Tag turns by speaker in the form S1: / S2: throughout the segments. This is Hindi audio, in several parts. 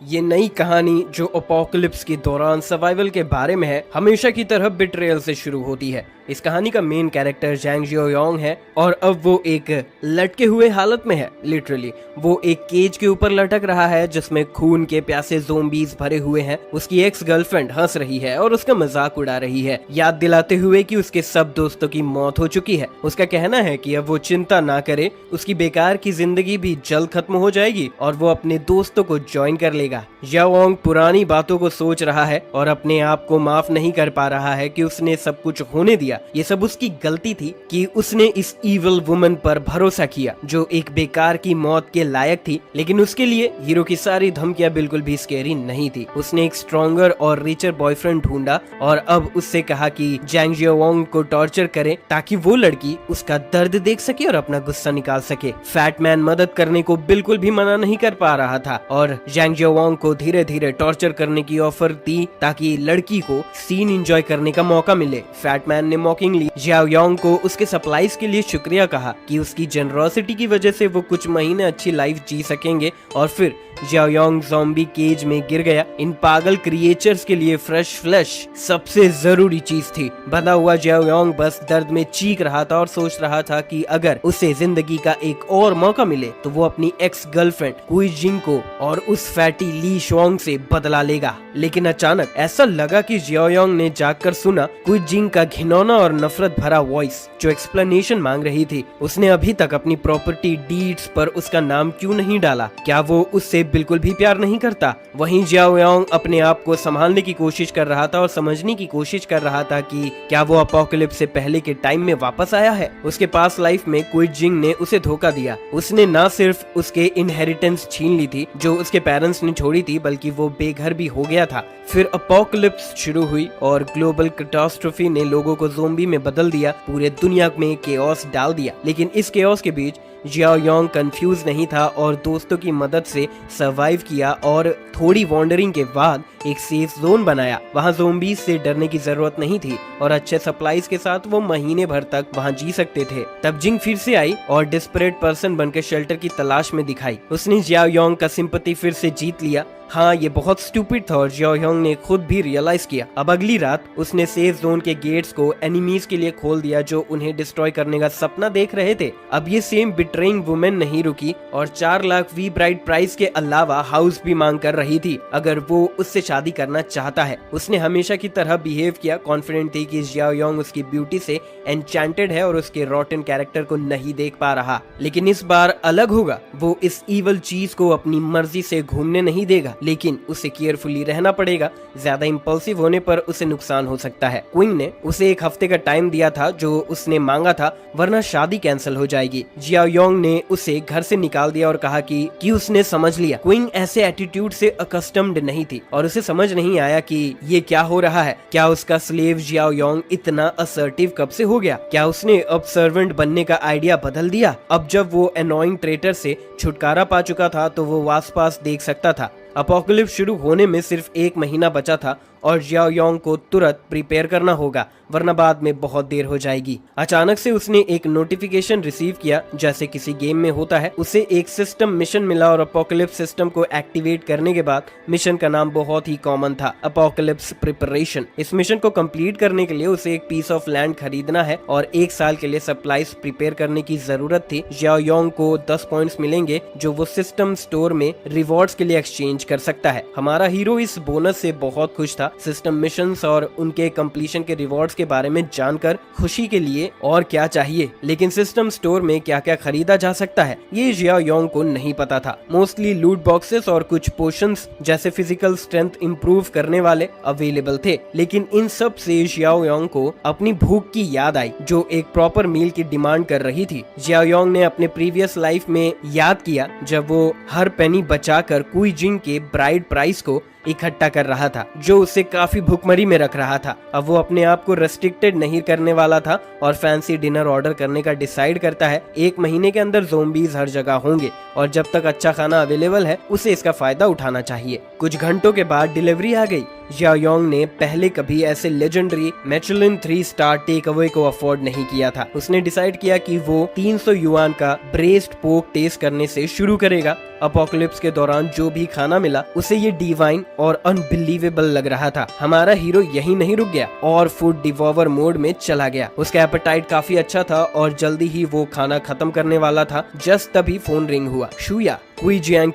S1: ये नई कहानी जो अपोकलिप्स के दौरान सर्वाइवल के बारे में है, हमेशा की तरह बिट्रेयल से शुरू होती है। इस कहानी का मेन कैरेक्टर जैंग जियोयोंग है और अब वो एक लटके हुए हालत में है। लिटरली वो एक केज के ऊपर लटक रहा है जिसमें खून के प्यासे ज़ोंबीज भरे हुए हैं। उसकी एक्स गर्लफ्रेंड हंस रही है और उसका मजाक उड़ा रही है, याद दिलाते हुए कि उसके सब दोस्तों की मौत हो चुकी है। उसका कहना है कि अब वो चिंता ना करे, उसकी बेकार की जिंदगी भी जल्द खत्म हो जाएगी और वो अपने दोस्तों को ज्वाइन कर लेगा। जियाओंग पुरानी बातों को सोच रहा है और अपने आप को माफ नहीं कर पा रहा है कि उसने सब कुछ होने दिया। ये सब उसकी गलती थी कि उसने इस इविल वुमन पर भरोसा किया जो एक बेकार की मौत के लायक थी। लेकिन उसके लिए हीरो की सारी धमकियां बिल्कुल भी स्केरी नहीं थी। उसने एक स्ट्रॉन्गर और रिचर बॉयफ्रेंड ढूंढा और अब उससे कहा कि जैंग जियोओंग को टॉर्चर करे ताकि वो लड़की उसका दर्द देख सके और अपना गुस्सा निकाल सके। फैटमैन मदद करने को बिल्कुल भी मना नहीं कर पा रहा था और जैंग जियोओंग को धीरे धीरे टॉर्चर करने की ऑफर दी ताकि लड़की को सीन एंजॉय करने का मौका मिले। फैटमैन ने मॉकिंगली जियाओयोंग को उसके सप्लाईज के लिए शुक्रिया कहा कि उसकी जेनरोसिटी की वजह से वो कुछ महीने अच्छी लाइफ जी सकेंगे और फिर जियाओयोंग ज़ॉम्बी केज में गिर गया। इन पागल क्रिएचर्स के लिए फ्रेश फ्लैश सबसे जरूरी चीज थी। बंधा हुआ जियाओयोंग बस दर्द में चीख रहा था और सोच रहा था कि अगर उसे जिंदगी का एक और मौका मिले तो वो अपनी एक्स गर्लफ्रेंड कुई जिंग को और उस फैटी ली शोंग से बदला लेगा। लेकिन अचानक ऐसा लगा कि जियाओयोंग ने जाकर सुना कुई जिंग का घिनौना और नफरत भरा वॉइस जो एक्सप्लेनेशन मांग रही थी। उसने अभी तक अपनी प्रॉपर्टी डीड्स पर उसका नाम क्यों नहीं डाला? क्या वो उससे बिल्कुल भी प्यार नहीं करता? वहीं जियाओयोंग अपने आप को संभालने की कोशिश कर रहा था और समझने की कोशिश कर रहा था कि क्या वो अपोकलिप्स से पहले के टाइम में वापस आया है। उसके पास लाइफ में कुई जिंग ने उसे धोखा दिया। उसने न सिर्फ उसके इनहेरिटेंस छीन ली थी जो उसके पेरेंट्स ने छोड़ी थी, बल्कि वो बेघर भी हो गया था। फिर अपोकलिप्स शुरू हुई और ग्लोबल कैटास्ट्रोफी ने लोगों को ज़ोंबी में बदल दिया, पूरे दुनिया में केओस डाल दिया। लेकिन इस केओस के बीच जियाओयोंग कंफ्यूज नहीं था और दोस्तों की मदद से सरवाइव किया और थोड़ी वॉन्डरिंग के बाद एक सेफ जोन बनाया। वहाँ ज़ोंबीज से डरने की जरूरत नहीं थी और अच्छे सप्लाईज के साथ वो महीने भर तक वहाँ जी सकते थे। तब जिंग फिर से आई और डिस्परेट पर्सन बनकर शेल्टर की तलाश में दिखाई। उसने जियाओयोंग का सिंपैथी फिर से जीत लिया। हाँ, ये बहुत स्टूपिड था और जियाओयोंग ने खुद भी रियलाइज किया। अब अगली रात उसने सेफ जोन के गेट्स को एनिमीज के लिए खोल दिया जो उन्हें डिस्ट्रॉय करने का सपना देख रहे थे। अब ये सेम बिट्रेइंग वुमेन नहीं रुकी और 4 लाख वी ब्राइड प्राइस के अलावा हाउस भी मांग कर रही थी अगर वो उससे शादी करना चाहता है। उसने हमेशा की तरह बिहेव किया, कॉन्फिडेंट थी कि जियाओयोंग उसकी ब्यूटी से एन्चेंटेड है और उसके रॉटन कैरेक्टर को नहीं देख पा रहा। लेकिन इस बार अलग होगा। वो इस इवल चीज को अपनी मर्जी से घूमने नहीं देगा, लेकिन उसे केयरफुली रहना पड़ेगा। ज्यादा इंपल्सिव होने पर उसे नुकसान हो सकता है। क्विंग ने उसे 1 हफ्ते का टाइम दिया था जो उसने मांगा था, वरना शादी कैंसिल हो जाएगी। जियाओयोंग ने उसे घर से निकाल दिया और कहा कि उसने समझ लिया। क्विंग ऐसे एटीट्यूड से अकस्टम्ड नहीं थी और उसे समझ नहीं आया कि ये क्या हो रहा है। क्या उसका स्लेव जियाओयोंग इतना असर्टिव कब से हो गया? क्या उसने अब सर्वेंट बनने का आइडिया बदल दिया? अब जब वो एनोइंग ट्रेटर से छुटकारा पा चुका था तो वो आसपास देख सकता था। अपोकलिप्स शुरू होने में सिर्फ 1 महीना बचा था और जियाओयोंग को तुरंत प्रिपेयर करना होगा, वरना बाद में बहुत देर हो जाएगी। अचानक से उसने एक नोटिफिकेशन रिसीव किया, जैसे किसी गेम में होता है। उसे एक सिस्टम मिशन मिला और अपोकलिप्स सिस्टम को एक्टिवेट करने के बाद मिशन का नाम बहुत ही कॉमन था, अपोकलिप्स प्रिपरेशन। इस मिशन को कंप्लीट करने के लिए उसे एक पीस ऑफ लैंड खरीदना है और 1 साल के लिए सप्लाईज प्रिपेयर करने की जरूरत थी। जियाओयोंग को 10 पॉइंट्स मिलेंगे जो वो सिस्टम स्टोर में रिवॉर्ड्स के लिए एक्सचेंज कर सकता है। हमारा हीरो इस बोनस से बहुत खुश था। सिस्टम मिशंस और उनके कंप्लीशन के रिवॉर्ड्स के बारे में जानकर खुशी के लिए और क्या चाहिए, लेकिन सिस्टम स्टोर में क्या क्या खरीदा जा सकता है ये जियाओयोंग को नहीं पता था। मोस्टली लूट बॉक्सेस और कुछ पोशंस जैसे फिजिकल स्ट्रेंथ इंप्रूव करने वाले अवेलेबल थे। लेकिन इन सब से जियाओयोंग को अपनी भूख की याद आई जो एक प्रॉपर मील की डिमांड कर रही थी। जियाओयोंग ने अपने प्रीवियस लाइफ में याद किया जब वो हर पेनी बचाकर कुई जिंग के ब्राइड प्राइस को इकट्ठा कर रहा था जो उसे काफी भुखमरी में रख रहा था। अब वो अपने आप को रेस्ट्रिक्टेड नहीं करने वाला था और फैंसी डिनर ऑर्डर करने का डिसाइड करता है। 1 महीने के अंदर ज़ोंबीज हर जगह होंगे और जब तक अच्छा खाना अवेलेबल है उसे इसका फायदा उठाना चाहिए। कुछ घंटों के बाद डिलीवरी आ गई। जियाओयोंग ने पहले कभी ऐसे legendary Michelin 3 star take away को अफोर्ड नहीं किया था। उसने डिसाइड किया कि वो 300 युआन का ब्रेस्ड पोर्क टेस्ट करने से शुरू करेगा। अपोकलिप्स के दौरान जो भी खाना मिला उसे ये डिवाइन और अनबिलीवेबल लग रहा था। हमारा हीरो यही नहीं रुक गया और फूड डिवोवर मोड में चला गया। उसका एपेटाइट काफी अच्छा था और जल्दी ही वो खाना खत्म करने वाला था। जस्ट तभी फोन रिंग हुआ। शुया कुई जिंग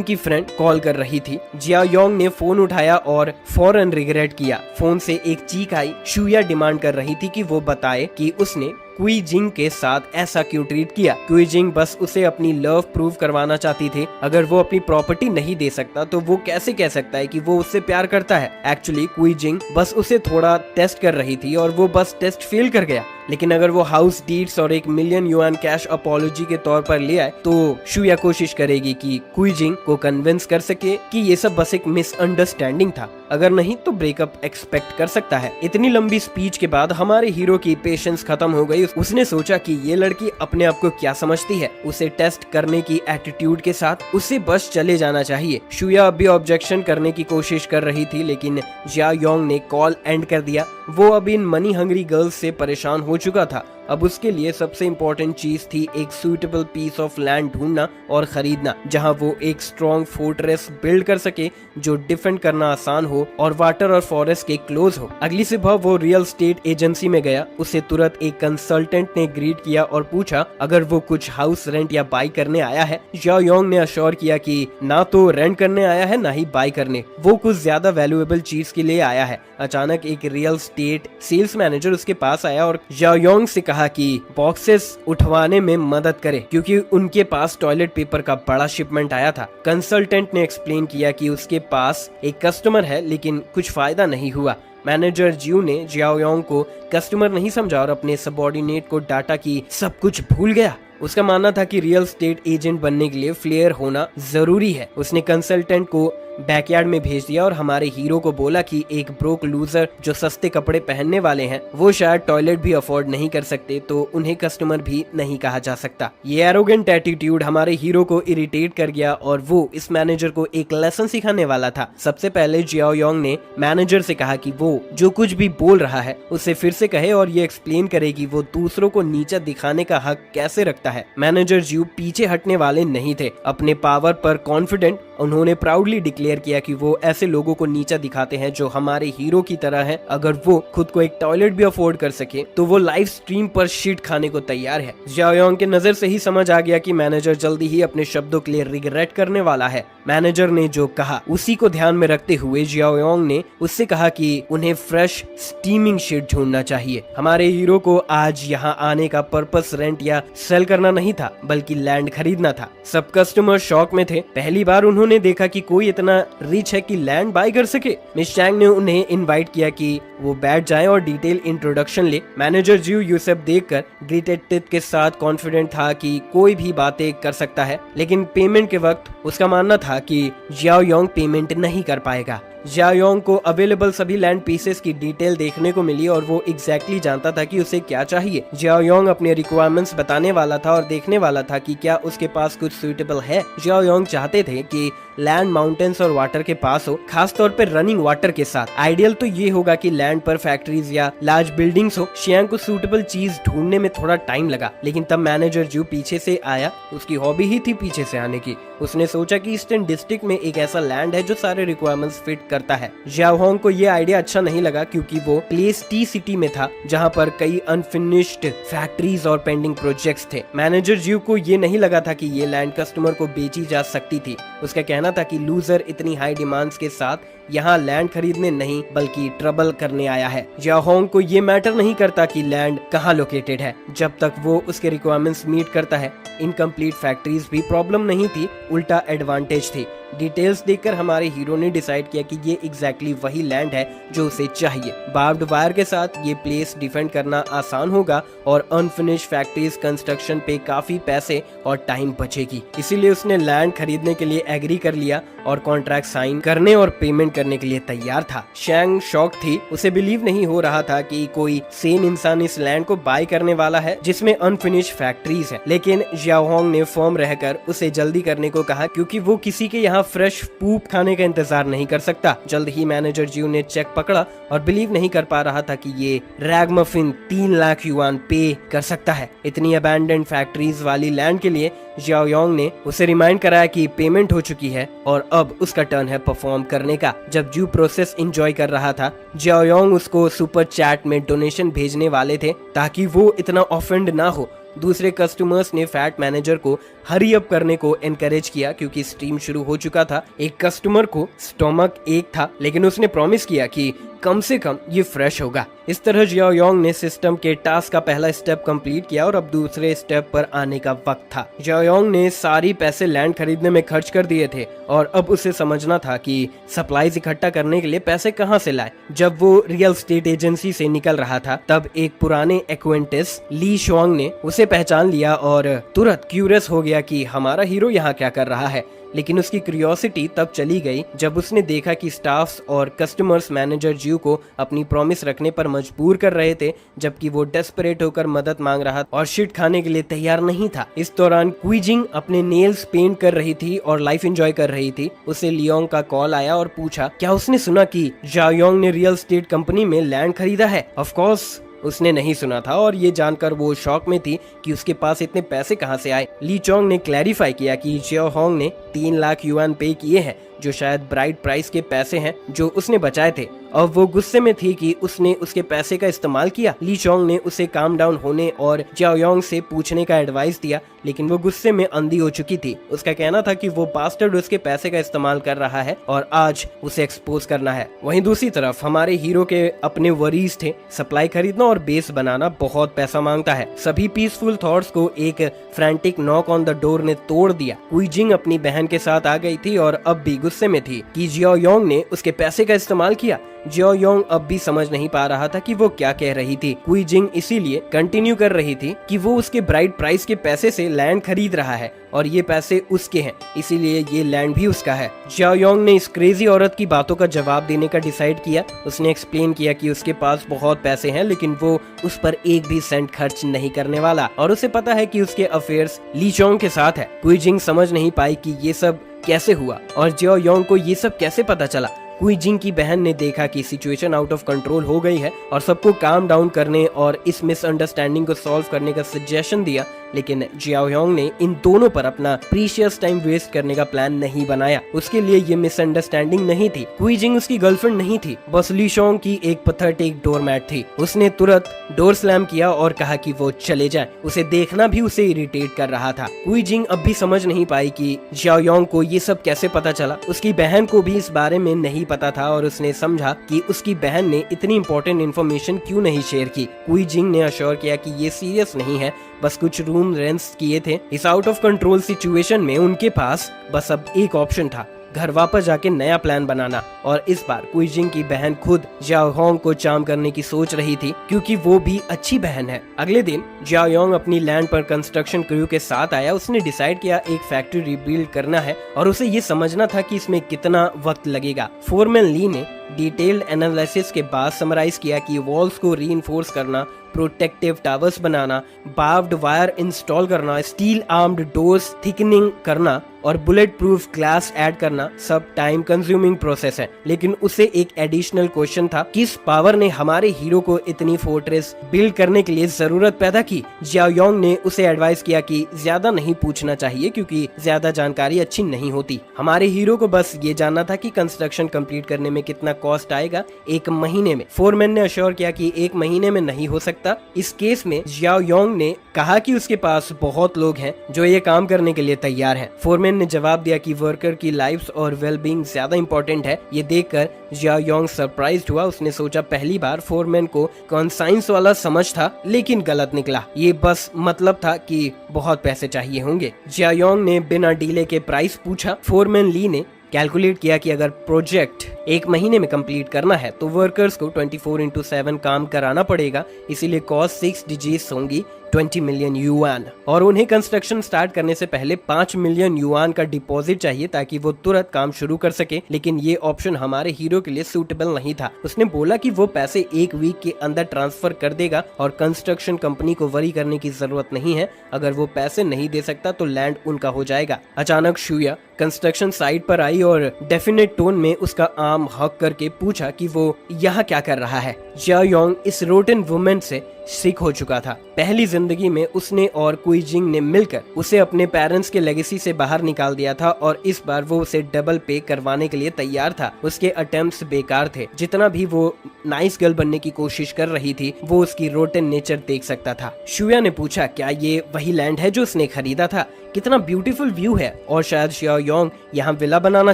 S1: की फ्रेंड कॉल कर रही थी। जियाओयोंग ने फोन उठाया और फौरन रिग्रेट किया। फोन से एक चीख आई। शुया डिमांड कर रही थी कि वो बताए कि उसने कुई जिंग के साथ ऐसा क्यों ट्रीट किया। कुई जिंग बस उसे अपनी लव प्रूव करवाना चाहती थी। अगर वो अपनी प्रॉपर्टी नहीं दे सकता तो वो कैसे कह सकता है कि वो उससे प्यार करता है। एक्चुअली कुई जिंग बस उसे थोड़ा टेस्ट कर रही थी और वो बस टेस्ट फेल कर गया। लेकिन अगर वो हाउस डीड्स और 1 मिलियन युआन कैश अपॉलॉजी के तौर पर ले आए तो शुया कोशिश करेगी कि कुई जिंग को कन्विंस कर सके कि ये सब बस एक मिसअंडरस्टैंडिंग था। अगर नहीं तो ब्रेकअप एक्सपेक्ट कर सकता है। इतनी लंबी स्पीच के बाद हमारे हीरो की पेशेंस खत्म हो गई। उसने सोचा कि ये लड़की अपने आप को क्या समझती है। उसे टेस्ट करने की एटीट्यूड के साथ उसे बस चले जाना चाहिए। शुया अभी ऑब्जेक्शन करने की कोशिश कर रही थी लेकिन जियाओयोंग ने कॉल एंड कर दिया। वो अभी इन मनी हंग्री गर्ल्स से परेशान हो चुका था। अब उसके लिए सबसे इम्पोर्टेंट चीज थी एक सुइटेबल पीस ऑफ लैंड ढूंढना और खरीदना जहां वो एक स्ट्रॉन्ग फोर्ट्रेस बिल्ड कर सके जो डिफेंड करना आसान हो और वाटर और फॉरेस्ट के क्लोज हो। अगली सुबह वो रियल एस्टेट एजेंसी में गया। उसे तुरंत एक कंसल्टेंट ने ग्रीट किया और पूछा अगर वो कुछ हाउस रेंट या बाई करने आया है। जियाओयोंग ने अश्योर किया कि ना तो रेंट करने आया है ना ही बाई करने। वो कुछ ज्यादा वैल्यूएबल चीज के लिए आया है। अचानक एक रियल एस्टेट सेल्स मैनेजर उसके पास आया और जियाओयोंग से कहा कि बॉक्सेस उठवाने में मदद करे क्योंकि उनके पास टॉयलेट पेपर का बड़ा शिपमेंट आया था। कंसल्टेंट ने एक्सप्लेन किया कि उसके पास एक कस्टमर है लेकिन कुछ फायदा नहीं हुआ। मैनेजर जियो ने जियाओयोंग को कस्टमर नहीं समझा और अपने सबऑर्डिनेट को डाटा कि सब कुछ भूल गया। उसका मानना था कि रियल एस्टेट एजेंट बनने के लिए फ्लेयर होना जरूरी है। उसने कंसल्टेंट को बैकयार्ड में भेज दिया और हमारे हीरो को बोला कि एक ब्रोक लूजर जो सस्ते कपड़े पहनने वाले हैं वो शायद टॉयलेट भी अफोर्ड नहीं कर सकते तो उन्हें कस्टमर भी नहीं कहा जा सकता। ये एरोगेंट एटीट्यूड हमारे हीरो को इरिटेट कर गया और वो इस मैनेजर को एक लेसन सिखाने वाला था। सबसे पहले जियाओयोंग ने मैनेजर से कहा कि वो जो कुछ भी बोल रहा है उसे फिर से कहे और ये एक्सप्लेन करे कि वो दूसरों को नीचा दिखाने का हक कैसे रखता है। मैनेजर जियो पीछे हटने वाले नहीं थे। अपने पावर पर कॉन्फिडेंट उन्होंने प्राउडली डिक्लेयर किया कि वो ऐसे लोगों को नीचा दिखाते हैं जो हमारे हीरो की तरह हैं। अगर वो खुद को एक टॉयलेट भी अफोर्ड कर सके तो वो लाइव स्ट्रीम पर शीट खाने को तैयार है। जियाओयोंग के नजर से ही समझ आ गया कि मैनेजर जल्दी ही अपने शब्दों के लिए रिग्रेट करने वाला है। मैनेजर ने जो कहा उसी को ध्यान में रखते हुए जियाओयोंग ने उससे कहा कि उन्हें फ्रेश स्टीमिंग शीट ढूंढना चाहिए। हमारे हीरो को आज यहाँ आने का पर्पस रेंट या सेल करना नहीं था बल्कि लैंड खरीदना था। सब कस्टमर शॉक में थे। पहली बार उन्होंने देखा कि कोई इतना रिच है कि लैंड बाय कर सके। मिस चैंग ने उन्हें इनवाइट किया कि वो बैठ जाएं और डिटेल इंट्रोडक्शन ले। मैनेजर जियो ये सब देखकर ग्रिटेड टीथ के साथ कॉन्फिडेंट था कि कोई भी बातें कर सकता है लेकिन पेमेंट के वक्त उसका मानना था कि जियाओयोंग पेमेंट नहीं कर पाएगा। जियाओयोंग को अवेलेबल सभी लैंड पीसेस की डिटेल देखने को मिली और वो एग्जैक्टली जानता था कि उसे क्या चाहिए। जियाओयोंग अपने रिक्वायरमेंट्स बताने वाला था और देखने वाला था कि क्या उसके पास कुछ सुइटेबल है। जियाओयोंग चाहते थे कि लैंड माउंटेन्स और वाटर के पास हो, खासतौर पर रनिंग वाटर के साथ। आइडियल तो ये होगा कि लैंड पर फैक्ट्रीज या लार्ज बिल्डिंग्स हो। शियांग को सूटेबल चीज ढूंढने में थोड़ा टाइम लगा लेकिन तब मैनेजर जियो पीछे से आया। उसकी हॉबी ही थी पीछे से आने की। उसने सोचा कि ईस्टर्न डिस्ट्रिक्ट में एक ऐसा लैंड है जो सारे रिक्वायरमेंट्स फिट करता है। जियाओयोंग को ये आइडिया अच्छा नहीं लगा क्योंकि वो प्लेस टी सिटी में था जहाँ पर कई अनफिनिश्ड फैक्ट्रीज और पेंडिंग प्रोजेक्ट्स थे। मैनेजर जियो को ये नहीं लगा था कि ये लैंड कस्टमर को बेची जा सकती थी। उसका कहना था कि लूजर इतनी हाई डिमांड्स के साथ यहाँ लैंड खरीदने नहीं बल्कि ट्रबल करने आया है। जियाओयोंग को ये मैटर नहीं करता कि लैंड कहाँ लोकेटेड है जब तक वो उसके रिक्वायरमेंट्स मीट करता है। इनकम्प्लीट फैक्ट्रीज भी प्रॉब्लम नहीं थी, उल्टा एडवांटेज थी। डिटेल्स देखकर हमारे हीरो ने डिसाइड किया कि ये एग्जैक्टली वही लैंड है जो उसे चाहिए। बार्ब्ड वायर के साथ ये प्लेस डिफेंड करना आसान होगा और अनफिनिश फैक्ट्रीज कंस्ट्रक्शन पे काफी पैसे और टाइम बचेगी। इसीलिए उसने लैंड खरीदने के लिए एग्री कर लिया और कॉन्ट्रैक्ट साइन करने और पेमेंट करने के लिए तैयार था। शैंग शॉक थी, उसे बिलीव नहीं हो रहा था कि कोई सेन इंसान इस लैंड को बाय करने वाला है जिसमें अनफिनिश्ड फैक्ट्रीज है। लेकिन जियाओ होंग ने फर्म रहकर उसे जल्दी करने को कहा क्योंकि वो किसी के यहाँ फ्रेश पूप खाने का इंतजार नहीं कर सकता। जल्द ही मैनेजर जियो ने चेक पकड़ा और बिलीव नहीं कर पा रहा था कि ये रैगमफिन 3 लाख युआन पे कर सकता है। इतनी अबैंडन्ड फैक्ट्रीज वाली लैंड के लिए जियाओ योंग ने उसे रिमाइंड कराया कि पेमेंट हो चुकी है और अब उसका टर्न है परफॉर्म करने का। जब जू प्रोसेस एंजॉय कर रहा था, जियाओ योंग उसको सुपर चैट में डोनेशन भेजने वाले थे ताकि वो इतना ऑफेंड ना हो। दूसरे कस्टमर्स ने फैट मैनेजर को हरी अप करने को एनकरेज किया क्योंकि स्ट्रीम शुरू हो चुका था। एक कस्टमर को स्टोमक एक था लेकिन उसने प्रॉमिस किया कि कम से कम ये फ्रेश होगा। इस तरह जियाओ योंग ने सिस्टम के टास्क का पहला स्टेप कंप्लीट किया और अब दूसरे स्टेप पर आने का वक्त था। जियाओ योंग ने सारी पैसे लैंड खरीदने में खर्च कर दिए थे और अब उसे समझना था कि सप्लाईज इकट्ठा करने के लिए पैसे कहां से लाए। जब वो रियल एस्टेट एजेंसी से निकल रहा था तब एक पुराने एक्वेंटेंस ली शुआंग ने उसे पहचान लिया और तुरंत क्यूरियस हो गया कि हमारा हीरो यहाँ क्या कर रहा है। लेकिन उसकी क्यूरियोसिटी तब चली गई जब उसने देखा कि स्टाफ्स और कस्टमर्स मैनेजर जियो को अपनी प्रॉमिस रखने पर मजबूर कर रहे थे, जबकि वो डेस्परेट होकर मदद मांग रहा और शिट खाने के लिए तैयार नहीं था। इस दौरान क्विजिंग अपने नेल्स पेंट कर रही थी और लाइफ एंजॉय कर रही थी। उसे लियोंग का कॉल आया और पूछा क्या उसने सुना कि जियाओ योंग ने रियल एस्टेट कंपनी में लैंड खरीदा है। ऑफ कोर्स उसने नहीं सुना था और ये जानकर वो शॉक में थी कि उसके पास इतने पैसे कहां से आए। ली चोंग ने क्लैरिफाई किया कि जियाओ होंग ने 3 लाख युआन पे किए हैं, जो शायद ब्राइड प्राइस के पैसे हैं जो उसने बचाए थे। अब वो गुस्से में थी कि उसने उसके पैसे का इस्तेमाल किया। ली चोंग ने उसे काम डाउन होने और जियाओ योंग से पूछने का एडवाइस दिया, लेकिन वो गुस्से में अंधी हो चुकी थी। उसका कहना था कि वो बास्टर्ड उसके पैसे का इस्तेमाल कर रहा है और आज उसे एक्सपोज करना है। वहीं दूसरी तरफ हमारे हीरो के अपने वरीज थे। सप्लाई खरीदना और बेस बनाना बहुत पैसा मांगता है। सभी पीसफुल थॉट्स को एक frantic knock on the door ने तोड़ दिया। क्विजिंग अपनी बहन के साथ आ गई थी और अब भी गुस्से में थी कि जियाओ योंग ने उसके पैसे का इस्तेमाल किया। जियाओ योंग अब भी समझ नहीं पा रहा था कि वो क्या कह रही थी। क्विजिंग इसीलिए कंटिन्यू कर रही थी कि वो उसके ब्राइड प्राइस के पैसे से लैंड खरीद रहा है और ये पैसे उसके हैं, इसीलिए ये लैंड भी उसका है। जियाओ योंग ने इस क्रेजी औरत की बातों का जवाब देने का डिसाइड किया। उसने एक्सप्लेन किया कि उसके पास बहुत पैसे हैं लेकिन वो उस पर एक भी सेंट खर्च नहीं करने वाला और उसे पता है कि उसके अफेयर्स ली चोंग के साथ है। क्विजिंग समझ नहीं पाई कि ये सब कैसे हुआ और जियाओ योंग को ये सब कैसे पता चला। क्विजिंग की बहन ने देखा कि सिचुएशन आउट ऑफ कंट्रोल हो गई है और सबको काम डाउन करने और इस मिसअंडरस्टैंडिंग को सॉल्व करने का सजेशन दिया, लेकिन जियाओ योंग ने इन दोनों पर अपना प्रीशियस टाइम वेस्ट करने का प्लान नहीं बनाया। उसके लिए ये मिसअंडरस्टैंडिंग नहीं थी। क्विजिंग उसकी गर्लफ्रेंड नहीं थी, बस ली शोंग की एक पथेटिक डोरमैट थी। उसने तुरंत डोर स्लैम किया और कहा कि वो चले जाए। उसे देखना भी उसे इरिटेट कर रहा था। क्विजिंग अब भी समझ नहीं पाई कि जियाओ योंग को ये सब कैसे पता चला। उसकी बहन को भी इस बारे में नहीं पता था और उसने समझा कि उसकी बहन ने इतनी इंपॉर्टेंट इन्फॉर्मेशन क्यों नहीं शेयर की। क्विजिंग ने अश्योर किया कि ये सीरियस नहीं है, बस कुछ रूम रेंट्स किए थे। इस आउट ऑफ कंट्रोल सिचुएशन में उनके पास बस अब एक ऑप्शन था, घर वापस जाके नया प्लान बनाना। और इस बार क्विजिंग की बहन खुद जियाओ होंग को चार्म करने की सोच रही थी क्योंकि वो भी अच्छी बहन है। अगले दिन जियाओ योंग अपनी लैंड पर कंस्ट्रक्शन क्रू के साथ आया। उसने डिसाइड किया एक फैक्ट्री रिबिल्ड करना है और उसे ये समझना था कि इसमें कितना वक्त लगेगा। फोरमैन ली ने डिटेल्ड एनालिसिस के बाद समराइज किया कि वॉल्स को रीइंफोर्स करना, प्रोटेक्टिव टावर्स बनाना, बार्ब्ड वायर इंस्टॉल करना, स्टील आर्म्ड डोर्स थिकनिंग करना और बुलेट प्रूफ ग्लास ऐड करना सब टाइम कंज्यूमिंग प्रोसेस है। लेकिन उसे एक एडिशनल क्वेश्चन था, किस पावर ने हमारे हीरो को इतनी फोर्ट्रेस बिल्ड करने के लिए जरूरत पैदा की। जियाओ योंग ने उसे एडवाइस किया कि ज्यादा नहीं पूछना चाहिए क्योंकि ज्यादा जानकारी अच्छी नहीं होती। हमारे हीरो को बस ये जानना था कि कंस्ट्रक्शन कंप्लीट करने में कितना कॉस्ट आएगा 1 महीने में। फोरमैन ने अश्योर किया कि 1 महीने में नहीं हो सकता। इस केस में जियाओ योंग ने कहा कि उसके पास बहुत लोग हैं जो ये काम करने के लिए तैयार हैं। फोरमैन ने जवाब दिया कि वर्कर की लाइफ और वेलबींग ज्यादा इंपॉर्टेंट है। ये देखकर जियाओ योंग सरप्राइज्ड हुआ। उसने सोचा पहली बार फोरमैन को कॉन्साइंस वाला समझ था, लेकिन गलत निकला। ये बस मतलब था कि बहुत पैसे चाहिए होंगे। जियाओ योंग ने बिना डीले के प्राइस पूछा। फोरमैन ली ने कैलकुलेट किया कि अगर प्रोजेक्ट 1 महीने में कंप्लीट करना है तो वर्कर्स को 24/7 काम कराना पड़ेगा, इसीलिए कॉस्ट 6 डिजिट्स होंगी। 20 मिलियन युआन, और उन्हें कंस्ट्रक्शन स्टार्ट करने से पहले 5 मिलियन युआन का डिपॉजिट चाहिए ताकि वो तुरंत काम शुरू कर सके। लेकिन ये ऑप्शन हमारे हीरो के लिए सूटेबल नहीं था। उसने बोला कि वो पैसे 1 वीक के अंदर ट्रांसफर कर देगा और कंस्ट्रक्शन कंपनी को वरी करने की जरूरत नहीं है। अगर वो पैसे नहीं दे सकता तो लैंड उनका हो जाएगा। अचानक शुया कंस्ट्रक्शन साइट पर आई और डेफिनेट टोन में उसका आर्म हक करके पूछा कि वो यहाँ क्या कर रहा है। जिया योंग इस रोटन वुमेन से सिक हो चुका था। पहली जिंदगी में उसने और कुई जिंग ने मिलकर उसे अपने पेरेंट्स के लेगेसी से बाहर निकाल दिया था और इस बार वो उसे डबल पे करवाने के लिए तैयार था। उसके अटेम्प्ट्स बेकार थे। जितना भी वो नाइस गर्ल बनने की कोशिश कर रही थी वो उसकी रोटन नेचर देख सकता था। शुया ने पूछा क्या ये वही लैंड है जो उसने खरीदा था? कितना ब्यूटीफुल व्यू है, और शायद जिया योंग यहाँ विला बनाना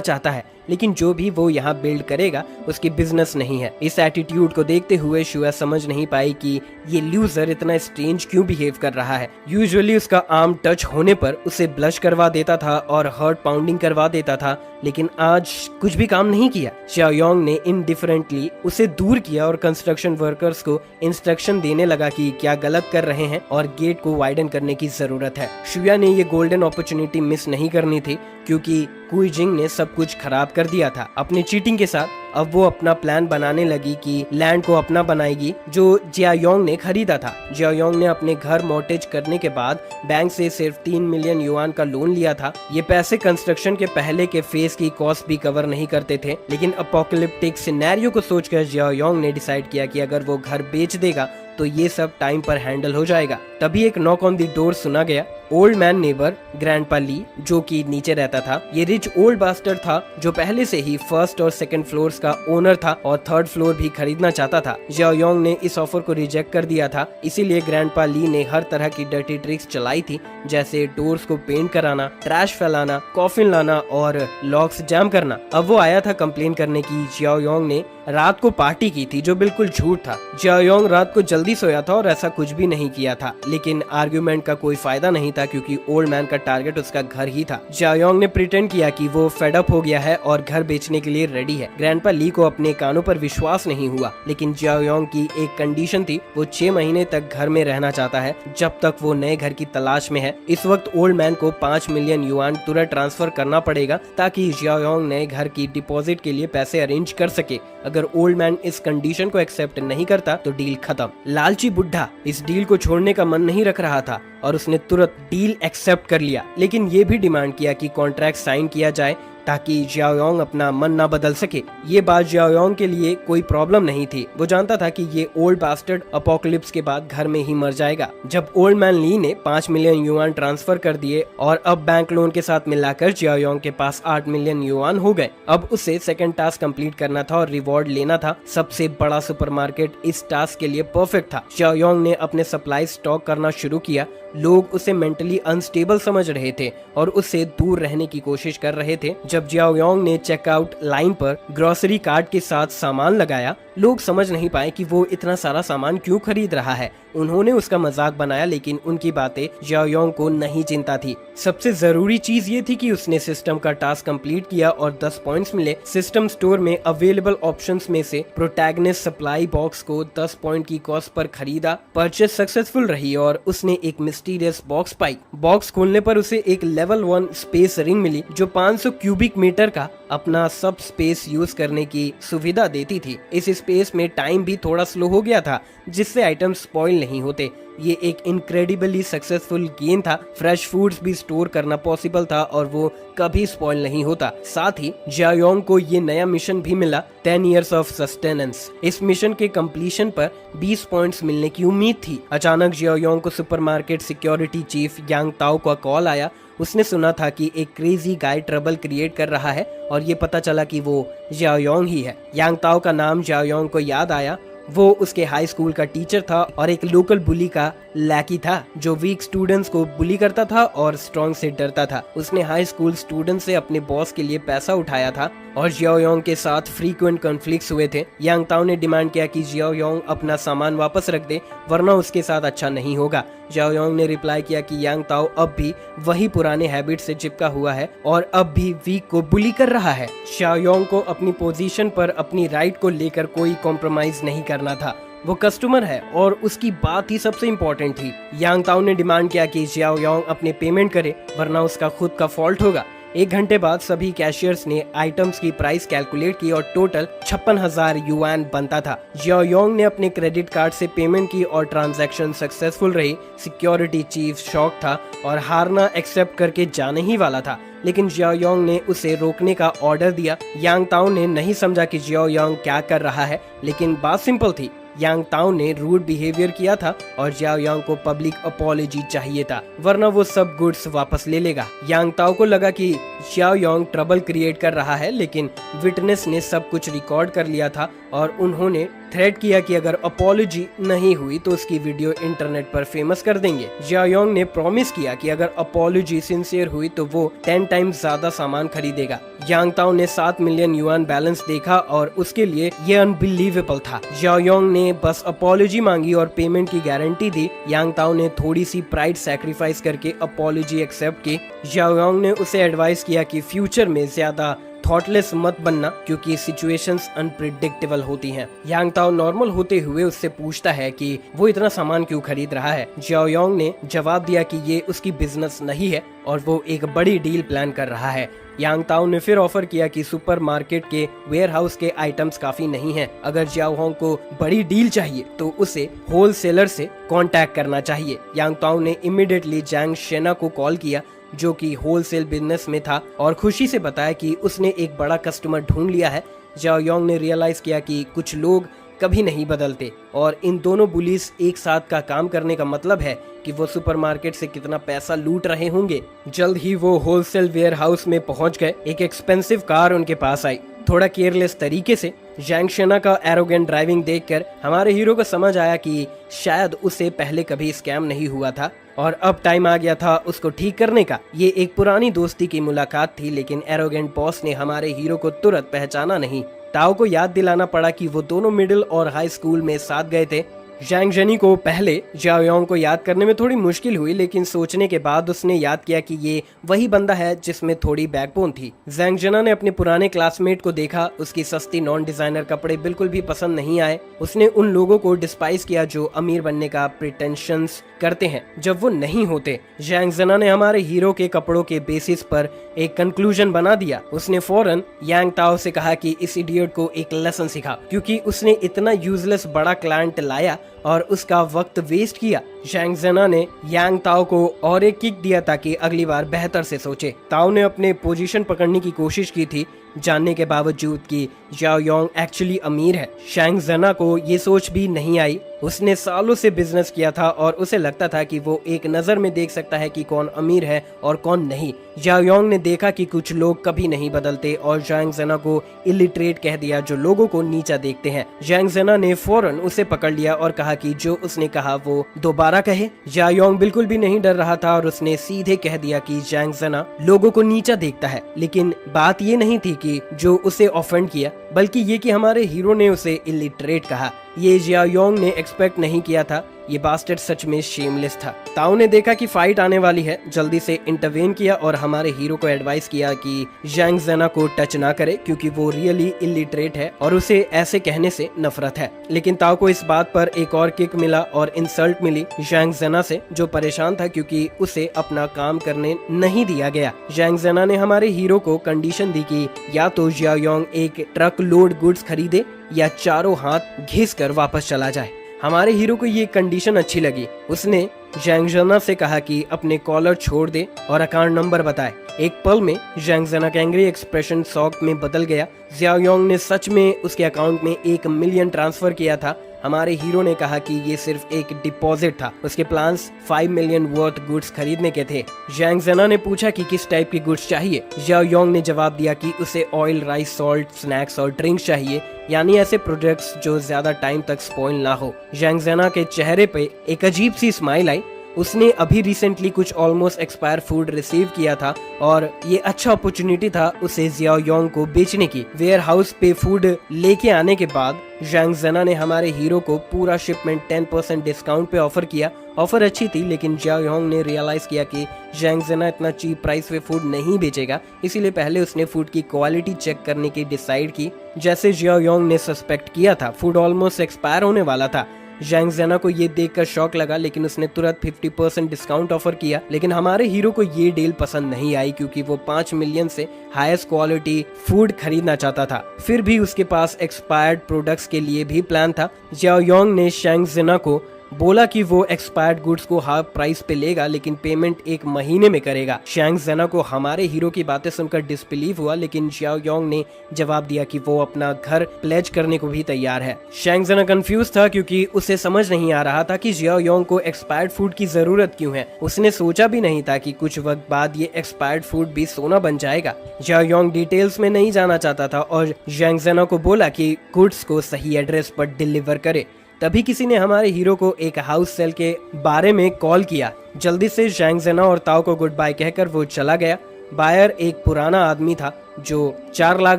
S1: चाहता है, लेकिन जो भी वो यहाँ बिल्ड करेगा उसकी बिजनेस नहीं है। इस एटीट्यूड को देखते हुए शुया समझ नहीं पाई कि ये लूजर इतना स्ट्रेंज क्यों बिहेव कर रहा है। यूजुअली उसका आर्म टच होने पर उसे ब्लश करवा देता था और हार्ट पाउंडिंग करवा देता था, लेकिन आज कुछ भी काम नहीं किया। जिया योंग ने इनडिफरेंटली उसे दूर किया और कंस्ट्रक्शन वर्कर्स को इंस्ट्रक्शन देने लगा कि क्या गलत कर रहे हैं और गेट को वाइडन करने की जरूरत है। शुया ने ये गोल्डन अपॉर्चुनिटी मिस नहीं करनी थी क्योंकि कुई जिंग ने सब कुछ खराब कर दिया था अपनी चीटिंग के साथ। अब वो अपना प्लान बनाने लगी कि लैंड को अपना बनाएगी जो जिया योंग ने खरीदा था। जिया योंग ने अपने घर मॉर्टेज करने के बाद बैंक से सिर्फ 3 मिलियन युआन का लोन लिया था। ये पैसे कंस्ट्रक्शन के पहले के फेज की कॉस्ट भी कवर नहीं करते थे, लेकिन अपोकलिप्टिक सिनेरियो को सोचकर जिया योंग ने डिसाइड किया कि अगर वो घर बेच देगा तो ये सब टाइम पर हैंडल हो जाएगा। तभी एक नॉक ऑन दी डोर सुना गया। ओल्ड मैन नेबर ग्रैंडपा ली जो कि नीचे रहता था। ये रिच ओल्ड बास्टर्ड था जो पहले से ही फर्स्ट और सेकंड फ्लोर्स का ओनर था और थर्ड फ्लोर भी खरीदना चाहता था। जिया योंग ने इस ऑफर को रिजेक्ट कर दिया था, इसीलिए ग्रैंडपा ली ने हर तरह की डर्टी ट्रिक्स चलाई थी, जैसे डोर्स को पेंट कराना, ट्रैश फैलाना, कॉफिन लाना और लॉक्स जैम करना। अब वो आया था कंप्लेन करने की जिया योंग ने रात को पार्टी की थी, जो बिल्कुल झूठ था। जिया योंग रात को जल्दी सोया था और ऐसा कुछ भी नहीं किया था, लेकिन आर्ग्यूमेंट का कोई फायदा नहीं था क्योंकि ओल्ड मैन का टारगेट उसका घर ही था। जिया योंग ने प्रिटेंड किया कि वो फेड अप हो गया है और घर बेचने के लिए रेडी है। ग्रैंडपा ली को अपने कानों पर विश्वास नहीं हुआ, लेकिन जिया योंग की एक कंडीशन थी, वो 6 महीने तक घर में रहना चाहता है जब तक वो नए घर की तलाश में है। इस वक्त ओल्ड मैन को 5 मिलियन युआन तुरंत ट्रांसफर करना पड़ेगा ताकि जिया योंग नए घर की डिपॉजिट के लिए पैसे अरेंज कर सके। अगर ओल्ड मैन इस कंडीशन को एक्सेप्ट नहीं करता तो डील खत्म। लालची बुढ़ा इस डील को छोड़ने का मन नहीं रख रहा था और उसने तुरंत डील एक्सेप्ट कर लिया, लेकिन ये भी डिमांड किया कि कॉन्ट्रैक्ट साइन किया जाए ताकि जिया योंग अपना मन ना बदल सके। ये बात जिया योंग के लिए कोई प्रॉब्लम नहीं थी। वो जानता था कि ये ओल्ड बास्टर्ड अपोकलिप्स के बाद घर में ही मर जाएगा। जब ओल्ड मैन ली ने 5 मिलियन युआन ट्रांसफर कर दिए और अब बैंक लोन के साथ मिलाकर जिया योंग के पास 8 मिलियन युआन हो गए। अब उसे सेकंड टास्क कंप्लीट करना था और रिवॉर्ड लेना था। सबसे बड़ा सुपरमार्केट इस टास्क के लिए परफेक्ट था। जिया योंग ने अपने सप्लाई स्टॉक करना शुरू किया। लोग उसे मेंटली अनस्टेबल समझ रहे थे और उससे दूर रहने की कोशिश कर रहे थे। जब जिया योंग ने चेकआउट लाइन पर ग्रोसरी कार्ट के साथ सामान लगाया, लोग समझ नहीं पाए कि वो इतना सारा सामान क्यों खरीद रहा है। उन्होंने उसका मजाक बनाया, लेकिन उनकी बातें जिया योंग को नहीं चिंता थी। सबसे जरूरी चीज ये थी कि उसने सिस्टम का टास्क कंप्लीट किया और 10 पॉइंट्स मिले। सिस्टम स्टोर में अवेलेबल ऑप्शंस में से प्रोटैगनिस्ट सप्लाई बॉक्स को 10 पॉइंट की कॉस्ट पर खरीदा। परचेस सक्सेसफुल रही और उसने एक मिस्टीरियस बॉक्स पाई। बॉक्स खोलने पर उसे एक लेवल 1 स्पेस रिंग मिली जो 500 क्यूबिक मीटर का अपना सब स्पेस यूज करने की सुविधा देती थी। इस स्पेस में टाइम भी थोड़ा स्लो हो गया था, जिससे आइटम स्पॉइल नहीं होते। ये एक इनक्रेडिबली सक्सेसफुल गेम था। फ्रेश फूड्स भी स्टोर करना पॉसिबल था और वो कभी स्पॉइल नहीं होता। साथ ही जिया योंग को ये नया मिशन भी मिला, 10 इयर्स ऑफ सस्टेनेंस। इस मिशन के कंप्लीशन पर 20 पॉइंट्स मिलने की उम्मीद थी। अचानक जिया योंग को सुपरमार्केट सिक्योरिटी चीफ यांग ताओ का कॉल आया। उसने सुना था कि एक क्रेजी गाय ट्रबल क्रिएट कर रहा है और ये पता चला कि वो जिया योंग ही है। यांग ताओ का नाम जिया योंग को याद आया। वो उसके हाई स्कूल का टीचर था और एक लोकल बुली का लैकी था जो वीक स्टूडेंट्स को बुली करता था और स्ट्रॉन्ग से डरता था। उसने हाई स्कूल स्टूडेंट से अपने बॉस के लिए पैसा उठाया था और जिया योंग के साथ फ्रीक्वेंट कॉन्फ्लिक्ट्स हुए थे। यांग ताओ ने डिमांड किया कि जिया योंग अपना सामान वापस रख दे, वरना उसके साथ अच्छा नहीं होगा। जिया योंग ने रिप्लाई किया कि यांग ताओ अब भी वही पुराने हैबिट से चिपका हुआ है और अब भी वीक को बुली कर रहा है। जिया योंग को अपनी पोजीशन पर अपनी राइट को लेकर कोई कॉम्प्रोमाइज नहीं करना था। वो कस्टमर है और उसकी बात ही सबसे इम्पोर्टेंट थी। यांग ताओ ने डिमांड किया कि जियाओ योंग अपने पेमेंट करे वरना उसका खुद का फॉल्ट होगा। 1 घंटे बाद सभी कैशियर्स ने आइटम्स की प्राइस कैलकुलेट की और टोटल 56,000 युआन बनता था। जियाओ योंग ने अपने क्रेडिट कार्ड से पेमेंट की और ट्रांजैक्शन सक्सेसफुल रही। सिक्योरिटी चीफ शॉक था और हारना एक्सेप्ट करके जाने ही वाला था, लेकिन जियाओ योंग ने उसे रोकने का ऑर्डर दिया। यांग ताओ ने नहीं समझा कि जियाओ योंग क्या कर रहा है, लेकिन बात सिंपल थी। यांग ताओ ने रूड बिहेवियर किया था और जियाओ योंग को पब्लिक अपॉलॉजी चाहिए था, वरना वो सब गुड्स वापस ले लेगा। यांग ताओ को लगा कि जियाओ योंग ट्रबल क्रिएट कर रहा है, लेकिन विटनेस ने सब कुछ रिकॉर्ड कर लिया था और उन्होंने थ्रेट किया कि अगर अपॉलॉजी नहीं हुई तो उसकी वीडियो इंटरनेट पर फेमस कर देंगे। जियाओ योंग ने प्रॉमिस किया कि अगर अपॉलॉजी सिंसियर हुई तो वो 10 टाइम्स ज्यादा सामान खरीदेगा। यांग ताओ ने 7 मिलियन युआन बैलेंस देखा और उसके लिए ये अनबिलीवेबल था। जियाओ योंग ने बस अपॉलॉजी मांगी और पेमेंट की गारंटी दी। यांग ताओ ने थोड़ी सी प्राइड सैक्रिफाइस करके अपॉलॉजी एक्सेप्ट की। जियाओ योंग ने उसे एडवाइस किया कि फ्यूचर में ज्यादा थॉटलेस मत बनना, क्योंकि सिचुएशंस अनप्रिडिक्टेबल होती हैं। यांग ताओ नॉर्मल होते हुए उससे पूछता है कि वो इतना सामान क्यों खरीद रहा है। जियाओ योंग ने जवाब दिया कि ये उसकी बिजनेस नहीं है और वो एक बड़ी डील प्लान कर रहा है। यांग ताओ ने फिर ऑफर किया कि सुपरमार्केट के वेयरहाउस के आइटम्स काफी नहीं हैं। अगर जियाओ योंग को बड़ी डील चाहिए तो उसे होलसेलर से कांटेक्ट करना चाहिए। यांग ताओ ने इमीडिएटली जैंग शेना को कॉल किया, जो कि होलसेल बिजनेस में था, और खुशी से बताया कि उसने एक बड़ा कस्टमर ढूंढ लिया है। जियाओ योंग ने रियलाइज किया कि कुछ लोग कभी नहीं बदलते और इन दोनों बुलीज एक साथ का काम करने का मतलब है कि वो सुपरमार्केट से कितना पैसा लूट रहे होंगे। जल्द ही वो होलसेल वेयरहाउस में पहुंच गए। एक एक्सपेंसिव कार उनके पास आई। थोड़ा केयरलेस तरीके से जैंग शेना का एरोगेंट ड्राइविंग देखकर हमारे हीरो को समझ आया कि शायद उसे पहले कभी स्कैम नहीं हुआ था और अब टाइम आ गया था उसको ठीक करने का। ये एक पुरानी दोस्ती की मुलाकात थी, लेकिन एरोगेंट बॉस ने हमारे हीरो को तुरंत पहचाना नहीं। ताओ को याद दिलाना पड़ा कि वो दोनों मिडिल और हाई स्कूल में साथ गए थे। जैंग जेनी को पहले जियाओ योंग को याद करने में थोड़ी मुश्किल हुई, लेकिन सोचने के बाद उसने याद किया कि ये वही बंदा है जिसमें थोड़ी बैकबोन थी। जैंग जेना ने अपने पुराने क्लासमेट को देखा। उसकी सस्ती नॉन डिजाइनर कपड़े बिल्कुल भी पसंद नहीं आए। उसने उन लोगों को डिस्पाइस किया जो अमीर बनने का प्रिटेंशंस करते हैं जब वो नहीं होते। जैंग जेना ने हमारे हीरो के कपड़ों के बेसिस पर एक कंक्लूजन बना दिया। उसने फौरन यांग ताओ से कहा कि इस इडियट को एक लेसन सिखा, क्योंकि उसने इतना यूजलेस बड़ा क्लाइंट लाया और उसका वक्त वेस्ट किया। जैंग जेना ने यांग ताओ को और एक किक दिया ताकि अगली बार बेहतर से सोचे। ताओ ने अपने पोजीशन पकड़ने की कोशिश की थी, जानने के बावजूद कि जियाओ योंग एक्चुअली अमीर है। जैंग जेना को ये सोच भी नहीं आई। उसने सालों से बिजनेस किया था और उसे लगता था कि वो एक नजर में देख सकता है कि कौन अमीर है और कौन नहीं। जियाओ योंग ने देखा कि कुछ लोग कभी नहीं बदलते और जैंग जेना को इलिटरेट कह दिया, जो लोगों को नीचा देखते हैं। जैंग जेना ने फौरन उसे पकड़ लिया और कहा कि जो उसने कहा वो दोबारा कहे। जियाओ योंग बिल्कुल भी नहीं डर रहा था और उसने सीधे कह दिया कि जैंग जेना लोगों को नीचा देखता है। लेकिन बात ये नहीं थी कि जो उसे ऑफेंड किया, बल्कि ये कि हमारे हीरो ने उसे इलिटरेट कहा। ये जियाओ योंग ने एक्सपेक्ट नहीं किया था। ये बास्टर्ड सच में शेमलेस था। ताओ ने देखा कि फाइट आने वाली है, जल्दी से इंटरवेन किया और हमारे हीरो को एडवाइस किया कि जैंग जेना को टच ना करे, क्योंकि वो रियली इलिटरेट है और उसे ऐसे कहने से नफरत है। लेकिन ताओ को इस बात पर एक और किक मिला और इंसल्ट मिली जैंग जेना से, जो परेशान था क्योंकि उसे अपना काम करने नहीं दिया गया। जैंग जेना ने हमारे हीरो को कंडीशन दी कि या तो जियाओ योंग एक ट्रक लोड गुड्स खरीदे या चारों हाथ घिस कर वापस चला जाए। हमारे हीरो को ये कंडीशन अच्छी लगी। उसने जैंग जेना से कहा कि अपने कॉलर छोड़ दे और अकाउंट नंबर बताए। एक पल में जैंग जेना का एंग्री एक्सप्रेशन शॉक में बदल गया। जियाओ योंग ने सच में उसके अकाउंट में 1 मिलियन ट्रांसफर किया था। हमारे हीरो ने कहा कि ये सिर्फ एक डिपॉजिट था। उसके प्लान्स 5 मिलियन वर्थ गुड्स खरीदने के थे। जैंग जेना ने पूछा कि किस टाइप की गुड्स चाहिए। जियाओ योंग ने जवाब दिया कि उसे ऑयल, राइस, सॉल्ट, स्नैक्स और ड्रिंक्स चाहिए, यानी ऐसे प्रोडक्ट्स जो ज्यादा टाइम तक स्पॉइल ना हो। जैंग जेना के चेहरे पे एक अजीब सी स्माइल आई। उसने अभी रिसेंटली कुछ ऑलमोस्ट एक्सपायर फूड रिसीव किया था और ये अच्छा अपॉर्चुनिटी था उसे जियाओ योंग को बेचने की। वेयर हाउस पे फूड लेके आने के बाद जैंग जना ने हमारे हीरो को पूरा शिपमेंट 10% डिस्काउंट पे ऑफर किया। ऑफर अच्छी थी, लेकिन जियाओ योंग ने रियलाइज किया कि जैंग जना इतना चीप प्राइस पे फूड नहीं बेचेगा, इसीलिए पहले उसने फूड की क्वालिटी चेक करने की डिसाइड की। जैसे जियाओ योंग ने सस्पेक्ट किया था, फूड ऑलमोस्ट एक्सपायर होने वाला था। जैंग जना को ये देखकर शॉक लगा, लेकिन उसने तुरंत 50% डिस्काउंट ऑफर किया। लेकिन हमारे हीरो को ये डील पसंद नहीं आई, क्योंकि वो 5 मिलियन से हाईएस्ट क्वालिटी फूड खरीदना चाहता था। फिर भी उसके पास एक्सपायर्ड प्रोडक्ट्स के लिए भी प्लान था। जियाओ योंग ने जैंग जना को बोला कि वो एक्सपायर्ड गुड्स को हाफ प्राइस पे लेगा, लेकिन पेमेंट 1 महीने में करेगा। जैंग जना को हमारे हीरो की बातें सुनकर डिसबिलीव हुआ, लेकिन जियाओ योंग ने जवाब दिया कि वो अपना घर प्लेज करने को भी तैयार है। जैंग जना कंफ्यूज था, क्योंकि उसे समझ नहीं आ रहा था कि जियाओ योंग को एक्सपायर्ड फूड की जरूरत क्यों है। उसने सोचा भी नहीं था कि कुछ वक्त बाद ये एक्सपायर्ड फूड भी सोना बन जाएगा। जियाओ योंग डिटेल्स में नहीं जाना चाहता था और जैंग जना को बोला कि गुड्स को सही एड्रेस पर डिलीवर करे। तभी किसी ने हमारे हीरो को एक हाउस सेल के बारे में कॉल किया। जल्दी से जैंग जना और ताओ को गुड बाय कहकर वो चला गया। बायर एक पुराना आदमी था जो 4 लाख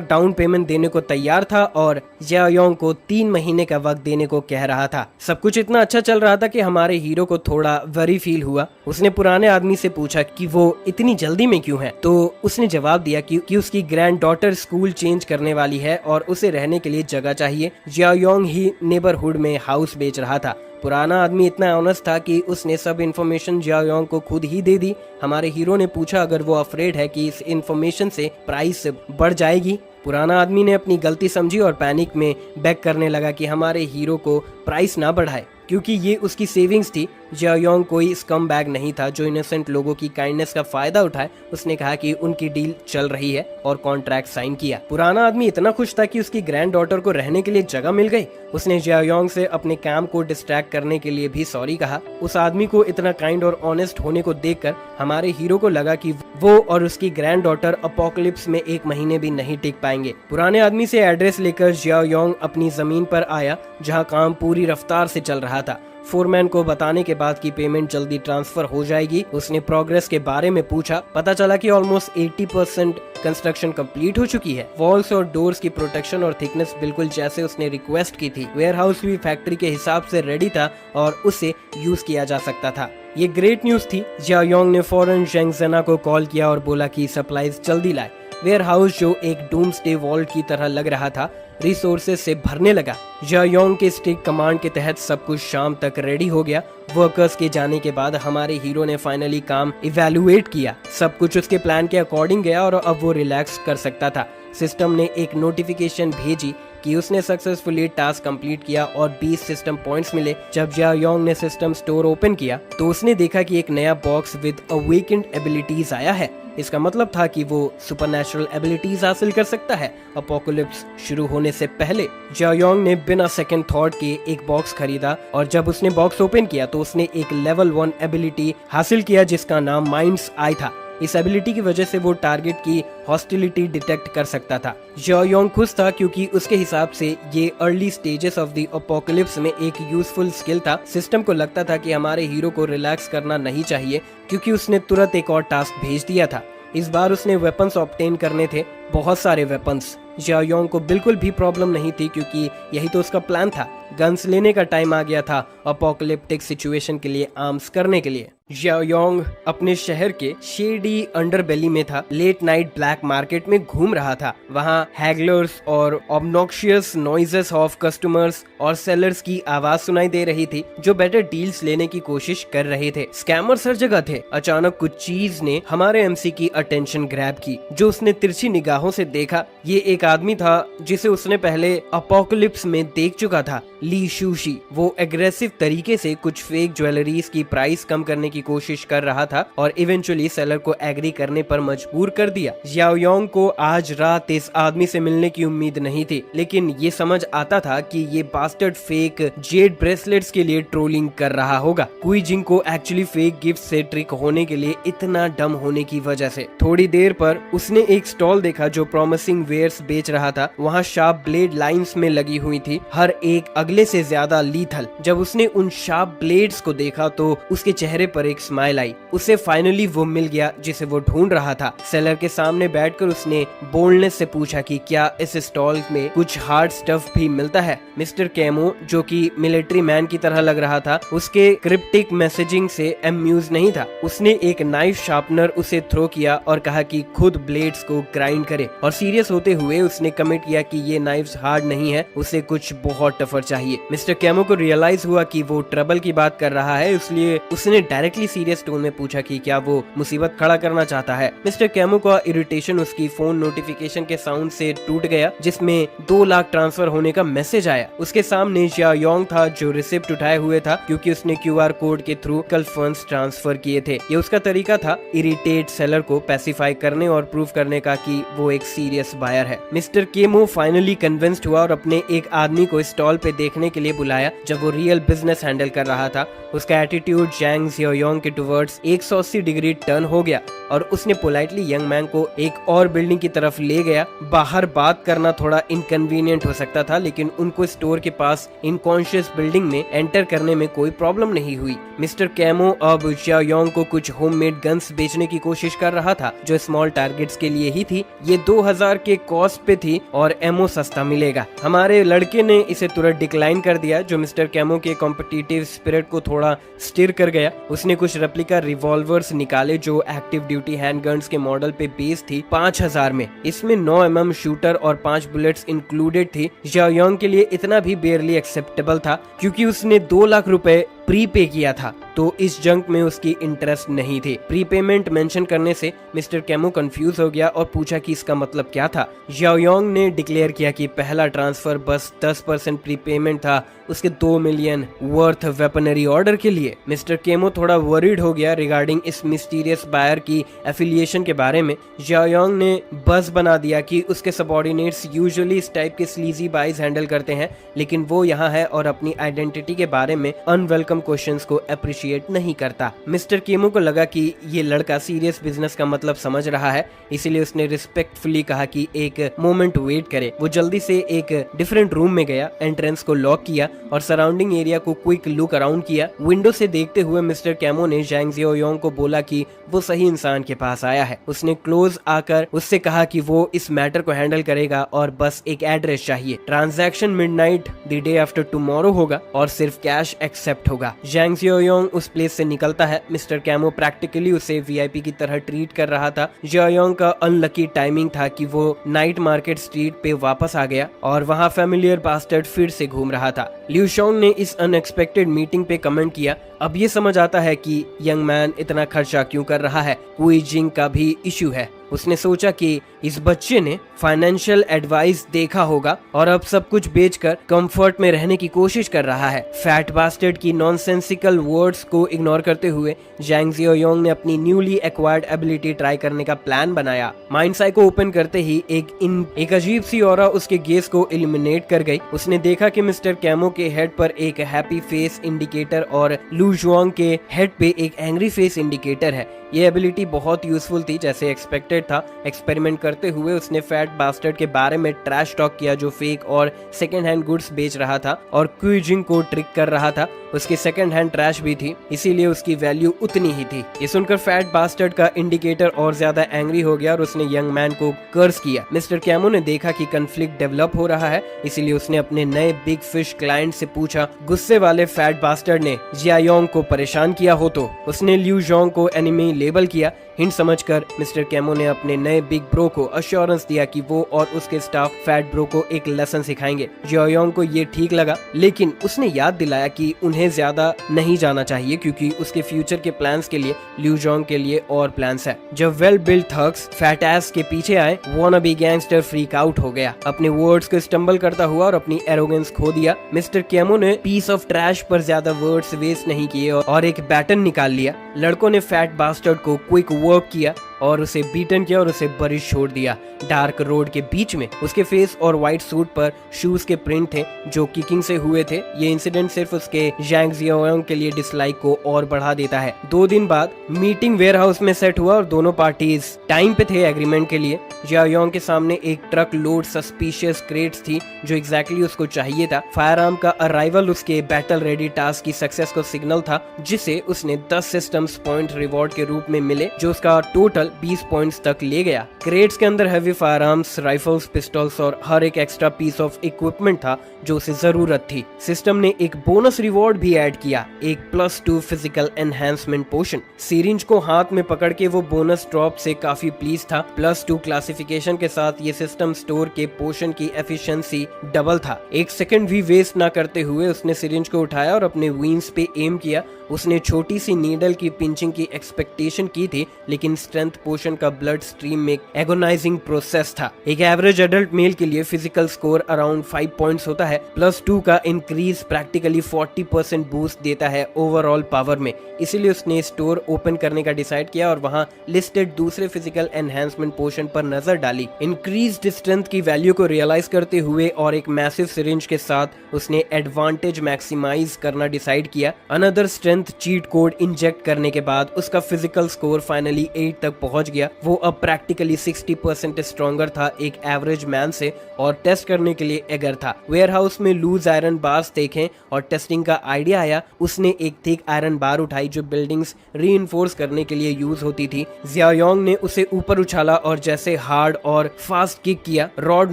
S1: डाउन पेमेंट देने को तैयार था और जियाओ योंग को 3 महीने का वक्त देने को कह रहा था। सब कुछ इतना अच्छा चल रहा था कि हमारे हीरो को थोड़ा वरी फील हुआ। उसने पुराने आदमी से पूछा कि वो इतनी जल्दी में क्यों है, तो उसने जवाब दिया कि उसकी ग्रैंड डॉटर स्कूल चेंज करने वाली है और उसे रहने के लिए जगह चाहिए। जियाओ योंग ही नेबरहुड में हाउस बेच रहा था। पुराना आदमी इतना ऑनेस्ट था कि उसने सब इन्फॉर्मेशन जियाओ योंग को खुद ही दे दी। हमारे हीरो ने पूछा अगर वो अफ्रेड है कि इस इन्फॉर्मेशन से प्राइस बढ़ जाएगी। पुराना आदमी ने अपनी गलती समझी और पैनिक में बेग करने लगा कि हमारे हीरो को प्राइस ना बढ़ाए, क्योंकि ये उसकी सेविंग्स थी। जियाओ योंग कोई स्कम बैग नहीं था जो इनोसेंट लोगों की काइंडनेस का फायदा उठाए। उसने कहा कि उनकी डील चल रही है और कॉन्ट्रैक्ट साइन किया। पुराना आदमी इतना खुश था कि उसकी ग्रैंड डॉटर को रहने के लिए जगह मिल गई। उसने जियाओ योंग से अपने काम को डिस्ट्रैक्ट करने के लिए भी सॉरी कहा। उस आदमी को इतना काइंड और ऑनेस्ट होने को देखकर हमारे हीरो को लगा कि वो और उसकी ग्रैंड डॉटर अपोकलिप्स में 1 महीने भी नहीं टिक पाएंगे। पुराने आदमी से एड्रेस लेकर जियाओ योंग अपनी जमीन पर आया, जहाँ काम पूरी रफ्तार से चल रहा था। फोरमैन को बताने के बाद कि पेमेंट जल्दी ट्रांसफर हो जाएगी, उसने प्रोग्रेस के बारे में पूछा। पता चला कि ऑलमोस्ट 80% कंस्ट्रक्शन कंप्लीट हो चुकी है। वॉल्स और डोर्स की प्रोटेक्शन और थिकनेस बिल्कुल जैसे उसने रिक्वेस्ट की थी। वेयरहाउस भी फैक्ट्री के हिसाब से रेडी था और उसे यूज किया जा सकता था। ये ग्रेट न्यूज थी। जियाओ योंग ने फौरन जैंग जना को कॉल किया और बोला कि सप्लाईज जल्दी लाए। वेयरहाउस जो एक डूम्सडे वॉल्ट की तरह लग रहा था, रिसोर्सेज से भरने लगा। जियाओ योंग के स्ट्रिक्ट कमांड के तहत सब कुछ शाम तक रेडी हो गया। वर्कर्स के जाने के बाद हमारे हीरो ने फाइनली काम इवैल्यूएट किया। सब कुछ उसके प्लान के अकॉर्डिंग गया और अब वो रिलैक्स कर सकता था। सिस्टम ने एक नोटिफिकेशन भेजी कि उसने सक्सेसफुली टास्क कंप्लीट किया और 20 सिस्टम पॉइंट्स मिले। जब जियाओ योंग ने सिस्टम स्टोर ओपन किया तो उसने देखा कि एक नया बॉक्स विद अवेकेंड एबिलिटीज आया है। इसका मतलब था कि वो सुपरनैचुरल एबिलिटीज हासिल कर सकता है। अपोकलिप्स शुरू होने से पहले जियाओ योंग ने बिना सेकंड थॉट के एक बॉक्स खरीदा और जब उसने बॉक्स ओपन किया तो उसने एक लेवल 1 एबिलिटी हासिल किया जिसका नाम माइंड्स आई था। इस एबिलिटी की वजह से वो टारगेट की हॉस्टिलिटी डिटेक्ट कर सकता था। जियाओ योंग खुश था क्योंकि उसके हिसाब से ये early stages of the apocalypse में एक यूजफुल स्किल था। सिस्टम को लगता था कि हमारे हीरो को रिलैक्स करना नहीं चाहिए, क्योंकि उसने तुरंत एक और टास्क भेज दिया था। इस बार उसने वेपन्स ऑब्टेन करने थे, बहुत सारे वेपन्स। जियाओ योंग को बिल्कुल भी प्रॉब्लम नहीं थी, क्योंकि यही तो उसका प्लान था। गन्स लेने का टाइम आ गया था अपोकलिप्टिक सिचुएशन के लिए आर्म्स करने के लिए। जियाओ योंग अपने शहर के शेडी अंडरबेली में था। लेट नाइट ब्लैक मार्केट में घूम रहा था। वहाँ हैगलर्स और ऑब्नॉक्शियस नॉइजेस ऑफ कस्टमर्स और सेलर्स की आवाज सुनाई दे रही थी, जो बेटर डील्स लेने की कोशिश कर रहे थे। स्कैमर्स हर जगह थे। अचानक कुछ चीज ने हमारे एमसी की अटेंशन ग्रैब की, जो उसने तिरछी निगाहों से देखा। ये एक आदमी था जिसे उसने पहले अपोकलिप्स में देख चुका था, ली शूशी। वो एग्रेसिव तरीके से कुछ फेक ज्वेलरीज की प्राइस कम करने की कोशिश कर रहा था और इवेंचुअली सेलर को एग्री करने पर मजबूर कर दिया। जियाओ योंग को आज रात इस आदमी से मिलने की उम्मीद नहीं थी, लेकिन ये समझ आता था कि ये बास्टर्ड फेक जेड ब्रेसलेट्स के लिए ट्रोलिंग कर रहा होगा। कुई जिंग को एक्चुअली फेक गिफ्ट से ट्रिक होने के लिए इतना डम होने की वजह से। थोड़ी देर पर उसने एक स्टॉल देखा जो प्रॉमिसिंग वेयर्स बेच रहा था। वहाँ शार्प ब्लेड लाइंस में लगी हुई थी। हर एक अगले से ज्यादा लीथल। जब उसने उन शार्प ब्लेड्स को देखा तो उसके चेहरे पर एक स्माइल आई। उसे फाइनली वो मिल गया जिसे वो ढूंढ रहा था। सेलर के सामने बैठकर उसने बोल्डनेस से पूछा कि क्या इस स्टॉल में कुछ हार्ड स्टफ भी मिलता है। मिस्टर कैमो, जो कि मिलिट्री मैन की तरह लग रहा था, उसके क्रिप्टिक मैसेजिंग से अम्यूज नहीं था। उसने एक नाइफ शार्पनर उसे थ्रो किया और कहा कि खुद ब्लेड्स को ग्राइंड करे, और सीरियस होते हुए उसने कमिट किया कि ये नाइफ्स हार्ड नहीं है, उसे कुछ बहुत टफर चाहिए। मिस्टर कैमो को रियलाइज हुआ कि वो ट्रबल की बात कर रहा है, इसलिए उसने डायरेक्टली सीरियस टोन में पूछा कि क्या वो मुसीबत खड़ा करना चाहता है। मिस्टर कैमो का इरिटेशन उसकी फोन नोटिफिकेशन के साउंड से टूट गया, जिसमें 2 लाख ट्रांसफर होने का मैसेज आया। उसके सामने जिया योंग था जो रिसिप्ट उठाए हुए था, क्योंकि उसने QR कोड के थ्रू कल फंड्स ट्रांसफर किए थे। ये उसका तरीका था इरिटेट सेलर को पैसिफाई करने और प्रूव करने का कि वो एक सीरियस बायर है। मिस्टर केमो फाइनली कन्विंस्ड हुआ और अपने एक आदमी को स्टॉल पे देखने के लिए बुलाया जब वो रियल बिजनेस हैंडल कर रहा था। उसका एटीट्यूड जैंग जियोयोंग के टुवर्ड्स 180 डिग्री टर्न हो गया और उसने पोलाइटली यंग मैन को एक और बिल्डिंग की तरफ ले गया। बाहर बात करना थोड़ा इनकन्वीनियंट हो सकता था, लेकिन उनको स्टोर के पास इनकॉन्शियस बिल्डिंग में एंटर करने में कोई प्रॉब्लम नहीं हुई। मिस्टर कैमो अब जियोयोंग को कुछ होममेड गन्स बेचने की कोशिश कर रहा था जो स्मॉल टारगेट्स के लिए ही थी। ये 2000 के कॉस्ट पे थी और एमओ सस्ता मिलेगा। हमारे लड़के ने इसे तुरंत डिक्लाइन कर दिया, जो मिस्टर कैमो के कॉम्पिटिटिव स्पिरिट को थोड़ा स्टिर कर गया। उसने कुछ रेप्लिका रिवॉल्वर्स निकाले जो एक्टिव ड्यूटी हैंडगन्स के मॉडल पे बेस थी 5000 में। इसमें 9 mm शूटर और 5 बुलेट्स इंक्लूडेड थी। जियोयोंग के लिए इतना भी बेयरली एक्सेप्टेबल था, क्योंकि उसने 2 लाख रुपए प्री पे किया था, तो इस जंक में उसकी इंटरेस्ट नहीं थी। प्रीपेमेंट मेंशन करने से मिस्टर कैमो कंफ्यूज हो गया और पूछा कि इसका मतलब क्या था। जियोयोंग ने डिक्लेयर किया कि पहला ट्रांसफर बस 10% प्रीपेमेंट था उसके 2 मिलियन वर्थ वेपनरी ऑर्डर के लिए। मिस्टर केमो थोड़ा वरीड हो गया रिगार्डिंग इस मिस्टीरियस बायर की एफिलिएशन के बारे में। जियोयोंग ने बस बना दिया कि उसके सबऑर्डिनेट्स यूजुअली इस टाइप के स्लीजी बाइज हैंडल करते हैं, लेकिन वो यहाँ है और अपनी आइडेंटिटी के बारे में अनवेलकम क्वेश्चंस को अप्रिशिएट नहीं करता। मिस्टर केमो को लगा कि ये लड़का सीरियस बिजनेस का मतलब समझ रहा है, इसीलिए उसने रिस्पेक्टफुली कहा कि एक मोमेंट वेट करे। वो जल्दी से एक डिफरेंट रूम में गया, एंट्रेंस को लॉक किया और सराउंडिंग एरिया को क्विक लुक अराउंड किया। विंडो से देखते हुए मिस्टर कैमो ने जैंग जियोयोंग को बोला कि वो सही इंसान के पास आया है। उसने क्लोज आकर उससे कहा कि वो इस मैटर को हैंडल करेगा और बस एक एड्रेस चाहिए। Transaction midnight the day after tomorrow होगा और सिर्फ कैश एक्सेप्ट होगा। जैंग जियोयोंग उस प्लेस से निकलता है। मिस्टर कैमो प्रैक्टिकली उसे VIP की तरह ट्रीट कर रहा था। जियोयोंग का अनलकी टाइमिंग था कि वो नाइट मार्केट स्ट्रीट पे वापस आ गया और वहाँ फैमिलियर बास्टर्ड फिर से घूम रहा था। लिu शोंग ने इस अनएक्सपेक्टेड मीटिंग पे कमेंट किया, अब ये समझ आता है कि यंग मैन इतना खर्चा क्यों कर रहा है, कुई जिंग का भी इश्यू है। उसने सोचा कि इस बच्चे ने फाइनेंशियल एडवाइस देखा होगा और अब सब कुछ बेचकर कंफर्ट में रहने की कोशिश कर रहा है। फैट बास्टर्ड की नॉनसेंसिकल वर्ड्स को इग्नोर करते हुए जैंग जियोयोंग ने अपनी न्यूली एक्वायर्ड एबिलिटी ट्राई करने का प्लान बनाया। माइंड साई को ओपन करते ही एक अजीब सी ऑरा उसके गेस को इल्यूमिनेट कर गई। उसने देखा कि मिस्टर कैमो के हेड पर एक हैप्पी फेस इंडिकेटर और लू जुआंग के हेड पे एक एंग्री फेस इंडिकेटर है। ये एबिलिटी बहुत यूजफुल थी जैसे एक्सपेक्टेड था। एक्सपेरिमेंट करते हुए उसने फैट बास्टर्ड के बारे में ट्रैश टॉक किया जो फेक और सेकेंड हैंड गुड्स बेच रहा था और क्यूजिंग को ट्रिक कर रहा था। उसकी सेकेंड हैंड ट्रैश भी थी, इसीलिए उसकी वैल्यू उतनी ही थी। ये सुनकर फैट बास्टर्ड का इंडिकेटर और ज्यादा एंग्री हो गया और उसने यंग मैन को कर्स किया। मिस्टर कैमो ने देखा कि कन्फ्लिक्ट डेवलप हो रहा है, इसीलिए उसने अपने नए बिग फिश क्लाइंट से पूछा, गुस्से वाले फैट बास्टर्ड ने जियोयोंग को परेशान किया हो तो? उसने लिu जोंग को एनिमी लेबल किया। हिंट समझकर मिस्टर कैमो ने अपने नए बिग ब्रो को अश्योरेंस दिया कि वो और उसके स्टाफ फैट ब्रो को एक लेसन सिखाएंगे। जियोयोंग को ये ठीक लगा, लेकिन उसने याद दिलाया कि उन्हें ज्यादा नहीं जाना चाहिए क्योंकि उसके फ्यूचर के प्लान्स के लिए लिu जोंग के लिए और प्लान्स है। जब well build thugs fat S के पीछे आए, वानाबी गैंगस्टर फ्रीक आउट हो गया। अपने वर्ड्स को स्टम्बल करता हुआ और अपनी एरोगेंस खो दिया। मिस्टर कैमो ने पीस ऑफ ट्रैश पर ज्यादा वर्ड्स वेस्ट नहीं किए और एक बैटन निकाल लिया। लड़कों ने फैट बास्टर्ड को क्विक वर्क किया और उसे बीटन किया और उसे बरिश छोड़ दिया। डार्क रोड के बीच में उसके फेस और व्हाइट सूट पर शूज के प्रिंट थे जो किकिंग से हुए थे। ये इंसिडेंट सिर्फ उसके जैंग जियोयांग के लिए डिसलाइक को और बढ़ा देता है। 2 दिन बाद मीटिंग वेयरहाउस में सेट हुआ और दोनों पार्टीज टाइम पे थे एग्रीमेंट के लिए। जियोयांग के सामने एक ट्रक लोड सस्पिशियस क्रेट्स थी जो एग्जैक्टली उसको चाहिए था। फायर आर्म का अराइवल उसके बैटल रेडी टास्क की सक्सेस को सिग्नल था, जिसे उसने 10 सिस्टम्स पॉइंट रिवॉर्ड के रूप में मिले जो उसका टोटल 20 पॉइंट्स तक ले गया। क्रेट्स के अंदर heavy fire arms, rifles, pistols और हर एक एक्स्ट्रा पीस ऑफ इक्विपमेंट था जो उसे जरूरत थी। सिस्टम ने एक बोनस रिवॉर्ड भी ऐड किया, एक +2 फिजिकल एनहांसमेंट पोशन। सिरिंज को हाथ में पकड़ के वो बोनस ड्रॉप से काफी प्लीज था। +2 क्लासिफिकेशन के साथ ये सिस्टम स्टोर के पोशन की एफिशिएंसी डबल था। 1 सेकंड भी वेस्ट ना करते हुए उसने सिरिंज को उठाया और अपने विंग्स पे एम किया। उसने छोटी सी नीडल की पिंचिंग की एक्सपेक्टेशन की थी, लेकिन स्ट्रेंथ पोशन का ब्लड स्ट्रीम में एगोनाइजिंग प्रोसेस था। एक एवरेज एडल्ट मेल के लिए फिजिकल स्कोर अराउंड 5 पॉइंट्स होता है। +2 का इंक्रीज प्रैक्टिकली 40% बूस्ट देता है ओवरऑल पावर में। इसीलिए उसने स्टोर ओपन करने का डिसाइड किया और वहां लिस्टेड दूसरे फिजिकल एनहांसमेंट पोशन पर नजर डाली। इंक्रीज्ड स्ट्रेंथ की वैल्यू को रियलाइज करते हुए और एक मैसिव सिरिंज के साथ उसने एडवांटेज मैक्सिमाइज करना डिसाइड किया। Another strength cheat code inject करने के बाद उसका फिजिकल स्कोर फाइनली 8 तक पहुंच गया। वो अब प्रैक्टिकली 60% स्ट्रॉन्गर था एक एवरेज मैन से और टेस्ट करने के लिए एगर था। वेयरहाउस में लूज आयरन बार्स देखे और टेस्टिंग का आइडिया आया। उसने एक थिक आयरन बार उठाई जो बिल्डिंग्स रीइंफोर्स करने के लिए यूज होती थी। जियोयांग ने उसे ऊपर उछाला और जैसे हार्ड और फास्ट किक किया, रॉड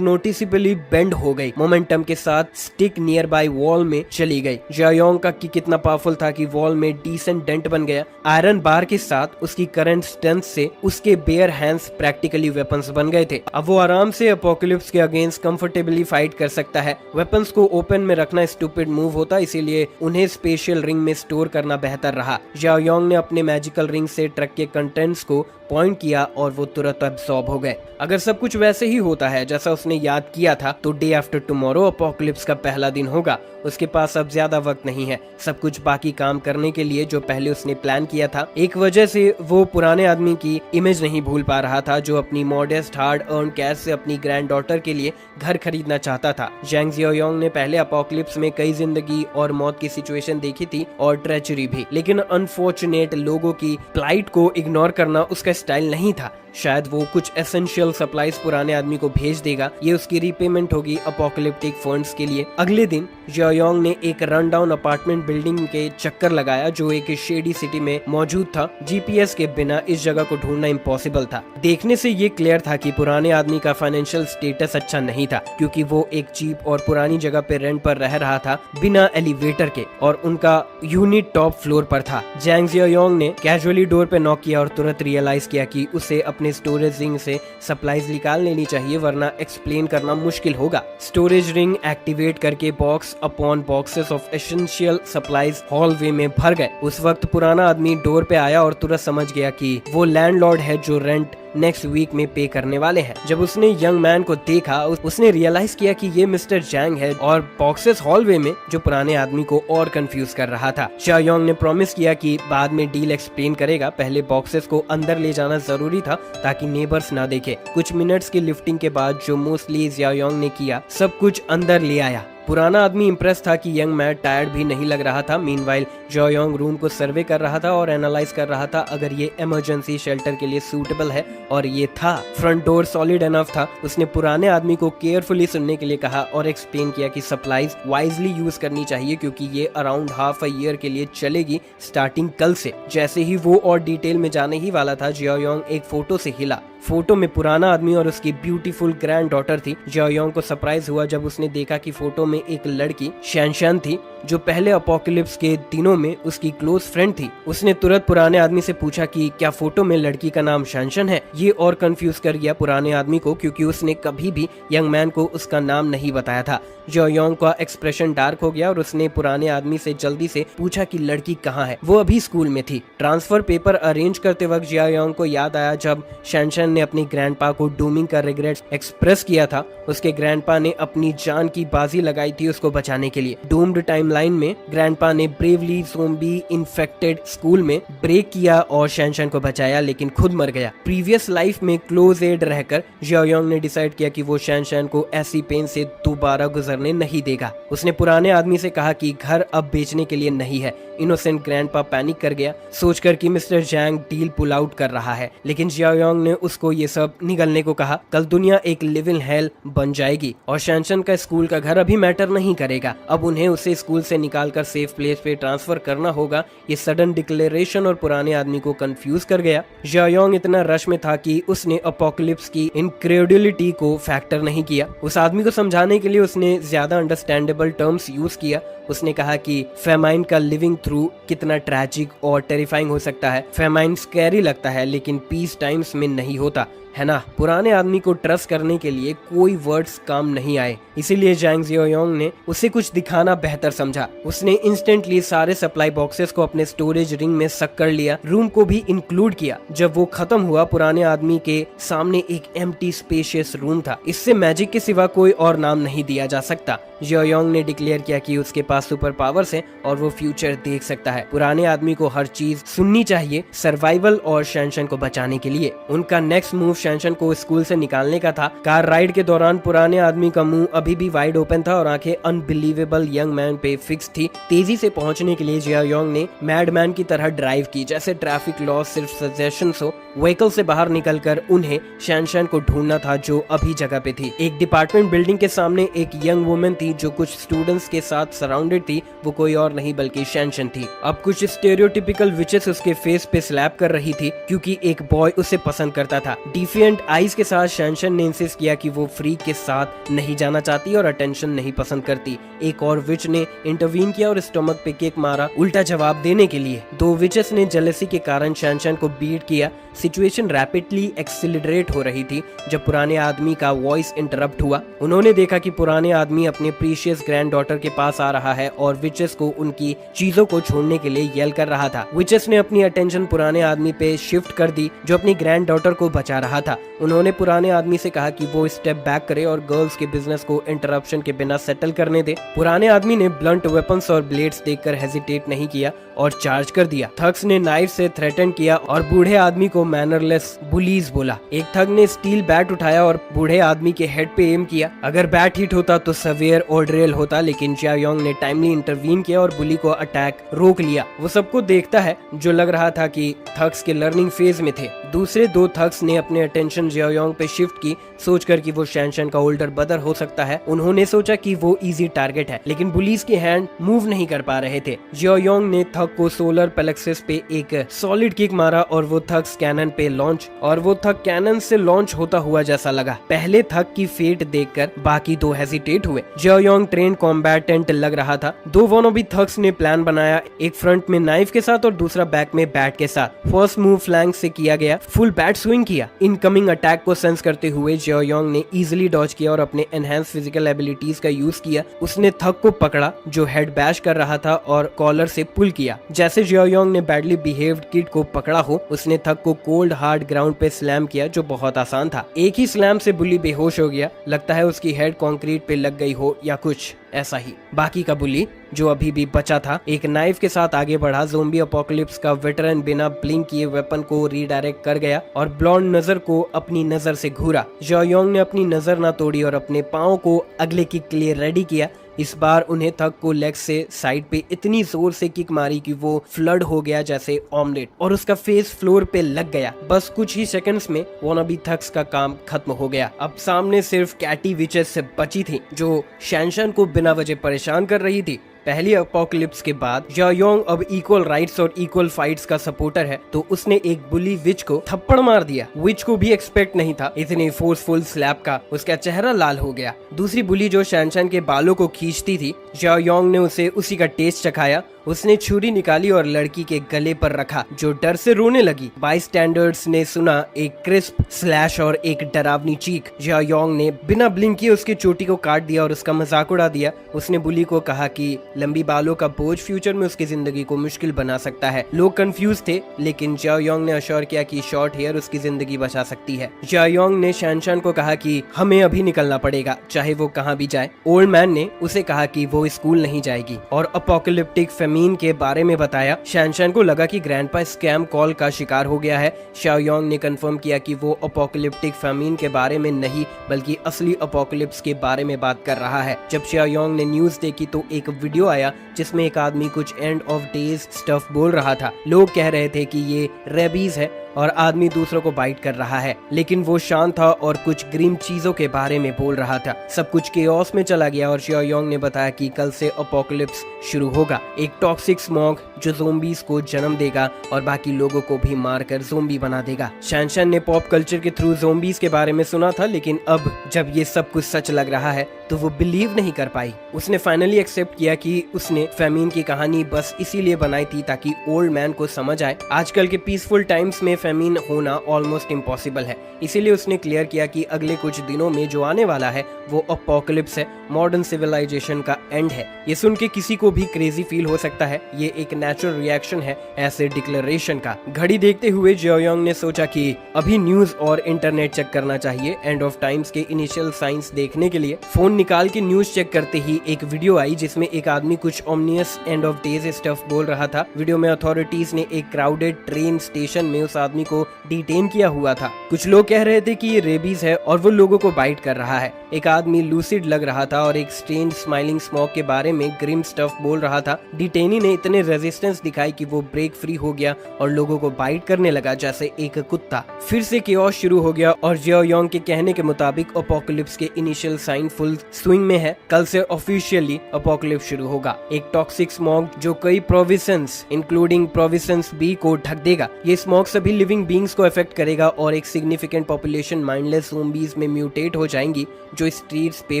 S1: नोटिसेबली बेंड हो गई। मोमेंटम के साथ स्टिक नियर बाय वॉल में चली गई। जियोयांग का किक इतना पावरफुल था कि वॉल में डिसेंट डेंट बन गया। आयरन बार के साथ उसकी करंट स्ट्रेंथ से उसके बेयर हैंड्स प्रैक्टिकली वेपन्स बन गए थे। अब वो आराम से अपोकलिप्स के अगेंस्ट कंफर्टेबली फाइट कर सकता है। वेपन्स को ओपन में रखना स्टूपिड मूव होता, इसीलिए उन्हें स्पेशल रिंग में स्टोर करना बेहतर रहा। जियोयांग ने अपने मैजिकल रिंग से ट्रक के कंटेंट्स को पॉइंट किया और वो तुरंत अब्सॉर्ब हो गए। अगर सब कुछ वैसे ही होता है जैसा उसने याद किया था तो डे आफ्टर टुमारो अपोकलिप्स का पहला दिन होगा। उसके पास अब ज्यादा वक्त नहीं है सब कुछ बाकी काम करने के लिए जो पहले उसने प्लान किया था। एक वजह से वो पुराने आदमी की इमेज नहीं भूल पा रहा था जो अपनी मॉडेस्ट हार्ड अर्न कैश से अपनी ग्रैंड डॉटर के लिए घर खरीदना चाहता था। जैंग जियोयांग ने पहले अपोकलिप्स में कई जिंदगी और मौत की सिचुएशन देखी थी और ट्रेचरी भी, लेकिन अनफॉर्चुनेट लोगों की प्लाइट को इग्नोर करना उसका स्टाइल नहीं था। शायद वो कुछ एसेंशियल सप्लाईज पुराने आदमी को भेज देगा, ये उसकी रीपेमेंट होगी अपोकलिप्टिक फंड्स के लिए। अगले दिन जियोयांग ने एक रन डाउन अपार्टमेंट बिल्डिंग के चक्कर लगाया जो एक शेडी सिटी में मौजूद था। जीपीएस के बिना इस जगह को ढूंढना इम्पॉसिबल था। देखने से ये क्लियर था कि पुराने आदमी का फाइनेंशियल स्टेटस अच्छा नहीं था, क्योंकि वो एक चीप और पुरानी जगह पे रेंट पर रह रहा था बिना एलिवेटर के, और उनका यूनिट टॉप फ्लोर पर था। जैंग जियोयांग ने कैजुअली डोर पे नॉक किया और तुरंत रियलाइज किया कि उसे अपने स्टोरेज रिंग से सप्लाईज निकाल लेनी चाहिए, वरना एक्सप्लेन करना मुश्किल होगा। स्टोरेज रिंग एक्टिवेट करके box upon boxes of essential supplies hallway में भर गए। उस वक्त पुराना आदमी डोर पे आया और तुरंत समझ गया कि वो लैंडलॉर्ड है जो रेंट नेक्स्ट वीक में पे करने वाले हैं। जब उसने यंग मैन को देखा उसने रियलाइज किया कि ये मिस्टर जैंग है और बॉक्सेस हॉलवे में, जो पुराने आदमी को और कंफ्यूज कर रहा था। जियोयांग ने प्रॉमिस किया कि बाद में डील एक्सप्लेन करेगा, पहले बॉक्सेस को अंदर ले जाना जरूरी था ताकि नेबर्स ना देखे। कुछ मिनट्स की लिफ्टिंग के बाद जो मोस्टली जियोयांग ने किया, सब कुछ अंदर ले आया। पुराना आदमी इम्प्रेस था कि यंग मैन टायर्ड भी नहीं लग रहा था। मीनवाइल जियोयांग रूम को सर्वे कर रहा था और एनालाइज कर रहा था अगर ये इमरजेंसी शेल्टर के लिए सूटेबल है, और ये था। फ्रंट डोर सॉलिड एनफ था। उसने पुराने आदमी को केयरफुली सुनने के लिए कहा और एक्सप्लेन किया कि सप्लाईज वाइजली यूज करनी चाहिए क्योंकि ये अराउंड हाफ अ ईयर के लिए चलेगी, स्टार्टिंग कल से। जैसे ही वो और डिटेल में जाने ही वाला था, जियोयांग एक फोटो से हिला। फोटो में पुराना आदमी और उसकी ब्यूटीफुल ग्रैंड डॉटर थी। जियोयांग को सरप्राइज हुआ जब उसने देखा कि फोटो में एक लड़की शैनशान थी जो पहले अपोकलिप्स के दिनों में उसकी क्लोज फ्रेंड थी। उसने तुरंत पुराने आदमी से पूछा कि क्या फोटो में लड़की का नाम शैनशान है। ये और कंफ्यूज कर गया पुराने आदमी को क्योंकि उसने कभी भी यंग मैन को उसका नाम नहीं बताया था। जियोयांग का एक्सप्रेशन डार्क हो गया और उसने पुराने आदमी से जल्दी से पूछा कि लड़की कहाँ है। वो अभी स्कूल में थी। ट्रांसफर पेपर अरेंज करते वक्त जियोयांग को याद आया जब शैनशान ने अपनी ग्रैंडपा को डूमिंग का रिग्रेट एक्सप्रेस किया था। उसके ग्रैंडपा ने अपनी जान की बाजी लगाई थी उसको बचाने के लिए। डूम्ड टाइमलाइन लाइन में ग्रैंडपा ने ब्रेवली ज़ोंबी इन्फेक्टेड स्कूल में ब्रेक किया और शैनशन को बचाया, लेकिन खुद मर गया। प्रीवियस लाइफ में क्लोज एड रहकर जियाओयोंग ने डिसाइड किया कि वो शैनशन को ऐसी पेन से दोबारा गुजरने नहीं देगा। उसने पुराने आदमी से कहा कि घर अब बेचने के लिए नहीं है। इनोसेंट ग्रैंडपा पैनिक कर गया, सोचकर कि मिस्टर जैंग डील पुल आउट कर रहा है, लेकिन जियाओयोंग ने उसको ये सब निगलने को कहा। कल दुनिया एक लिविंग हेल बन जाएगी और शैनशन का स्कूल का घर अभी मैटर नहीं करेगा। अब उन्हें उसे स्कूल से निकालकर सेफ प्लेस पे ट्रांसफर करना होगा। ये सडन डिक्लेरेशन और पुराने आदमी को कंफ्यूज कर गया। जियाओयोंग इतना रश में था कि उसने अपोकलिप्स की इनक्रेडिबिलिटी को फैक्टर नहीं किया। उस आदमी को समझाने के लिए उसने ज्यादा अंडरस्टैंडेबल टर्म्स यूज किया। उसने कहा कि फेमाइन का लिविंग थ्रू कितना ट्रैजिक और टेरिफाइंग हो सकता है। फेमाइन स्कैरी लगता है लेकिन पीस टाइम्स में नहीं होता है ना। पुराने आदमी को ट्रस्ट करने के लिए कोई वर्ड्स काम नहीं आए, इसीलिए जैंग जियाओयोंग ने उसे कुछ दिखाना बेहतर समझा। उसने इंस्टेंटली सारे सप्लाई बॉक्सेस को अपने स्टोरेज रिंग में सक कर लिया, रूम को भी इंक्लूड किया। जब वो खत्म हुआ, पुराने आदमी के सामने एक एम्प्टी स्पेशियस रूम था। इससे मैजिक के सिवा कोई और नाम नहीं दिया जा सकता। जियाओयोंग ने डिक्लेयर किया कि उसके पास सुपर पावर्स हैं और वो फ्यूचर देख सकता है। पुराने आदमी को हर चीज सुननी चाहिए सर्वाइवल और शैनशन को बचाने के लिए। उनका नेक्स्ट मूव शैनशन को स्कूल से निकालने का था। कार राइड के दौरान पुराने आदमी का मुंह अभी भी वाइड ओपन था और आंखें अनबिलीवेबल यंग मैन पे फिक्स थी। तेजी से पहुंचने के लिए जियाओयोंग ने मैडमैन की तरह ड्राइव की, जैसे ट्रैफिक लॉ सिर्फ सजेशंस हो। व्हीकल से बाहर निकलकर उन्हें शैनशन को ढूंढना था जो अभी जगह पे थी। एक डिपार्टमेंट बिल्डिंग के सामने एक यंग वुमन थी जो कुछ स्टूडेंट्स के साथ सराउंडेड थी। वो कोई और नहीं बल्कि शैनशन थी। अब कुछ स्टेरियोटिपिकल विचेस उसके फेस पे स्लैप कर रही थी क्योंकि एक बॉय उसे पसंद करता था। डिफिएंट आइज के साथ शैनशन ने इंसिस्ट किया कि वो फ्रीक के साथ नहीं जाना चाहती और अटेंशन नहीं पसंद करती। एक और विच ने इंटरवीन किया और स्टमक पे किक मारा उल्टा जवाब देने के लिए। दो विचेस ने जेलसी के कारण शैनशन को बीट किया। सिचुएशन रैपिडली एक्सिलरेट हो रही थी जब पुराने आदमी का वॉइस इंटरप्ट हुआ। उन्होंने देखा कि पुराने आदमी अपने प्रीशियस ग्रैंड डॉटर के पास आ रहा है और विचेस को उनकी चीजों को छोड़ने के लिए येल कर रहा था। विचेस ने अपनी अटेंशन पुराने आदमी पे शिफ्ट कर दी जो अपनी ग्रैंड डॉटर को बचा रहा था। उन्होंने पुराने आदमी से कहा कि वो स्टेप बैक करे और गर्ल्स के बिजनेस को इंटरप्शन के बिना सेटल करने दे। पुराने आदमी ने ब्लंट वेपन्स और ब्लेड्स देखकर हेजिटेट नहीं किया और चार्ज कर दिया। थग्स ने नाइफ से थ्रेटन किया और बूढ़े आदमी को मैनरलेस बुलीज बोला। एक थग ने स्टील बैट उठाया और बूढ़े आदमी के हेड पे एम किया। अगर बैट हिट होता तो सवेयर ऑर्डरेल होता, लेकिन जियाओयोंग ने टाइमली इंटरवीन किया और बुली को अटैक रोक लिया। वो सबको देखता है जो लग रहा था कि थग्स के लर्निंग फेज में थे। दूसरे दो थग्स ने अपने अटेंशन जियाओयोंग पे शिफ्ट की, सोचकर कि वो शैनशन का ओल्डर ब्रदर हो सकता है। उन्होंने सोचा कि वो इजी टारगेट है, लेकिन बुलीज के हैंड मूव नहीं कर पा रहे थे। जियाओयोंग ने थग को सोलर प्लेक्सस पे एक सॉलिड किक मारा और वो थग्स कैनन पे लॉन्च और वो थग कैनन से लॉन्च होता हुआ जैसा लगा। पहले थग की फेट देखकर बाकी दो हेजिटेट हुए। जियाओयोंग ट्रेन कॉम्बैटेंट लग रहा था। दो वॉनोबी थग्स ने प्लान बनाया, एक फ्रंट में नाइफ के साथ और दूसरा बैक में बैट के साथ। फर्स्ट मूव फ्लैंक से किया गया, फुल बैट स्विंग किया। इनकमिंग अटैक को सेंस करते हुए जियाओयोंग ने इजीली डॉज किया और अपने एनहांस फिजिकल एबिलिटीज का यूज किया। उसने थग को पकड़ा जो हेड बैश कर रहा था और कॉलर से पुल किया। जैसे जियाओयोंग ने बैडली बिहेव्ड किड को पकड़ा हो, उसने थग को कोल्ड हार्ड ग्राउंड पे स्लैम किया जो बहुत आसान था। एक ही स्लैम से बुली बेहोश हो गया। लगता है उसकी हेड कंक्रीट पे लग गई हो या कुछ ऐसा ही। बाकी का बुली जो अभी भी बचा था एक नाइफ के साथ आगे बढ़ा। ज़ोंबी अपोकलिप्स का वेटरन बिना ब्लिंक किए वेपन को रीडायरेक्ट कर गया और ब्लॉन्ड नजर को अपनी नजर से घूरा। जियाओयोंग ने अपनी नजर ना तोड़ी और अपने पाँव को अगले किक के लिए रेडी किया। इस बार उन्हें थग को लेग से साइड पे इतनी जोर से किक मारी कि वो फ्लड हो गया जैसे ऑमलेट और उसका फेस फ्लोर पे लग गया। बस कुछ ही सेकंड्स में वॉनबी थग्स का काम खत्म हो गया। अब सामने सिर्फ कैटी विचेस से बची थी जो शैनशन को बिना वजह परेशान कर रही थी। पहली अपोकलिप्स के बाद जियाओयोंग अब इक्वल राइट्स और इक्वल फाइट्स का सपोर्टर है, तो उसने एक बुली विच को थप्पड़ मार दिया। विच को भी एक्सपेक्ट नहीं था इतनी फोर्सफुल स्लैप का। उसका चेहरा लाल हो गया। दूसरी बुली जो शैनशन के बालों को खींचती थी, जियाओयोंग ने उसे उसी का टेस्ट चखाया उसने छुरी निकाली और लड़की के गले पर रखा, जो डर से रोने लगी। बाईस्टैंडर्स ने सुना एक क्रिस्प स्लैश और एक डरावनी चीख। जिया योंग ने बिना ब्लिंक किए उसकी चोटी को काट दिया और उसका मजाक उड़ा दिया। उसने बुली को कहा कि लंबी बालों का बोझ फ्यूचर में उसकी जिंदगी को मुश्किल बना सकता है। लोग कंफ्यूज थे, लेकिन जिया योंग ने अश्योर किया कि शॉर्ट हेयर उसकी जिंदगी बचा सकती है। जिया योंग ने शैनशान को कहा कि हमें अभी निकलना पड़ेगा, चाहे वो कहाँ भी जाए। ओल्ड मैन ने उसे कहा कि वो स्कूल नहीं जाएगी और अपोकलिप्टिक फेमीन के बारे में बताया। शैनशान को लगा कि ग्रैंडपा स्कैम कॉल का शिकार हो गया है। जिया योंग ने कंफर्म किया कि वो अपोकलिप्टिक फेमीन के बारे में नहीं, बल्कि असली अपोकलिप्स के बारे में बात कर रहा है। जब जिया योंग ने न्यूज देखी तो एक वीडियो आया जिसमें एक आदमी कुछ एंड ऑफ डेज स्टफ बोल रहा था। लोग कह रहे थे कि ये रेबीज है और आदमी दूसरों को बाइट कर रहा है, लेकिन वो शांत था और कुछ ग्रीम चीजों के बारे में बोल रहा था। सब कुछ केओस में चला गया और जिया योंग ने बताया कि कल से अपोकलिप्स शुरू होगा, एक टॉक्सिक स्मॉग जो ज़ोंबीज को जन्म देगा और बाकी लोगों को भी मारकर ज़ोंबी बना देगा। शैनशान ने पॉप कल्चर के थ्रू ज़ोंबीज के बारे में सुना था, लेकिन अब जब ये सब कुछ सच लग रहा है तो वो बिलीव नहीं कर पाई। उसने फाइनली एक्सेप्ट किया कि उसने फेमीन की कहानी बस इसीलिए बनाई थी ताकि ओल्ड मैन को समझ आए आजकल के पीसफुल टाइम्स में फेमीन होना ऑलमोस्ट इम्पॉसिबल है। इसीलिए उसने क्लियर किया कि अगले कुछ दिनों में जो आने वाला है वो अपोकलिप्स है, मॉडर्न सिविलाइजेशन का एंड है। ये सुन के किसी को भी क्रेजी फील हो सकता है, ये एक नेचुरल रिएक्शन है ऐसे डिक्लेरेशन का। घड़ी देखते हुए जिया योंग ने सोचा कि अभी न्यूज और इंटरनेट चेक करना चाहिए। एंड ऑफ टाइम्स के इनिशियल साइंस देखने के लिए फोन निकाल के न्यूज चेक करते ही एक वीडियो आई जिसमें एक आदमी कुछ ओमनियस एंड ऑफ डेज स्टफ बोल रहा था। वीडियो में अथॉरिटीज ने एक क्राउडेड ट्रेन स्टेशन में उस आदमी को डिटेन किया हुआ था। कुछ लोग कह रहे थे कि ये रेबीज है और वो लोगों को बाइट कर रहा है। एक आदमी लूसिड लग रहा था और एक स्ट्रेंज स्माइलिंग स्मॉग के बारे में ग्रिम स्टफ बोल रहा था। डिटेनी ने इतने रेजिस्टेंस दिखाई कि वो ब्रेक फ्री हो गया और लोगों को बाइट करने लगा जैसे एक कुत्ता। फिर से केओस शुरू हो गया और जिया योंग के कहने के मुताबिक अपोकलिप्स के इनिशियल साइन फुल स्विंग में है। कल से ऑफिशियली अपोकलिप्स शुरू होगा, एक टॉक्सिक स्मॉग जो कई प्रोविंसेस इंक्लूडिंग प्रोविंसेस बी को ढक देगा। ये स्मॉग सभी लिविंग बींग्स को अफेक्ट करेगा और एक सिग्निफिकेंट पॉपुलेशन माइंडलेस ज़ोंबीज में म्यूटेट हो जाएंगी जो स्ट्रीट्स पे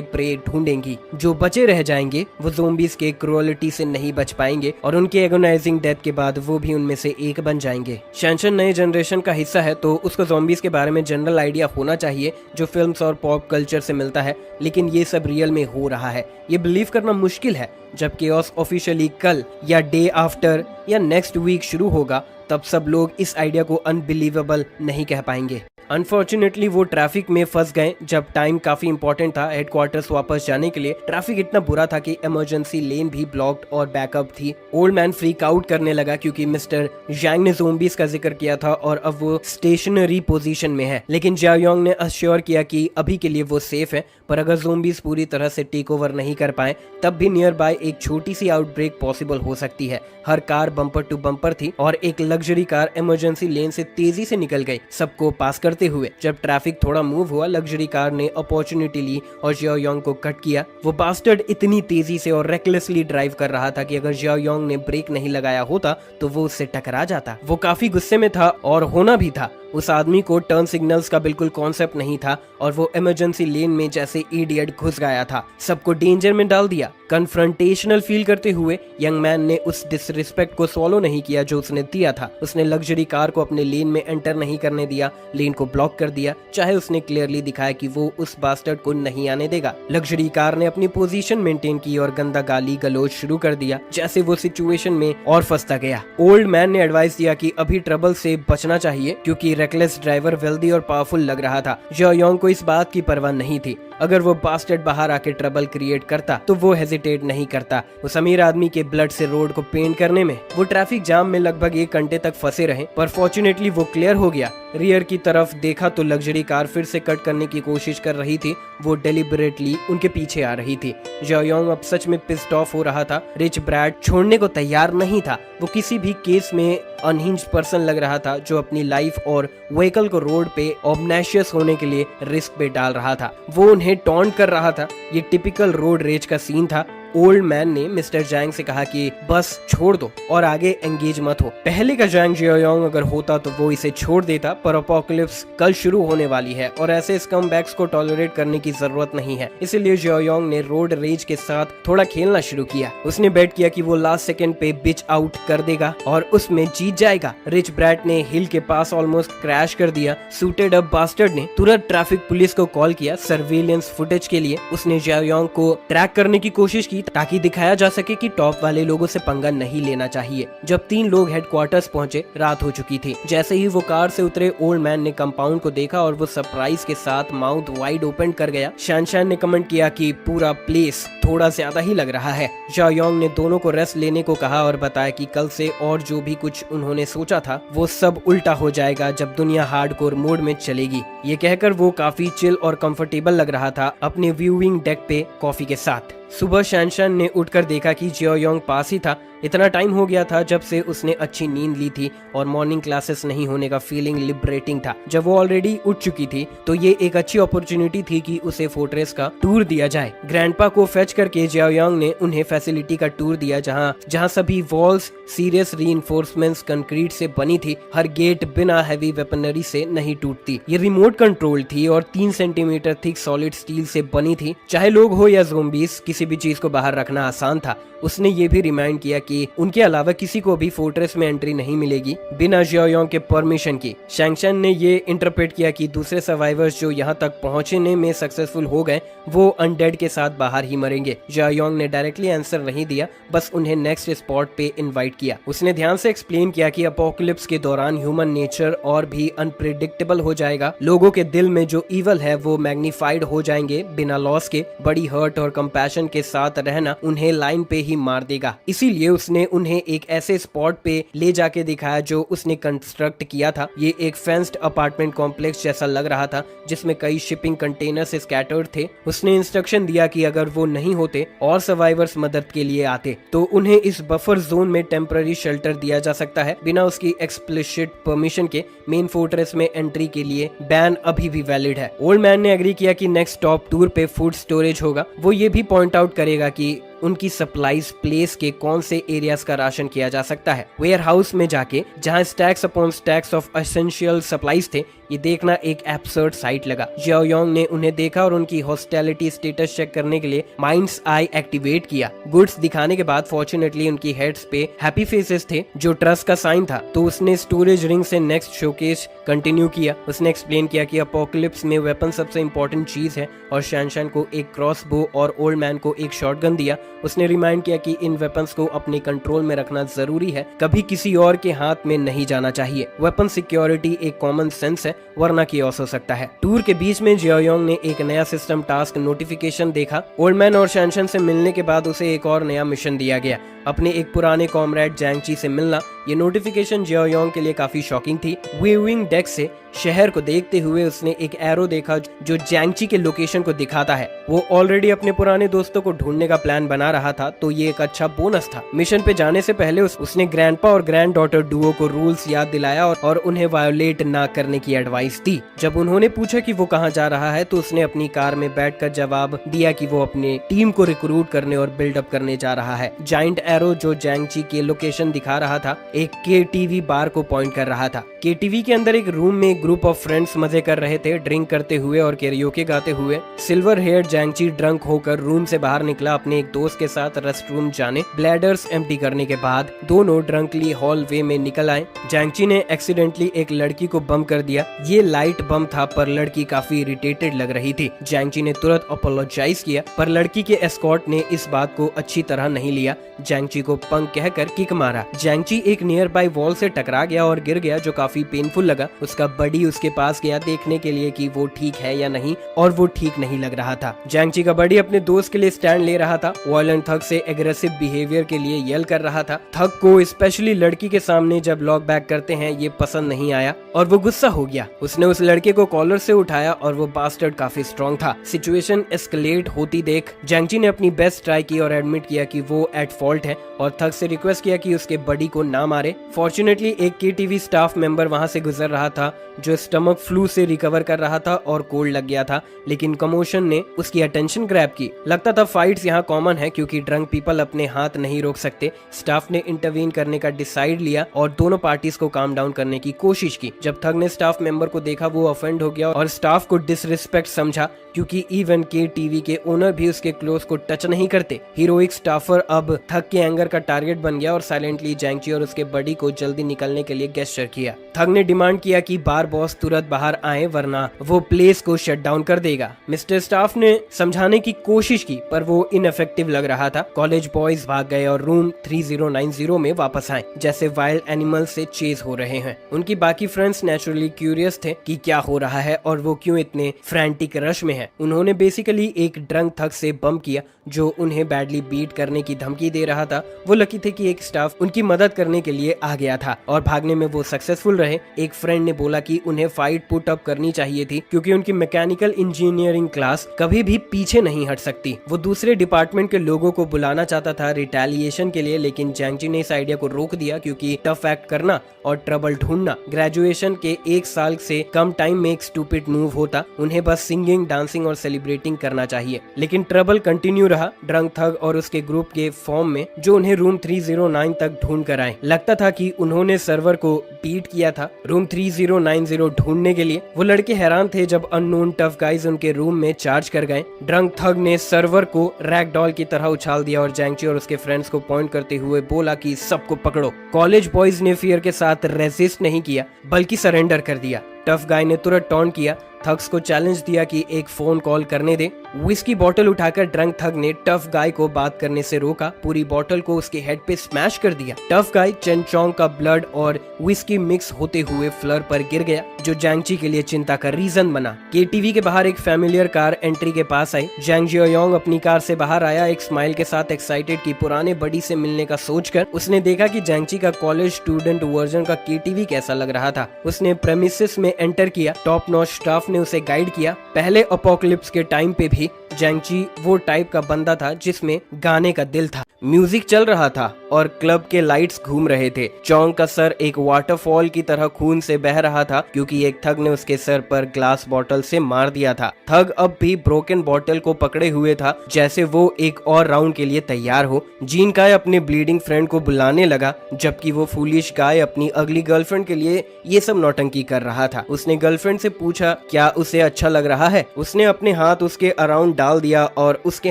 S1: प्रे ढूंढेंगी। जो बचे रह जाएंगे वो ज़ोंबीज के क्रूअलिटी से नहीं बच पाएंगे और उनके एगोनाइजिंग डेथ के बाद वो भी उनमें से एक बन जाएंगे। शैनशान नए जनरेशन का हिस्सा है तो उसको ज़ोंबीज के बारे में जनरल आइडिया होना चाहिए जो फिल्म्स और पॉप कल्चर से मिलता है, लेकिन ये सब रियल में हो रहा है। ये बिलीव करना मुश्किल है। जब केओस ऑफिशियली कल या डे आफ्टर या नेक्स्ट वीक शुरू होगा तब सब लोग इस आइडिया को अनबिलीवेबल नहीं कह पाएंगे। अनफॉर्चुनेटली वो ट्रैफिक में फंस गए जब टाइम काफी इंपॉर्टेंट था हेडक्वार्टर्स वापस जाने के लिए। ट्रैफिक इतना बुरा था कि इमरजेंसी लेन भी ब्लॉक्ड और बैकअप थी। ओल्ड मैन फ्रीक आउट करने लगा क्योंकि मिस्टर जैंग ने ज़ोंबीज का जिक्र किया था और अब वो स्टेशनरी पोजीशन में है। लेकिन जिया योंग ने अश्योर किया कि अभी के लिए वो सेफ है, पर अगर ज़ोंबीज पूरी तरह से टेक ओवर नहीं कर पाए तब भी नियर बाय एक छोटी सी आउटब्रेक पॉसिबल हो सकती है। हर कार बम्पर टू बम्पर थी और एक लग्जरी कार इमरजेंसी लेन से तेजी से निकल गई, सबको पास करते हुए। जब ट्रैफिक थोड़ा मूव हुआ लग्जरी कार ने अपॉर्चुनिटी ली और जिया योंग को कट किया। वो बास्टर्ड इतनी तेजी से और रेकलेसली ड्राइव कर रहा था कि अगर जिया योंग ने ब्रेक नहीं लगाया होता तो वो उससे टकरा जाता। वो काफी गुस्से में था और होना भी था। उस आदमी को टर्न सिग्नल्स का बिल्कुल कॉन्सेप्ट नहीं था और वो इमरजेंसी लेन में जैसे इडियट घुस गया था, सबको डेंजर में डाल दिया। कन्फ्रंटेशनल फील करते हुए यंग मैन ने उस डिसरिस्पेक्ट को सॉलो नहीं किया जो उसने दिया था। उसने लग्जरी कार को अपने लेन में एंटर नहीं करने दिया, लेन को ब्लॉक कर दिया, चाहे उसने क्लियरली दिखाया कि वो उस बास्टर्ड को नहीं आने देगा। लग्जरी कार ने अपनी पोजीशन मेंटेन की और गंदा गाली गलोच शुरू कर दिया जैसे वो सिचुएशन में और फंसता गया। ओल्ड मैन ने एडवाइस दिया कि अभी ट्रबल से बचना चाहिए क्योंकि रेकलेस ड्राइवर वेल्दी और पावरफुल लग रहा था। जिया योंग को इस बात की परवाह नहीं थी। अगर वो बास्टर्ड बाहर आके ट्रबल क्रिएट करता तो वो हेजिटेट नहीं करता। उस अमीर आदमी के ब्लड से रोड को पेंट करने में वो ट्रैफिक जाम में लगभग 1 घंटे तक फंसे रहे, पर फॉर्चुनेटली वो क्लियर हो गया। रियर की तरफ देखा तो लग्जरी कार फिर से कट करने की कोशिश कर रही थी। वो डेलिबरेटली उनके पीछे आ रही थी। जिया योंग अब सच में पिस्ड ऑफ हो रहा था। रिच ब्रैड छोड़ने को तैयार नहीं था। वो किसी भी केस में अनहिंज पर्सन लग रहा था जो अपनी लाइफ और व्हीकल को रोड पे ऑब्नेशियस होने के लिए रिस्क पे डाल रहा था। वो उन्हें टॉन्ट कर रहा था। ये टिपिकल रोड रेज का सीन था। ओल्ड मैन ने मिस्टर जैंग से कहा कि बस छोड़ दो और आगे एंगेज मत हो। पहले का जैंग जियोयांग अगर होता तो वो इसे छोड़ देता, पर अपोकलिप्स कल शुरू होने वाली है और ऐसे स्कमबैग्स को टॉलरेट करने की जरूरत नहीं है। इसलिए जियोयांग ने रोड रेज के साथ थोड़ा खेलना शुरू किया। उसने बेट किया कि वो लास्ट सेकंड पे बिच आउट कर देगा और उसमें जीत जाएगा। रिच ब्रैट ने हिल के पास ऑलमोस्ट क्रैश कर दिया। सूटेड अप बास्टर्ड ने तुरंत ट्रैफिक पुलिस को कॉल किया सर्विलेंस फुटेज के लिए। उसने जियोयांग को ट्रैक करने की कोशिश की ताकि दिखाया जा सके कि टॉप वाले लोगों से पंगा नहीं लेना चाहिए। जब 3 लोग हेडक्वार्टर्स पहुंचे, रात हो चुकी थी। जैसे ही वो कार से उतरे, ओल्ड मैन ने कंपाउंड को देखा और वो सरप्राइज के साथ माउथ वाइड ओपन कर गया। शैनशैन ने कमेंट किया कि पूरा प्लेस थोड़ा ज्यादा ही लग रहा है। जियोयांग ने दोनों को रेस्ट लेने को कहा और बताया कि कल से और जो भी कुछ उन्होंने सोचा था वो सब उल्टा हो जाएगा जब दुनिया हार्डकोर मोड में चलेगी। ये कहकर वो काफी चिल और कंफर्टेबल लग रहा था अपने व्यूइंग डेक पे कॉफी के साथ। सुबह शैनशैन ने उठकर देखा कि जियोयांग पास ही था। इतना टाइम हो गया था जब से उसने अच्छी नींद ली थी और मॉर्निंग क्लासेस नहीं होने का फीलिंग लिबरेटिंग था। जब वो ऑलरेडी उठ चुकी थी तो ये एक अच्छी अपॉर्चुनिटी थी कि उसे फोर्ट्रेस का टूर दिया जाए। ग्रैंडपा को फेच करके जियोयांग ने उन्हें फैसिलिटी का टूर दिया जहां सभी वॉल्स सीरियस रीइंफोर्समेंट्स कंक्रीट से बनी थी। हर गेट बिना हैवी वेपनरी से नहीं टूटती। ये रिमोट कंट्रोल थी और 3 सेंटीमीटर थिक सॉलिड स्टील से बनी थी। चाहे लोग हो या ज़ोंबीज, किसी भी चीज को बाहर रखना आसान था। उसने ये भी रिमाइंड किया कि उनके अलावा किसी को भी फोर्ट्रेस में एंट्री नहीं मिलेगी बिना जियोयांग के परमिशन की। शैनशैन ने ये इंटरप्रेट किया कि दूसरे सर्वाइवर्स जो यहाँ तक पहुंचने में सक्सेसफुल हो गए वो अनडेड के साथ बाहर ही मरेंगे। जियोयांग ने डायरेक्टली आंसर नहीं दिया, बस उन्हें नेक्स्ट स्पॉट पे इनवाइट किया। उसने ध्यान से एक्सप्लेन किया कि अपोकलिप्स के दौरान ह्यूमन नेचर और भी अनप्रिडिक्टेबल हो जाएगा। लोगों के दिल में जो इवल है वो मैग्नीफाइड हो जाएंगे बिना लॉस के। बड़ी हर्ट और कंपैशन के साथ रहना उन्हें लाइन पे ही मार देगा। इसीलिए उसने उन्हें एक ऐसे स्पॉट पे ले जाके दिखाया जो उसने कंस्ट्रक्ट किया था। ये एक फेंस्ड अपार्टमेंट कॉम्प्लेक्स जैसा लग रहा था जिसमें कई शिपिंग कंटेनर्स स्कैटर्ड थे। उसने इंस्ट्रक्शन दिया कि अगर वो नहीं होते और सर्वाइवर्स मदद के लिए आते तो उन्हें इस बफर जोन में टेम्पररी शेल्टर दिया जा सकता है। बिना उसकी एक्सप्लिसिट परमिशन के मेन फोर्ट्रेस में एंट्री के लिए बैन अभी भी वैलिड है। ओल्ड मैन ने एग्री किया कि नेक्स्ट स्टॉप टूर पे फूड स्टोरेज होगा। वो ये भी पॉइंट आउट करेगा कि उनकी सप्लाईज प्लेस के कौन से एरियाज का राशन किया जा सकता है। वेयर हाउस में जाके जहां stacks upon stacks of essential supplies थे, ये देखना एक एब्सर्ड साइट लगा। जियोयांग ने उन्हें देखा और उनकी हॉस्टिलिटी स्टेटस चेक करने के लिए माइंड्स आई एक्टिवेट किया। गुड्स दिखाने के बाद फॉर्चुनेटली उनकी हेड्स पे हैप्पी फेसेस थे जो ट्रस्ट का साइन था। तो उसने स्टोरेज रिंग से नेक्स्ट शोकेस कंटिन्यू किया। उसने एक्सप्लेन किया कि अपोकलिप्स में वेपन सबसे इंपॉर्टेंट चीज है और शैनशैन को एक क्रॉसबो और ओल्ड मैन को एक शॉटगन दिया। उसने रिमाइंड किया कि इन वेपन्स को अपने कंट्रोल में रखना जरूरी है, कभी किसी और के हाथ में नहीं जाना चाहिए। वेपन सिक्योरिटी एक कॉमन सेंस है, वरना कियोस हो सकता है। टूर के बीच में जियोयांग ने एक नया सिस्टम टास्क नोटिफिकेशन देखा। ओल्ड मैन और शैनशैन से मिलने के बाद उसे एक और नया मिशन दिया गया, अपने एक पुराने कॉमरेड जैंगची से मिलना। ये नोटिफिकेशन जियोयांग के लिए काफी शॉकिंग थी। व्यूइंग डेक से शहर को देखते हुए उसने एक एरो देखा जो जैंगची के लोकेशन को दिखाता है। वो ऑलरेडी अपने पुराने दोस्तों को ढूंढने का प्लान बना रहा था, तो ये एक अच्छा बोनस था। मिशन पे जाने से पहले उसने ग्रैंडपा और ग्रैंड डॉटर डुओ को रूल्स याद दिलाया और उन्हें वायोलेट ना करने की एडवाइस दी। जब उन्होंने पूछा कि वो कहाँ जा रहा है तो उसने अपनी कार में बैठकर जवाब दिया कि वो अपने टीम को रिक्रूट करने और बिल्डअप करने जा रहा है। जाइंट एरो जो जैंगची के लोकेशन दिखा रहा था एक केटीवी बार को पॉइंट कर रहा था। केटीवी के अंदर एक रूम में ग्रुप ऑफ फ्रेंड्स मजे कर रहे थे, ड्रिंक करते हुए और कैरियोके गाते हुए। सिल्वर हेयर जैंगची ड्रंक होकर रूम से बाहर निकला अपने एक दोस्त के साथ रेस्टरूम जाने। ब्लैडर्स एम्प्टी करने के बाद दोनों ड्रंकली हॉलवे में निकल आए। जैंगची ने एक्सीडेंटली एक लड़की को बम कर दिया। ये लाइट बम था पर लड़की काफी इरिटेटेड लग रही थी। जैंगची ने तुरंत अपोलोजाइज किया पर लड़की के एस्कॉर्ट ने इस बात को अच्छी तरह नहीं लिया। जैंगची को पंक कहकर किक मारा। जैंगची एक नियर बाय वॉल से टकरा गया और गिर गया जो काफी पेनफुल लगा। उसका बडी उसके पास गया देखने के लिए कि वो ठीक है या नहीं, और वो ठीक नहीं लग रहा था। जैंगची का बडी अपने दोस्त के लिए स्टैंड ले रहा था। वायलेंट थग से एग्रेसिव बिहेवियर के लिए येल कर रहा था। थग को स्पेशली लड़की के सामने जब लॉक बैक करते हैं ये पसंद नहीं आया और वो गुस्सा हो गया। उसने उस लड़के को कॉलर से उठाया और वो बास्टर्ड काफी स्ट्रॉन्ग था। सिचुएशन एस्केलेट होती देख जैंगची ने अपनी बेस्ट ट्राई की और एडमिट किया कि वो एट फॉल्ट है और थग से रिक्वेस्ट किया कि उसके बडी को ना मारे। फॉर्चुनेटली एक केटीवी स्टाफ मेंबर वहां से गुजर रहा था जो स्टमक फ्लू से रिकवर कर रहा था और कोल्ड लग गया था, लेकिन कमोशन ने उसकी अटेंशन ग्रैब की। लगता था फाइट्स यहाँ कॉमन है क्योंकि ड्रंक पीपल अपने हाथ नहीं रोक सकते। स्टाफ ने इंटरवीन करने का डिसाइड लिया और दोनों पार्टीज को काम डाउन करने की कोशिश की। जब थग ने स्टाफ मेंबर को देखा वो ऑफेंड हो गया और स्टाफ को डिसरिस्पेक्ट समझा क्योंकि इवन के टीवी के ओनर भी उसके क्लोज को टच नहीं करते। हीरोइक स्टाफर अब थग के एंगर का टारगेट बन गया और साइलेंटली जैंगजी और उसके बडी को जल्दी निकलने के लिए गेस्चर किया। थग ने डिमांड किया कि बार बॉस तुरंत बाहर आए वरना वो प्लेस को शट डाउन कर देगा। मिस्टर स्टाफ ने समझाने की कोशिश की पर वो इनफेक्टिव लग रहा था। कॉलेज बॉयज भाग गए और रूम 3090 में वापस आए जैसे वाइल्ड एनिमल से चेज हो रहे हैं। उनकी बाकी फ्रेंड्स नेचुरली क्यूरियस थे कि क्या हो रहा है और वो क्यों इतने फ्रैंटिक रश में है। उन्होंने बेसिकली एक ड्रंक थग से बम किया जो उन्हें बैडली बीट करने की धमकी दे रहा था। वो लकी थे कि एक स्टाफ उनकी मदद करने के लिए आ गया था और भागने में वो सक्सेसफुल रहे। एक फ्रेंड ने बोला कि उन्हें फाइट पुट अप करनी चाहिए थी क्योंकि उनकी मैकेनिकल इंजीनियरिंग क्लास कभी भी पीछे नहीं हट सकती। वो दूसरे डिपार्टमेंट के लोगों को बुलाना चाहता था रिटेलिएशन के लिए, लेकिन जैंगजी ने इस आइडिया को रोक दिया क्योंकि टफ एक्ट करना और ट्रबल ढूंढना ग्रेजुएशन के 1 साल से कम टाइम में एक स्टूपिड मूव होता। उन्हें बस सिंगिंग, डांसिंग और सेलिब्रेटिंग करना चाहिए। लेकिन ट्रबल कंटिन्यू रहा ड्रंक थग और उसके ग्रुप के फॉर्म में जो उन्हें रूम 309 तक ढूंढ कर आए। लगता था कि उन्होंने सर्वर को बीट किया था। रूम 3090 ढूंढने के लिए वो लड़के हैरान थे जब अननोन टफ गाइज उनके रूम में चार्ज कर गए। ड्रंक थग ने सर्वर को रैग डॉल की तरह उछाल दिया और जैंगजी और उसके फ्रेंड्स को पॉइंट करते हुए बोला कि सबको पकड़ो। कॉलेज बॉयज ने फियर के साथ रेजिस्ट नहीं किया बल्कि सरेंडर कर दिया। टफ गाय ने तुरंत टॉन्ट किया, थग्स को चैलेंज दिया कि एक फोन कॉल करने दे। विस्की बॉटल उठाकर ड्रंक थग ने टफ गाय को बात करने से रोका, पूरी बॉटल को उसके हेड पे स्मैश कर दिया। टफ गाय चेन चोंग का ब्लड और विस्की मिक्स होते हुए फ्लर पर गिर गया जो जैंगजी के लिए चिंता का रीजन बना। केटीवी के बाहर एक फैमिलियर कार एंट्री के पास आई। जैंग जियोयोंग अपनी कार से बाहर आया, एक स्माइल के साथ एक्साइटेड कि पुराने बडी से मिलने का सोचकर। उसने देखा कि जैंगजी का कॉलेज स्टूडेंट वर्जन का केटीवी कैसा लग रहा था। उसने प्रेमिसेस में एंटर किया। टॉप नॉच स्टाफ ने उसे गाइड किया। पहले अपोकलिप्स के टाइम पे भी जैंगजी वो टाइप का बंदा था जिसमें गाने का दिल था। म्यूजिक चल रहा था और क्लब के लाइट्स घूम रहे थे। चोंग का सर एक वाटरफॉल की तरह खून से बह रहा था क्योंकि एक थग ने उसके सर पर ग्लास बॉटल से मार दिया था। थग अब भी ब्रोकन बॉटल को पकड़े हुए था जैसे वो एक और राउंड के लिए तैयार हो। जीन काय अपने ब्लीडिंग फ्रेंड को बुलाने लगा जबकि वो फूलिश गाय अपनी अगली गर्लफ्रेंड के लिए ये सब नौटंकी कर रहा था। उसने गर्लफ्रेंड से पूछा क्या उसे अच्छा लग रहा है। उसने अपने हाथ उसके अराउंड डाल दिया और उसके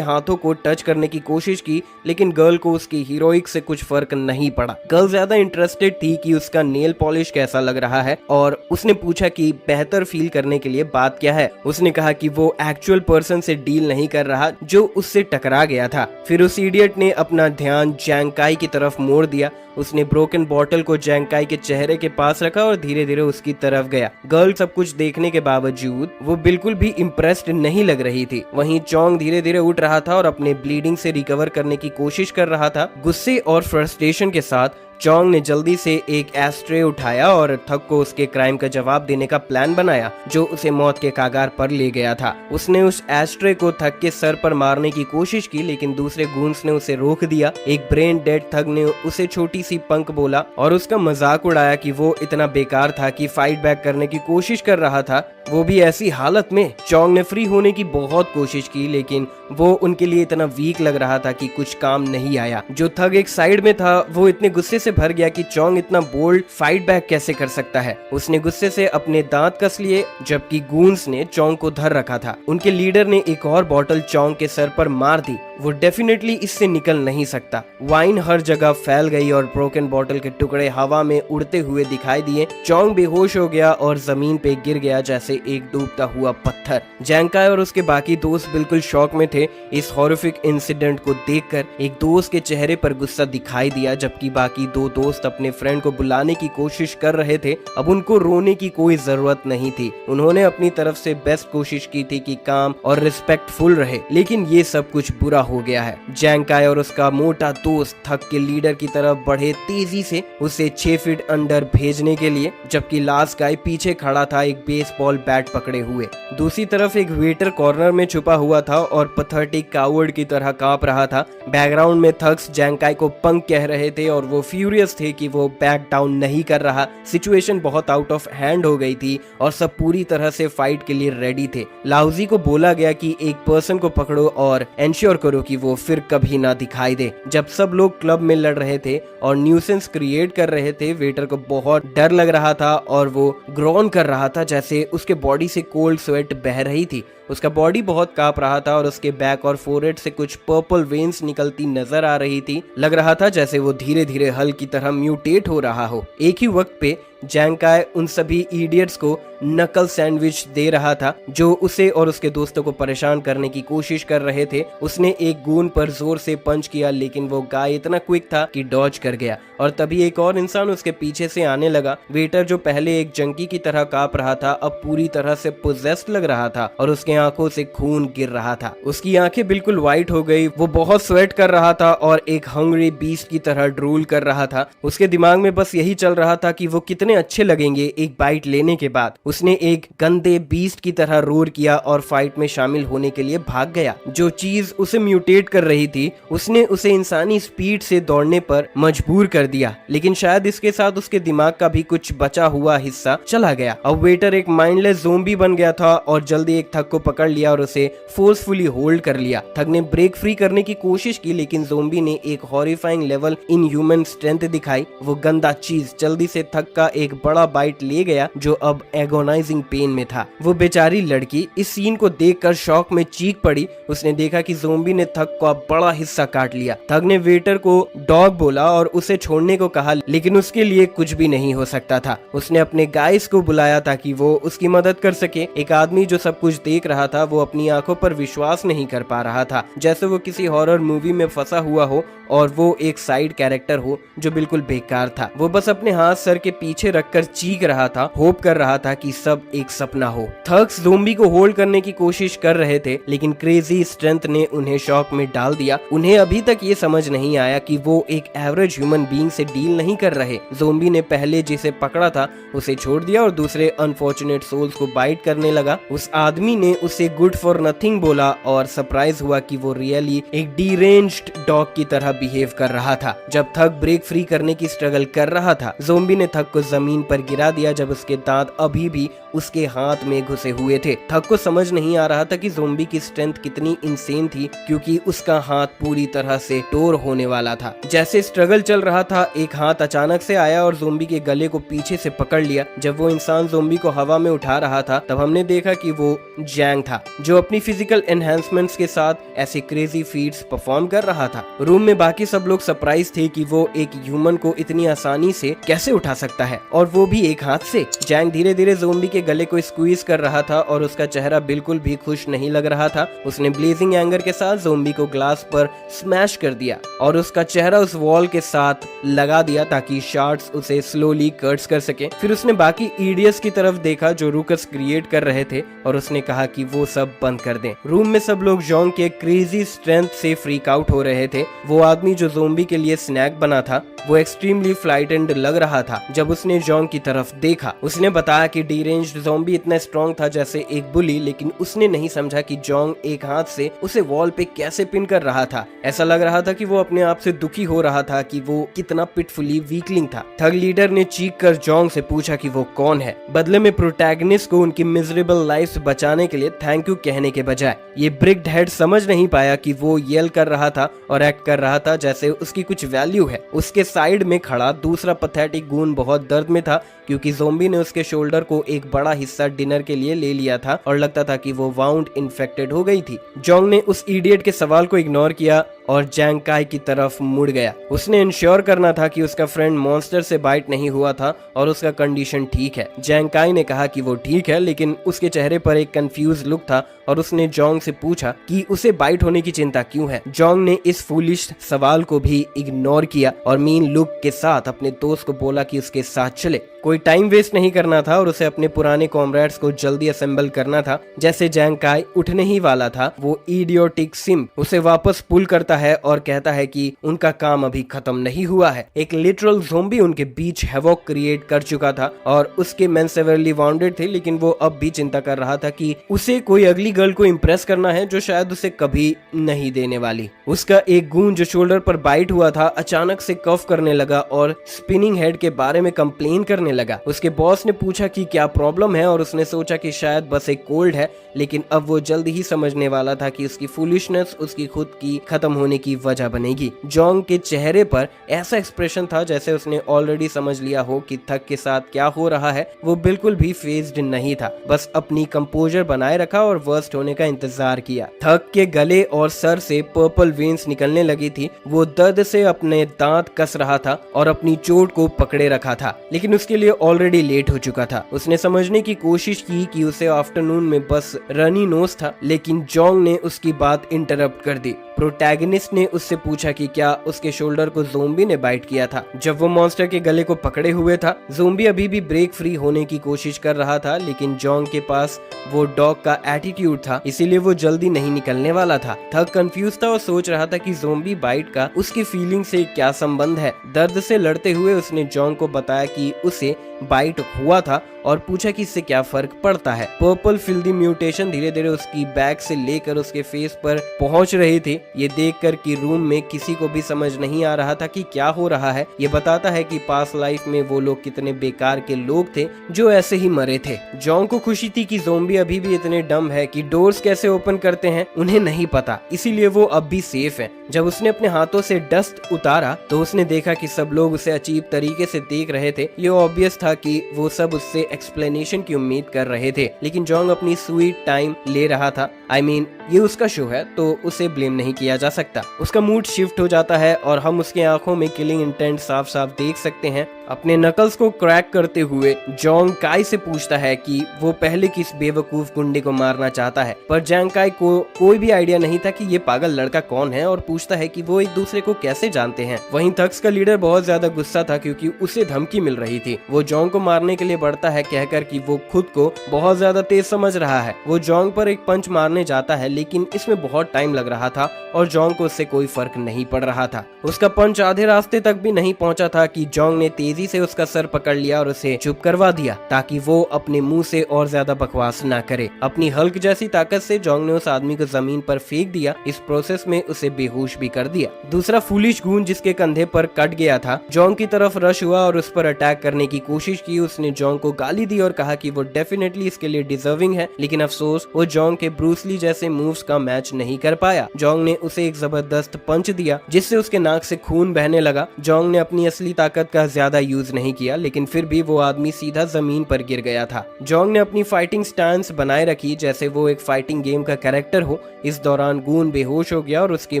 S1: हाथों को टच करने की कोशिश की, लेकिन गर्ल को उसकी हीरोइक से कुछ फर्क नहीं पड़ा। गर्ल ज्यादा इंटरेस्टेड थी कि उसका नेल पॉलिश कैसा लग रहा है और उसने पूछा कि बेहतर फील करने के लिए बात क्या है। उसने कहा कि वो एक्चुअल पर्सन से डील नहीं कर रहा जो उससे टकरा गया था। फिर उस इडियट ने अपना ध्यान जैंग काई की तरफ मोड़ दिया। उसने ब्रोकन बॉटल को जैंग काई के चेहरे के पास रखा और धीरे धीरे उसकी तरफ गया। गर्ल सब कुछ देखने के बावजूद वो बिल्कुल भी इम्प्रेस्ड नहीं लग रही थी। वहीं चोंग धीरे धीरे उठ रहा था और अपने ब्लीडिंग से रिकवर करने की कोशिश कर रहा था। गुस्से और फ्रस्ट्रेशन के साथ चोंग ने जल्दी से एक एस्ट्रे उठाया और थग को उसके क्राइम का जवाब देने का प्लान बनाया जो उसे मौत के कागार पर ले गया था। उसने उस एस्ट्रे को थग के सर पर मारने की कोशिश की लेकिन दूसरे गूंस ने उसे रोक दिया। एक ब्रेन डेड थग ने उसे छोटी सी पंक बोला और उसका मजाक उड़ाया कि वो इतना बेकार था कि फाइट बैक करने की कोशिश कर रहा था, वो भी ऐसी हालत में। चोंग ने फ्री होने की बहुत कोशिश की लेकिन वो उनके लिए इतना वीक लग रहा था कि कुछ काम नहीं आया। जो थग एक साइड में था वो इतने गुस्से से भर गया कि चोंग इतना बोल्ड फाइट बैक कैसे कर सकता है। उसने गुस्से से अपने दांत कस लिए जबकि गूंस ने चोंग को धर रखा था। उनके लीडर ने एक और बॉटल चोंग के सर पर मार दी। वो डेफिनेटली इससे निकल नहीं सकता। वाइन हर जगह फैल गई और ब्रोकन बॉटल के टुकड़े हवा में उड़ते हुए दिखाई दिए। चोंग बेहोश हो गया और जमीन पे गिर गया जैसे एक डूबता हुआ पत्थर। जैंग काई और उसके बाकी दोस्त बिल्कुल शॉक में थे। इस हॉरिफिक इंसिडेंट को देखकर एक दोस्त के चेहरे पर गुस्सा दिखाई दिया जबकि बाकी दो दोस्त अपने फ्रेंड को बुलाने की कोशिश कर रहे थे। अब उनको रोने की कोई जरूरत नहीं थी। उन्होंने अपनी तरफ से बेस्ट कोशिश की थी कि काम और रिस्पेक्टफुल रहे, लेकिन ये सब कुछ बुरा हो गया है। जैंकाई और उसका मोटा दोस्त थक के लीडर की तरफ बढ़े तेजी से उसे 6 फीट अंडर भेजने के लिए, जबकि लास्ट गाय पीछे खड़ा था एक बेसबॉल बैट पकड़े हुए। दूसरी तरफ एक वेटर कॉर्नर में छुपा हुआ था और पथेटिक कावर्ड की तरह कांप रहा था। बैकग्राउंड में थग्स जैंकाई को पंक कह रहे थे और वो फ्यूरियस थे कि वो बैक डाउन नहीं कर रहा। सिचुएशन बहुत आउट ऑफ हैंड हो गई थी और सब पूरी तरह से फाइट के लिए रेडी थे। लाउजी को बोला गया कि एक पर्सन को पकड़ो और एंश्योर करो कि वो फिर कभी ना दिखाई दे। जब सब लोग क्लब में लड़ रहे थे और न्यूसेंस क्रिएट कर रहे थे, वेटर को बहुत डर लग रहा था और वो ग्रोन कर रहा था जैसे उसके बॉडी से कोल्ड स्वेट बह रही थी। उसका बॉडी बहुत कांप रहा था और उसके बैक और फोरहेड से कुछ पर्पल वेन्स निकलती नजर आ रही थी। लग रहा था जैसे वो धीरे धीरे हल की तरह म्यूटेट हो रहा हो। एक ही वक्त पे जैंकाई उन सभी इडियट्स को नकल सैंडविच दे रहा था जो उसे और उसके दोस्तों को परेशान करने की कोशिश कर रहे थे। उसने एक गून पर जोर से पंच किया लेकिन वो गाय इतना क्विक था कि डॉज कर गया और तभी एक और इंसान उसके पीछे से आने लगा। वेटर जो पहले एक जंकी की तरह कांप रहा था अब पूरी तरह से पोजेस्ड लग रहा था और उसके आंखों से खून गिर रहा था। उसकी आंखें बिल्कुल व्हाइट हो गई। वो बहुत स्वेट कर रहा था और एक हंग्री बीस्ट की तरह ड्रूल कर रहा था। उसके दिमाग में बस यही चल रहा था कि वो कितने अच्छे लगेंगे एक बाइट लेने के बाद। उसने एक गंदे बीस्ट की तरह रोर किया और फाइट में शामिल होने के लिए भाग गया। जो चीज उसे म्यूटेट कर रही थी उसने उसे इंसानी स्पीड से दौड़ने पर मजबूर कर दिया, लेकिन शायद इसके साथ उसके दिमाग का भी कुछ बचा हुआ हिस्सा चला गया। अब वेटर एक माइंडलेस ज़ोंबी बन गया था और जल्दी एक थग को पकड़ लिया और उसे फोर्सफुली होल्ड कर लिया। थग ने ब्रेक फ्री करने की कोशिश की लेकिन ज़ोंबी ने एक horrifying level in human strength दिखाई। वो गंदा चीज जल्दी से थग का एक बड़ा बाइट ले गया जो अब एगोनाइजिंग पेन में था। वो बेचारी लड़की इस सीन को देखकर शॉक में चीख पड़ी। उसने देखा कि ज़ोंबी ने थग का बड़ा हिस्सा काट लिया। थग ने वेटर को डॉग बोला और उसे छोड़ने को कहा लेकिन उसके लिए कुछ भी नहीं हो सकता था। उसने अपने गाइस को बुलाया ताकि वो उसकी मदद कर सके। एक आदमी जो सब कुछ देख रहा था वो अपनी आंखों पर विश्वास नहीं कर पा रहा था, जैसे वो किसी हॉरर मूवी में फंसा हुआ हो और वो एक साइड कैरेक्टर हो जो बिल्कुल बेकार था। वो बस अपने हाथ सर के पीछे रखकर चीख रहा था, होप कर रहा था कि सब एक सपना हो। थग्स ज़ोंबी को होल्ड करने की कोशिश कर रहे थे लेकिन क्रेजी स्ट्रेंथ ने उन्हें शॉक में डाल दिया। उन्हें अभी तक ये समझ नहीं आया कि वो एक एवरेज ह्यूमन बीइंग से डील नहीं कर रहे। ज़ोंबी ने पहले जिसे पकड़ा था उसे छोड़ दिया और दूसरे अनफॉर्चुनेट सोल्स को बाइट करने लगा। उस आदमी ने उसे गुड फॉर नथिंग बोला और सरप्राइज हुआ कि वो रियली एक डीरेंज्ड डॉग की तरह बिहेव कर रहा था। जब थग ब्रेक फ्री करने की स्ट्रगल कर रहा था ज़ोंबी ने थग को जमीन पर गिरा दिया जब उसके दांत अभी भी उसके हाथ में घुसे हुए थे। थग को समझ नहीं आ रहा था कि ज़ोंबी की स्ट्रेंथ कितनी इंसेन थी क्योंकि उसका हाथ पूरी तरह से टोर होने वाला था। जैसे स्ट्रगल चल रहा था एक हाथ अचानक से आया और ज़ोंबी के गले को पीछे से पकड़ लिया। जब वो इंसान ज़ोंबी को हवा में उठा रहा था तब हमने देखा कि वो जैंग था जो अपनी फिजिकल एनहांसमेंट्स के साथ ऐसे क्रेजी फीट्स परफॉर्म कर रहा था। रूम में बाकी सब लोग सरप्राइज थे कि वो एक ह्यूमन को इतनी आसानी से कैसे उठा सकता है और वो भी एक हाथ से। जैंग धीरे धीरे ज़ोंबी के गले को स्क्वीज कर रहा था और उसका चेहरा बिल्कुल भी खुश नहीं लग रहा था। उसने ब्लेजिंग एंगर के साथ ज़ोंबी को ग्लास पर स्मैश कर दिया और उसका चेहरा उस वॉल के साथ लगा दिया ताकि शार्ट्स उसे स्लोली कट्स कर सके। फिर उसने बाकी इडियट्स की तरफ देखा जो रूकस क्रिएट कर रहे थे और उसने कहा कि वो सब बंद कर दें। रूम में सब लोग जॉन्ग के क्रेजी स्ट्रेंथ से फ्रीक आउट हो रहे थे। वो आदमी जो ज़ोंबी के लिए स्नैक बना था वो एक्सट्रीमली फ्लाइटेंड लग रहा था। जब उसने जॉन्ग की तरफ देखा उसने बताया कि डीरेंज्ड ज़ोंबी इतना स्ट्रॉन्ग था जैसे एक बुली, लेकिन उसने नहीं समझा कि जॉन्ग एक हाथ से उसे वॉल पे कैसे पिन कर रहा था। ऐसा लग रहा था कि वो अपने आप से दुखी हो रहा था कि वो कितना पिटफुली वीकलिंग था। थग लीडर ने चीख कर जॉन्ग से पूछा कि वो कौन है। बदले में प्रोटैगनिस्ट को उनकी मिजरेबल लाइफ बचाने के लिए थैंक यू कहने के बजाय ये ब्रिक्ड हेड समझ नहीं पाया कि वो येल कर रहा था और एक्ट कर रहा था जैसे उसकी कुछ वैल्यू है। उसके साइड में खड़ा दूसरा पथेटिक गून बहुत दर्द में था क्योंकि ज़ोंबी ने उसके शोल्डर को एक बड़ा हिस्सा डिनर के लिए ले लिया था और लगता था कि वो वाउंड इन्फेक्टेड हो गई थी। जॉन्ग ने उस इडियट के सवाल को इग्नोर किया और जैंकाई की तरफ मुड़ गया। उसने इंश्योर करना था कि उसका फ्रेंड मॉन्स्टर से बाइट नहीं हुआ था और उसका कंडीशन ठीक है। जैंकाई ने कहा कि वो ठीक है लेकिन उसके चेहरे पर एक कंफ्यूज लुक था और उसने जॉन्ग से पूछा कि उसे बाइट होने की चिंता क्यों है। जॉन्ग ने इस फूलिश सवाल को भी इग्नोर किया और मीन लुक के साथ अपने दोस्त को बोला कि उसके साथ चले। कोई टाइम वेस्ट नहीं करना था और उसे अपने पुराने कॉमरेड्स को जल्दी असेंबल करना था। जैसे जैंग काई उठने ही वाला था, वो इडियोटिक सिम उसे वापस पुल करता है और कहता है कि उनका काम अभी खत्म नहीं हुआ है। एक लिटरल ज़ोंबी उनके बीच हैवॉक क्रिएट कर चुका था और उसके मेन सेवरली वाउंडेड थे, लेकिन वो अब भी चिंता कर रहा था कि उसे कोई अगली गर्ल को इम्प्रेस करना है जो शायद उसे कभी नहीं देने वाली। उसका एक गून जो शोल्डर पर बाइट हुआ था अचानक से कफ करने लगा और स्पिनिंग हेड के बारे में कंप्लेन करने लगा। उसके बॉस ने पूछा कि क्या प्रॉब्लम है और उसने सोचा कि शायद बस एक कोल्ड है, लेकिन अब वो जल्द ही समझने वाला था कि उसकी फूलिशनेस उसकी खुद की खत्म होने की वजह बनेगी। जोंग के चेहरे पर ऐसा एक्सप्रेशन था जैसे उसने ऑलरेडी समझ लिया हो कि थक के साथ क्या हो रहा है। वो बिल्कुल भी फेज्ड नहीं था, बस अपनी कंपोजर बनाए रखा और वर्स्ट होने का इंतजार किया। थक के गले और सर से पर्पल वेन्स निकलने लगी थी। वो दर्द से अपने दांत कस रहा था और अपनी चोट को पकड़े रखा था, लेकिन उसके लिए ऑलरेडी लेट हो चुका था। उसने समझने की कोशिश की कि उसे आफ्टरनून में बस रनी नोज था, लेकिन जोंग ने उसकी बात इंटरप्ट कर दी। प्रोटैगनिस्ट ने उससे पूछा कि क्या उसके शोल्डर को ज़ोंबी ने बाइट किया था। जब वो मॉन्स्टर के गले को पकड़े हुए था, ज़ोंबी अभी भी ब्रेक फ्री होने की कोशिश कर रहा था, लेकिन जोंग के पास वो डॉग का एटीट्यूड था, इसीलिए वो जल्दी नहीं निकलने वाला था। थक कंफ्यूज था और सोच रहा था कि ज़ोंबी बाइट का उसकी फीलिंग से क्या संबंध है। दर्द से लड़ते हुए उसने जोंग को बताया कि उसे बाइट हुआ था और पूछा कि इससे क्या फर्क पड़ता है। पर्पल फिल्दी म्यूटेशन धीरे धीरे उसकी बैक से लेकर उसके फेस पर पहुंच रही थी। ये देखकर कि रूम में किसी को भी समझ नहीं आ रहा था कि क्या हो रहा है। ये बताता है कि पास्ट लाइफ में वो लोग कितने बेकार के लोग थे जो ऐसे ही मरे थे। जोंग को खुशी थी कि ज़ोंबी अभी भी इतने डम है कि डोर्स कैसे ओपन करते हैं उन्हें नहीं पता, इसीलिए वो अब भी सेफ है। जब उसने अपने हाथों से डस्ट उतारा तो उसने देखा कि सब लोग उसे अजीब तरीके से देख रहे थे। ये ऑब्वियस था कि वो सब उससे एक्सप्लेनेशन की उम्मीद कर रहे थे, लेकिन जोंग अपनी स्वीट टाइम ले रहा था। I mean, ये उसका शो है तो उसे ब्लेम नहीं किया जा सकता। उसका मूड शिफ्ट हो जाता है और हम उसके आंखों में किलिंग इंटेंट साफ साफ देख सकते हैं। अपने नकल्स को क्रैक करते हुए जोंग काई से पूछता है कि वो पहले किस बेवकूफ गुंडे को मारना चाहता है, पर जैंग काई को कोई भी आइडिया नहीं था कि ये पागल लड़का कौन है और पूछता है कि वो एक दूसरे को कैसे जानते हैं। वहीं थक्स का लीडर बहुत ज्यादा गुस्सा था क्योंकि उसे धमकी मिल रही थी। वो जोंग को मारने के लिए बढ़ता है कहकर कि वो खुद को बहुत ज्यादा तेज समझ रहा है। वो जोंग पर एक पंच मारने जाता है, लेकिन इसमें बहुत टाइम लग रहा था और जोंग को उससे कोई फर्क नहीं पड़ रहा था। उसका पंच आधे रास्ते तक भी नहीं पहुंचा था कि जोंग ने तेजी से उसका सर पकड़ लिया और उसे चुप करवा दिया ताकि वो अपने मुंह से और ज्यादा बकवास ना करे। अपनी हल्क जैसी ताकत से जोंग ने उस आदमी को जमीन पर फेंक दिया। इस प्रोसेस में उसे बेहोश भी कर दिया। दूसरा फूलिश गून जिसके कंधे पर कट गया था जोंग की तरफ रश हुआ और उस पर अटैक करने की कोशिश की। उसने जोंग को गाली दी और कहा कि वो डेफिनेटली इसके लिए डिजर्विंग है, लेकिन अफसोस वो जोंग के ब्रूस ली जैसे मूव्स का मैच नहीं कर पाया। जोंग ने उसे एक जबरदस्त पंच दिया जिससे उसके नाक से खून बहने लगा। जोंग ने अपनी असली ताकत का ज्यादा यूज नहीं किया, लेकिन फिर भी वो आदमी सीधा जमीन पर गिर गया था। जोंग ने अपनी फाइटिंग स्टैंस बनाए रखी जैसे वो एक फाइटिंग गेम का कैरेक्टर हो। इस दौरान गून बेहोश हो गया और उसके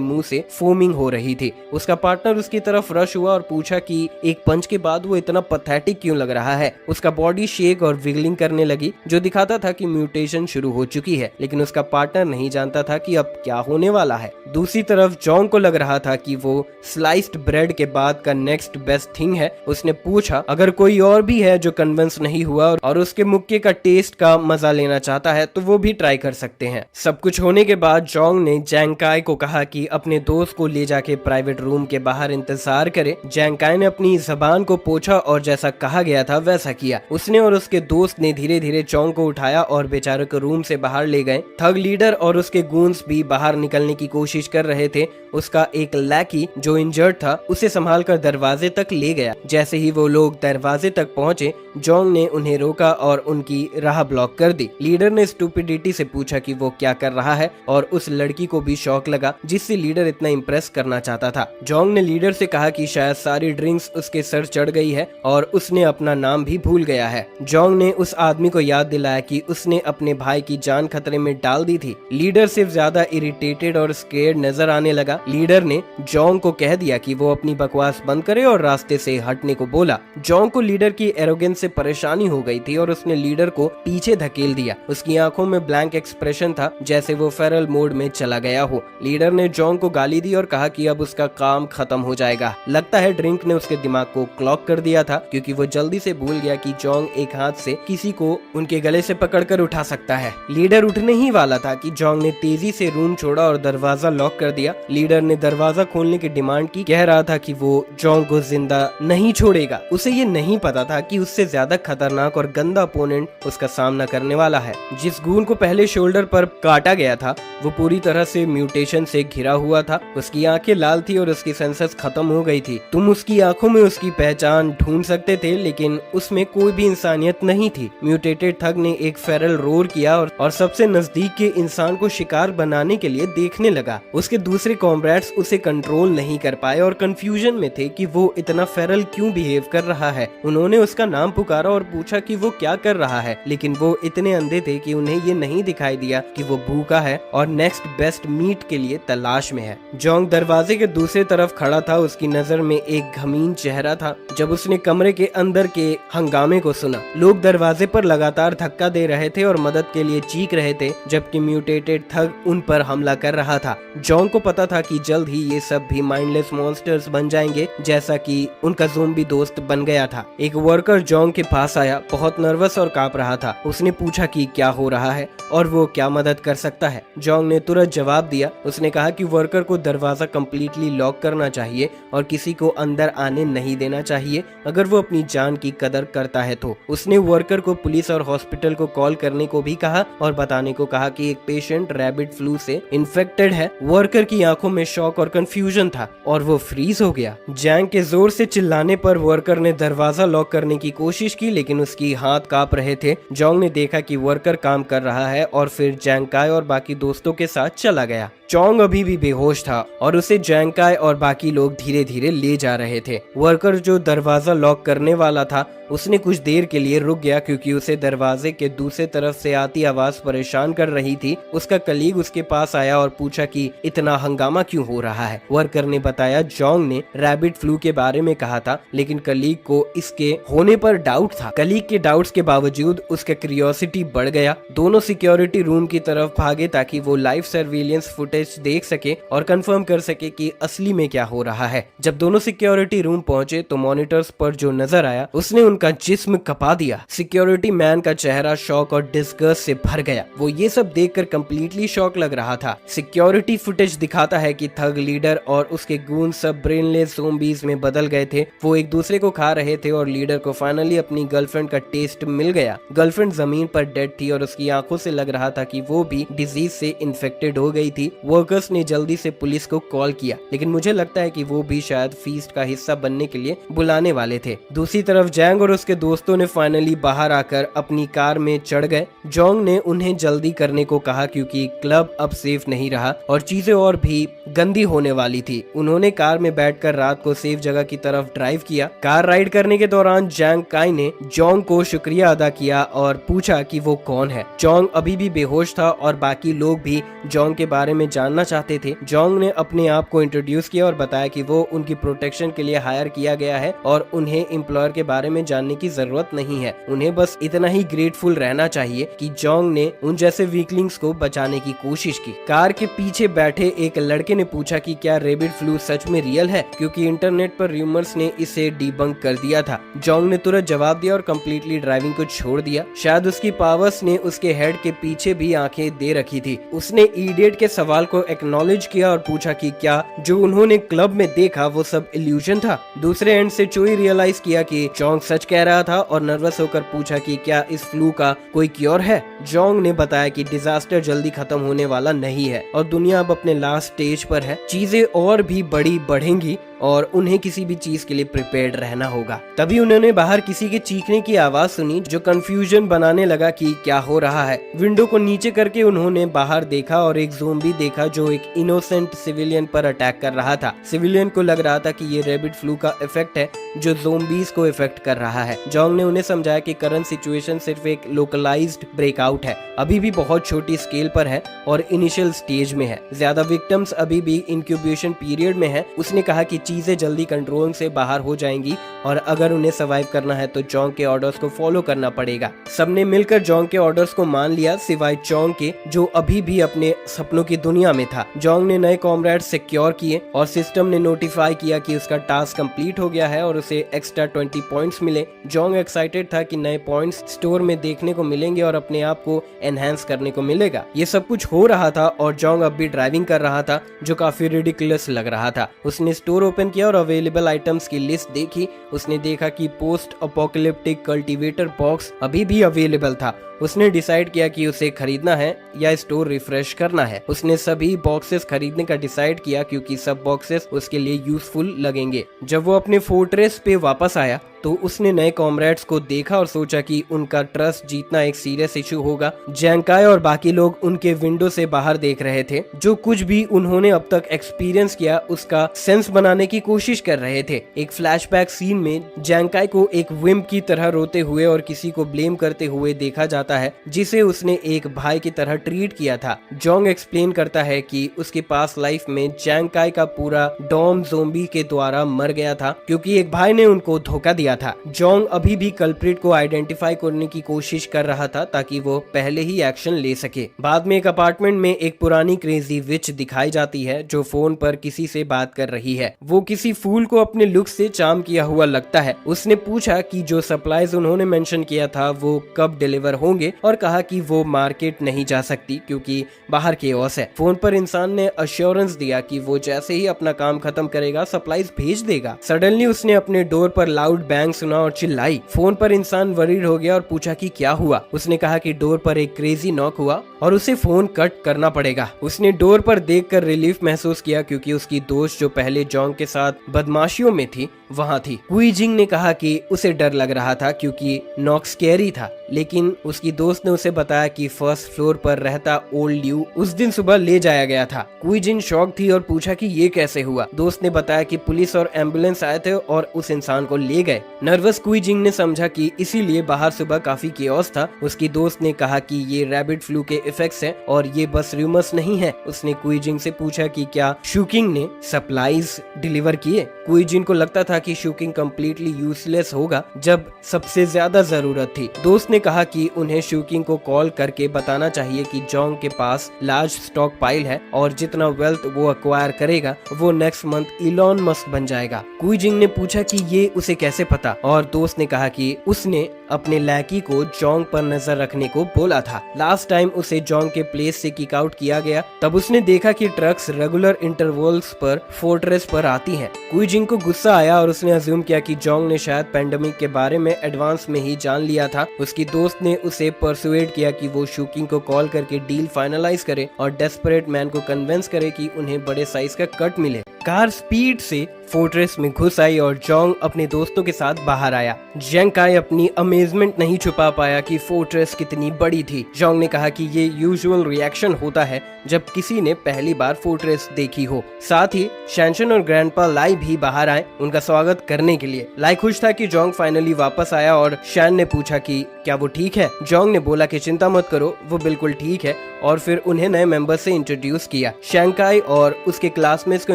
S1: मुंह से फोमिंग हो रही थी। उसका पार्टनर उसकी तरफ रश हुआ और पूछा कि एक पंच के बाद वो इतना पैथेटिक क्यों लग रहा है। उसका बॉडी शेक और विगलिंग करने लगी जो दिखाता था कि म्यूटेशन शुरू हो चुकी है, लेकिन उसका पार्टनर नहीं जानता था कि अब क्या होने वाला है। दूसरी तरफ जोंग को लग रहा था कि वो स्लाइस्ड ब्रेड के बाद का नेक्स्ट बेस्ट थिंग है। उसने पूछा अगर कोई और भी है जो कन्विंस नहीं हुआ और उसके मुक्के का टेस्ट का मजा लेना चाहता है तो वो भी ट्राई कर सकते हैं। सब कुछ होने के बाद जोंग ने जैंग काई को कहा कि अपने दोस्त को ले जाके प्राइवेट रूम के बाहर इंतजार करे। जैंग काई ने अपनी जबान को पोंछा और जैसा कहा गया था वैसा किया। उसने और उसके दोस्त ने धीरे धीरे जोंग को उठाया और बेचारे को रूम से बाहर ले गए। थग लीडर और उसके गूंस भी बाहर निकलने की कोशिश कर रहे थे। उसका एक लैकी जो इंजर्ड था उसे संभालकर दरवाजे तक ले गया। जैसे ही वो लोग दरवाजे तक पहुंचे जोंग ने उन्हें रोका और उनकी राह ब्लॉक कर दी। लीडर ने स्टूपिडिटी से पूछा कि वो क्या कर रहा है और उस लड़की को भी शौक लगा जिससे लीडर इतना इम्प्रेस करना चाहता था। जोंग ने लीडर से कहा कि शायद सारी ड्रिंक्स उसके सर चढ़ गई है और उसने अपना नाम भी भूल गया है। जोंग ने उस आदमी को याद दिलाया कि उसने अपने भाई की जान खतरे में डाल दी थी। लीडर सिर्फ ज्यादा इरिटेटेड और स्केर्ड नजर आने लगा। लीडर ने जोंग को कह दिया कि वो अपनी बकवास बंद करे और रास्ते से हटने को बोला। जोंग को लीडर की एरोगेंस से परेशानी हो गई थी और उसने लीडर को पीछे धकेल दिया। उसकी आंखों में ब्लैंक एक्सप्रेशन था, जैसे वो फेरल मोड में चला गया हो। लीडर ने जोंग को गाली दी और कहा कि अब उसका काम खत्म हो जाएगा। लगता है ड्रिंक ने उसके दिमाग को क्लॉक कर दिया था, क्योंकि वो जल्दी से भूल गया कि जोंग एक हाथ से किसी को उनके गले से पकड़कर उठा सकता है। लीडर उठने ही वाला था कि जोंग ने तेजी से रूम छोड़ा और दरवाजा लॉक कर दिया। लीडर ने दरवाजा खोलने की डिमांड की, कह रहा था कि वो जोंग को जिंदा नहीं छोड़ेगा। उसे ये नहीं पता था कि उससे ज्यादा खतरनाक और गंदा अपोनेंट उसका सामना करने वाला है। जिस गून को पहले शोल्डर पर काटा गया था वो पूरी तरह से म्यूटेशन से घिरा हुआ था। उसकी आंखें लाल थी और उसकी सेंसेस खत्म हो गई थी। तुम उसकी आंखों में उसकी पहचान ढूंढ सकते थे, लेकिन उसमें कोई भी इंसानियत नहीं थी। म्यूटेटेड थग ने एक फेरल रोर किया और सबसे नजदीक के इंसान को शिकार बनाने के लिए देखने लगा। उसके दूसरे कॉम्रेड्स उसे कंट्रोल नहीं कर पाए और कंफ्यूजन में थे कि वो इतना फेरल क्यों बिहेव कर रहा है। उन्होंने उसका नाम पुकारा और पूछा कि वो क्या कर रहा है, लेकिन वो इतने अंधे थे कि उन्हें ये नहीं दिखाई दिया कि वो भूखा है और नेक्स्ट बेस्ट मीट के लिए तलाश में है। जोंग दरवाजे के दूसरी तरफ खड़ा था। उसकी नजर में एक घमीन चेहरा था। जब उसने कमरे के अंदर के हंगामे को सुना, लोग दरवाजे पर लगातार धक्का दे रहे थे और मदद के लिए चीख रहे थे, जबकि म्यूटेटेड थग उन पर हमला कर रहा था। जोंग को पता था कि जल्द ही ये सब भी माइंडलेस मॉन्स्टर्स बन जाएंगे, जैसा कि उनका ज़ोंबी दोस्त बन गया था। एक वर्कर जोंग के पास आया, बहुत नर्वस और कांप रहा था। उसने पूछा कि क्या हो रहा है और वो क्या मदद कर सकता है। जोंग ने तुरंत जवाब दिया। उसने कहा कि वर्कर को दरवाजा कंप्लीटली लॉक करना चाहिए और किसी को अंदर आने नहीं देना चाहिए, अगर वो अपनी जान की कदर करता है तो। उसने वर्कर को पुलिस और हॉस्पिटल को कॉल करने को भी कहा और बताने को कहा कि एक पेशेंट रैबिट फ्लू से इन्फेक्टेड है। वर्कर की आंखों में शॉक और कंफ्यूजन था और वो फ्रीज हो गया। जैंग के जोर से चिल्लाने पर वर्कर ने दरवाजा लॉक करने की कोशिश की, लेकिन उसकी हाथ कांप रहे थे। जोंग ने देखा कि वर्कर काम कर रहा है और फिर जैंकाई और बाकी दोस्तों के साथ चला गया। जोंग अभी भी बेहोश था और उसे जैंकाई और बाकी लोग धीरे धीरे ले जा रहे थे। वर्कर जो दरवाजा लॉक करने वाला था उसने कुछ देर के लिए रुक गया, क्योंकि उसे दरवाजे के दूसरे तरफ से आती आवाज परेशान कर रही थी। उसका कलीग उसके पास आया और पूछा कि इतना हंगामा क्यों हो रहा है। वर्कर ने बताया जोंग ने रैबिट फ्लू के बारे में कहा था, लेकिन कलीग को इसके होने पर डाउट था। कलीग के डाउट्स के बावजूद उसका क्यूरियोसिटी बढ़ गया। दोनों सिक्योरिटी रूम की तरफ भागे ताकि वो लाइव सर्विलेंस फुटेज देख सके और कंफर्म कर सके कि असली में क्या हो रहा है। जब दोनों सिक्योरिटी रूम पहुंचे तो मॉनिटर्स पर जो नजर आया उसने उनका जिस्म कपा दिया। सिक्योरिटी मैन का चेहरा शॉक और डिस्गस्ट से भर गया। वो ये सब देखकर कंप्लीटली शॉक लग रहा था। सिक्योरिटी फुटेज दिखाता है कि थग लीडर और उसके गून सब ब्रेनलेस ज़ोंबीज में बदल गए थे। वो एक दूसरे को खा रहे थे और लीडर को फाइनली अपनी गर्लफ्रेंड का टेस्ट मिल गया। गर्लफ्रेंड जमीन पर डेड थी और उसकी आंखों से लग रहा था कि वो भी डिजीज से इन्फेक्टेड हो गई थी। वर्कर्स ने जल्दी से पुलिस को कॉल किया, लेकिन मुझे लगता है कि वो भी शायद फीस्ट का हिस्सा बनने के लिए बुलाने वाले थे। दूसरी तरफ जैंग और उसके दोस्तों ने फाइनली बाहर आकर अपनी कार में चढ़ गए। जोंग ने उन्हें जल्दी करने को कहा, क्योंकि क्लब अब सेफ नहीं रहा और चीजें और भी गंदी होने वाली थी। उन्होंने कार में बैठकर रात को सेफ जगह की तरफ ड्राइव किया। कार राइड करने के दौरान जैंकाई ने जोंग को शुक्रिया अदा किया और पूछा कि वो कौन है। जोंग अभी भी बेहोश था और बाकी लोग भी जोंग के बारे में जानना चाहते थे। जोंग ने अपने आप को इंट्रोड्यूस किया और बताया कि वो उनकी प्रोटेक्शन के लिए हायर किया गया है और उन्हें एम्प्लॉयर के बारे में जानने की जरूरत नहीं है। उन्हें बस इतना ही ग्रेटफुल रहना चाहिए कि जोंग ने उन जैसे वीकलिंग्स को बचाने की कोशिश की। कार के पीछे बैठे एक लड़के ने पूछा कि क्या रैबिट फ्लू सच में रियल है, क्योंकि इंटरनेट पर रूमर्स ने इसे डिबंक कर दिया था। जोंग ने तुरंत जवाब दिया और कंप्लीटली ड्राइविंग को छोड़ दिया। शायद उसकी पावर्स ने उसके हेड के पीछे भी आंखें दे रखी थी। उसने इडियट के सवाल को एक्नॉलेज किया और पूछा कि क्या जो उन्होंने क्लब में देखा वो सब इल्यूजन था। दूसरे एंड से चोई रियलाइज किया कि जोंग सच कह रहा था और नर्वस होकर पूछा कि क्या इस फ्लू का कोई क्योर है। जोंग ने बताया कि डिजास्टर जल्दी खत्म होने वाला नहीं है और दुनिया अब अपने लास्ट स्टेज पर है। चीजें और भी बढ़ेंगी और उन्हें किसी भी चीज के लिए प्रिपेयर्ड रहना होगा। तभी उन्होंने बाहर किसी के चीखने की आवाज सुनी, जो कंफ्यूजन बनाने लगा कि क्या हो रहा है। विंडो को नीचे करके उन्होंने बाहर देखा और एक ज़ोंबी देखा जो एक इनोसेंट सिविलियन पर अटैक कर रहा था। सिविलियन को लग रहा था कि ये रैबिट फ्लू का इफेक्ट है जो ज़ोंबीज को इफेक्ट कर रहा है। जोंग ने उन्हें समझाया कि करंट सिचुएशन सिर्फ एक लोकलाइज्ड ब्रेकआउट है, अभी भी बहुत छोटी स्केल पर है और इनिशियल स्टेज में है। ज्यादा विक्टिम्स अभी भी इंक्यूबेशन पीरियड में है। उसने कहा कि चीजें जल्दी कंट्रोल से बाहर हो जाएंगी रहेंगी और अगर उन्हें सर्वाइव करना है तो जोंग के ऑर्डर्स को फॉलो करना पड़ेगा। सबने मिलकर जोंग के ऑर्डर्स को मान लिया सिवाय जोंग के, जो अभी भी अपने सपनों की दुनिया में था। जोंग ने नए कॉमरेड्स सिक्योर किए और सिस्टम ने नोटिफाई किया कि उसका टास्क कंप्लीट हो गया है और उसे एक्स्ट्रा 20 पॉइंट्स मिले। जोंग एक्साइटेड था कि नए पॉइंट्स स्टोर में देखने को मिलेंगे और अपने आप को एनहांस करने को मिलेगा। ये सब कुछ हो रहा था और जोंग अब भी ड्राइविंग कर रहा था, जो काफी रिडिकुलस लग रहा था। उसने स्टोर ओपन किया और अवेलेबल आइटम्स की लिस्ट देखी। उसने देखा कि पोस्ट अपोकलिप्टिक कल्टीवेटर बॉक्स अभी भी अवेलेबल था। उसने डिसाइड किया कि उसे खरीदना है या स्टोर रिफ्रेश करना है। उसने सभी बॉक्सेस खरीदने का डिसाइड किया क्योंकि सब बॉक्सेस उसके लिए यूजफुल लगेंगे। जब वो अपने फोर्ट्रेस पे वापस आया तो उसने नए कॉमरेड्स को देखा और सोचा कि उनका ट्रस्ट जीतना एक सीरियस इशू होगा। जैंकाई और बाकी लोग उनके विंडो से बाहर देख रहे थे। जो कुछ भी उन्होंने अब तक एक्सपीरियंस किया उसका सेंस बनाने की कोशिश कर रहे थे। एक फ्लैशबैक सीन में जैंकाई को एक विम्प की तरह रोते हुए और किसी को ब्लेम करते हुए देखा जाता है, जिसे उसने एक भाई की तरह ट्रीट किया था। जोंग एक्सप्लेन करता है कि उसके पास लाइफ में जैंकाई का पूरा डॉम ज़ोंबी के द्वारा मर गया था क्योंकि एक भाई ने उनको धोखा दिया था। जोंग अभी भी कल्प्रिट को आइडेंटिफाई करने की कोशिश कर रहा था ताकि वो पहले ही एक्शन ले सके। बाद में एक अपार्टमेंट में एक पुरानी क्रेजी विच दिखाई जाती है जो फोन पर किसी से बात कर रही है। वो किसी फूल को अपने लुक से चार्म किया हुआ लगता है। उसने पूछा कि जो सप्लाईज उन्होंने मेंशन किया था वो कब डिलीवर होंगे और कहा कि वो मार्केट नहीं जा सकती क्योंकि बाहर केओस है। फोन पर इंसान ने अश्योरेंस दिया कि वो जैसे ही अपना काम खत्म करेगा सप्लाईज भेज देगा। सडनली उसने अपने डोर पर लाउड बैंग सुना और चिल्लाई। फोन पर इंसान वरीड हो गया और पूछा कि क्या हुआ। उसने कहा कि डोर पर एक क्रेजी नॉक हुआ और उसे फोन कट करना पड़ेगा। उसने डोर पर देखकर रिलीफ महसूस किया क्योंकि उसकी दोस्त जो पहले जोंग के साथ बदमाशियों में थी वहाँ थी। कुई जिंग ने कहा कि उसे डर लग रहा था क्योंकि नॉक स्कैरी था, लेकिन उसकी दोस्त ने उसे बताया कि फर्स्ट फ्लोर पर रहता ओल्ड ल्यू उस दिन सुबह ले जाया गया था। कुई जिंग शॉक थी और पूछा कि ये कैसे हुआ। दोस्त ने बताया कि पुलिस और एम्बुलेंस आए थे और उस इंसान को ले गए। नर्वस कुई जिंग ने समझा कि इसीलिए बाहर सुबह काफी केओस था। उसकी दोस्त ने कहा कि ये रैबिट फ्लू के इफेक्ट्स हैं और ये बस रूमर्स नहीं है। उसने कुई जिंग से पूछा कि क्या शूकिंग ने सप्लाईज डिलीवर किए। कुई जिंग को लगता था कि शूकिंग कम्प्लीटली यूजलेस होगा जब सबसे ज्यादा जरूरत थी। दोस्त ने कहा कि उन्हें शूकिंग को कॉल करके बताना चाहिए कि जोंग के पास लार्ज स्टॉक पाइल है और जितना वेल्थ वो अक्वायर करेगा वो नेक्स्ट मंथ इलॉन मस्क बन जाएगा। कुई जिंग ने पूछा कि ये उसे कैसे पता और दोस्त ने कहा कि उसने अपने लैकी को जोंग पर नजर रखने को बोला था। लास्ट टाइम उसे जोंग के प्लेस से किक आउट किया गया तब उसने देखा कि ट्रक्स रेगुलर इंटरवल्स पर फोर्ट्रेस पर आती हैं। कुई जिंग को गुस्सा आया और उसने अज्यूम किया कि जोंग ने शायद पेंडेमिक के बारे में एडवांस में ही जान लिया था। उसकी दोस्त ने उसे परसुएड किया कि वो शूकिंग को कॉल करके डील फाइनलाइज करे और डेस्परेट मैन को कन्विंस करे कि उन्हें बड़े साइज का कट मिले। कार स्पीड से फोर्ट्रेस में घुस आई और जोंग अपने दोस्तों के साथ बाहर आया। जैंकाई अपनी अमेजमेंट नहीं छुपा पाया कि फोर्ट्रेस कितनी बड़ी थी। जोंग ने कहा कि ये यूजुअल रिएक्शन होता है जब किसी ने पहली बार फोर्ट्रेस देखी हो। साथ ही शैनशन और ग्रैंडपा लाई भी बाहर आए उनका स्वागत करने के लिए। लाई खुश था कि जोंग फाइनली वापस आया और शैन ने पूछा कि क्या वो ठीक है। जोंग ने बोला कि चिंता मत करो, वो बिल्कुल ठीक है और फिर उन्हें नए मेंबर से इंट्रोड्यूस किया। शैंकाई और उसके क्लासमेट्स को